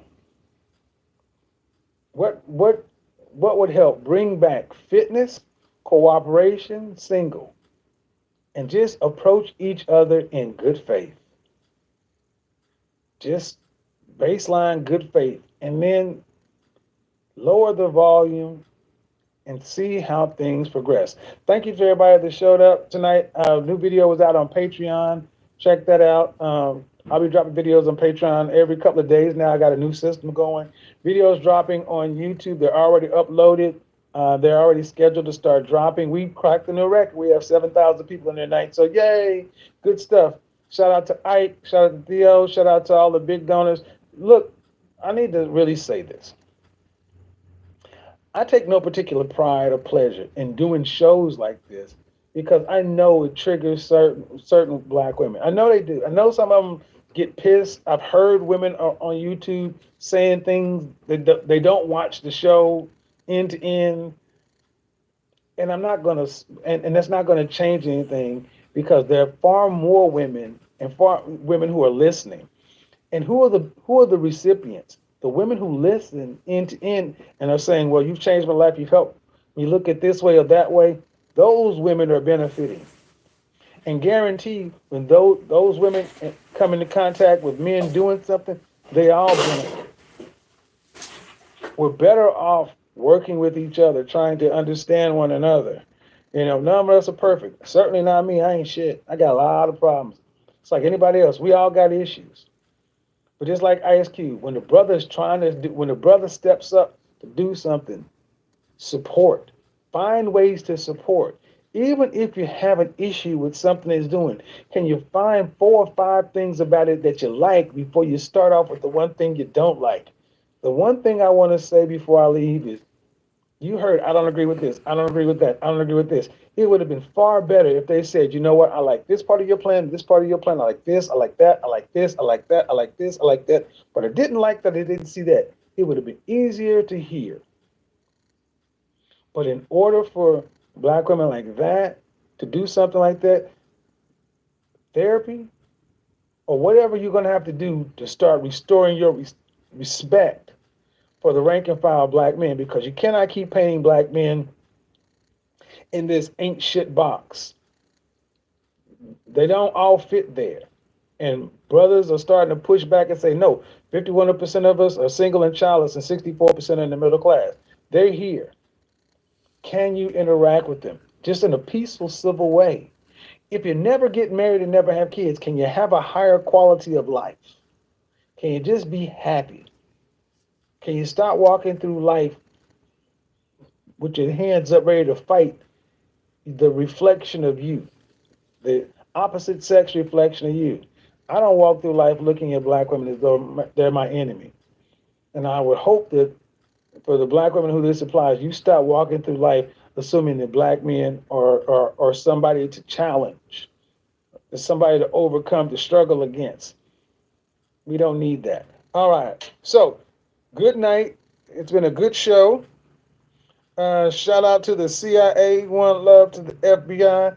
What would help bring back fitness, cooperation, single, and just approach each other in good faith. Just baseline good faith, and then lower the volume and see how things progress. Thank you to everybody that showed up tonight. New video was out on Patreon. Check that out. I'll be dropping videos on Patreon every couple of days now. I got a new system going. Videos dropping on YouTube. They're already uploaded. They're already scheduled to start dropping. We cracked the new record. We have 7,000 people in there tonight. So yay, good stuff. Shout out to Ike. Shout out to Theo. Shout out to all the big donors. Look, I need to really say this. I take no particular pride or pleasure in doing shows like this because I know it triggers certain Black women. I know they do. I know some of them get pissed. I've heard women on YouTube saying things that they don't watch the show end to end, and I'm not gonna, and that's not gonna change anything, because there are far more women and far women who are listening. And who are the recipients? The women who listen end to end and are saying, well, you've changed my life, you've helped me look at this way or that way. Those women are benefiting. And guarantee when those women come into contact with men doing something, they all benefit. We're better off working with each other, trying to understand one another. None of us are perfect. Certainly not me. I ain't shit. I got a lot of problems. It's like anybody else. We all got issues. But just like Ice Cube, when the brother steps up to do something, support. Find ways to support. Even if you have an issue with something it's doing, can you find 4 or 5 things about it that you like before you start off with the one thing you don't like? The one thing I want to say before I leave is You heard, I don't agree with this. I don't agree with that. I don't agree with this. It would have been far better if they said, you know what, I like this part of your plan, this part of your plan. I like this, I like that, I like this, I like that, I like this, I like that. But I didn't like that, I didn't see that. It would have been easier to hear. But in order for black women like that to do something like that, therapy or whatever you're going to have to do to start restoring your respect for the rank and file black men, because you cannot keep painting black men in this ain't shit box. They don't all fit there. And brothers are starting to push back and say, no, 51% of us are single and childless and 64% are in the middle class. They're here. Can you interact with them just in a peaceful, civil way? If you never get married and never have kids, can you have a higher quality of life? Can you just be happy? Can you stop walking through life with your hands up ready to fight the reflection of you, the opposite sex reflection of you? I don't walk through life looking at black women as though they're my enemy. And I would hope that for the black women who this applies, you stop walking through life assuming that black men are somebody to challenge, somebody to overcome, to struggle against. We don't need that. All right. So, good night. It's been a good show. Shout out to the CIA. One love to the FBI.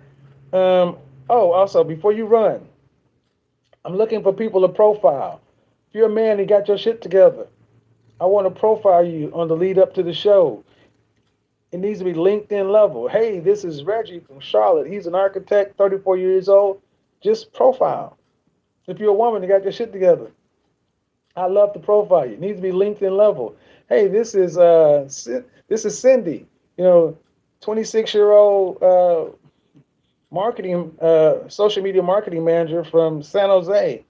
Also, before you run, I'm looking for people to profile. If you're a man and got your shit together, I want to profile you on the lead up to the show. It needs to be LinkedIn level. Hey, this is Reggie from Charlotte. He's an architect, 34 years old. Just profile. If you're a woman and got your shit together, I love to profile you. It needs to be LinkedIn level. Hey, this is Cindy, 26-year-old marketing, social media marketing manager from San Jose.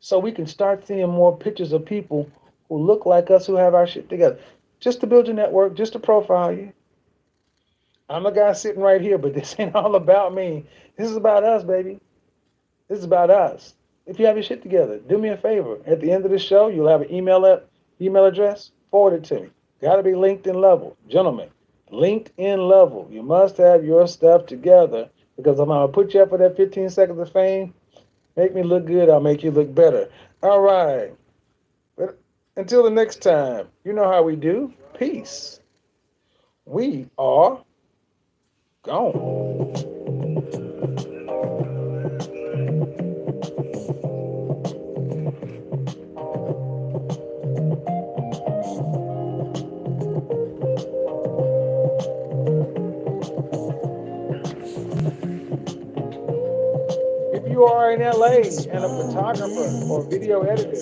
So we can start seeing more pictures of people who look like us, who have our shit together. Just to build your network, just to profile you. I'm a guy sitting right here, but this ain't all about me. This is about us, baby. This is about us. If you have your shit together, do me a favor. At the end of the show, you'll have an email address. Forward it to me. Got to be LinkedIn level. Gentlemen, LinkedIn level. You must have your stuff together, because I'm going to put you up for that 15 seconds of fame. Make me look good, I'll make you look better. All right. But until the next time, you know how we do. Peace. We are gone. If you are in LA and a photographer or video editor,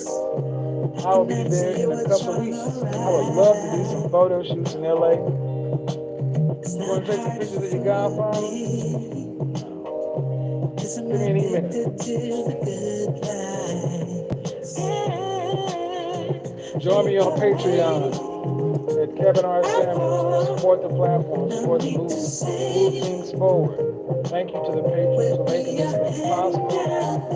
I will be there in a couple of weeks. I would love to do some photo shoots in LA. You want to take some pictures of your godfather? Give me an email. Join me on Patreon at Kevin R. Samuels. Support the platform, support the movement, move things forward. Thank you to the patrons for making this thing possible.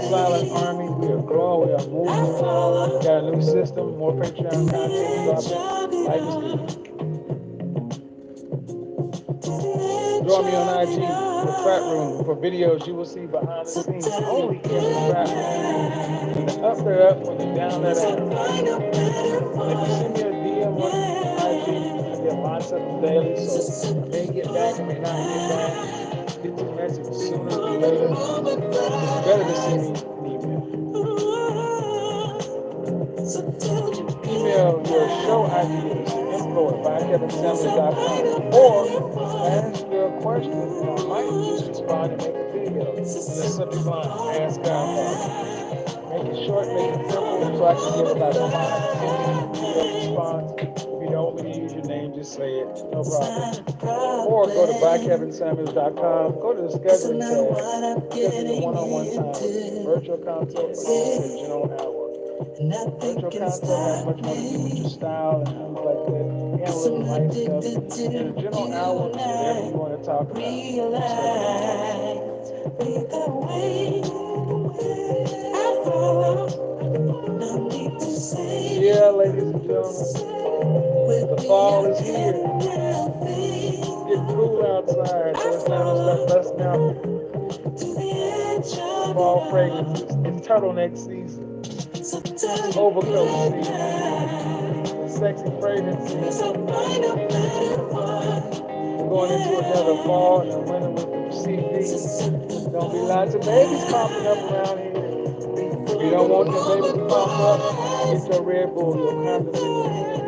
Silent Army, we are growing, we are moving. We got a new system, more Patreon content dropping. Life is good. Join me on IG, the Frat Room, for videos you will see behind the scenes only in the Frat Room. When the up, they're up. When you're down, they're down. And if you send me a DM on IG, I get lots of them daily, so I may get back, I may not get back. Get your message sooner than later. It's better to send me an email. Email your show ideas to info@bykevinsamuels.com, or ask your question and I might just respond and make a video in the subject line, Ask Godfather. Make it short, make it simple, so I can get about a 5 to 10 minute video response. If you don't want me to use your name, just say it, no problem. Or go to bykevinsamuels.com, go to the scheduling tab, schedule a one-on-one time with me, virtual consult, or just a general hour. Virtual consult has much more to do with your style and things like that, and a little life stuff. And a general hour, whatever you want to talk about. Yeah, ladies and gentlemen, the fall is here. outside, so it's time to start busting out fall fragrances. It's turtleneck season, overcoat season, sexy fragrance season. We're going into another fall and a winter with the CDs. Don't be lots of babies popping up around here. If you don't want your baby to pop up, get your Red Bull, your condom in your hand.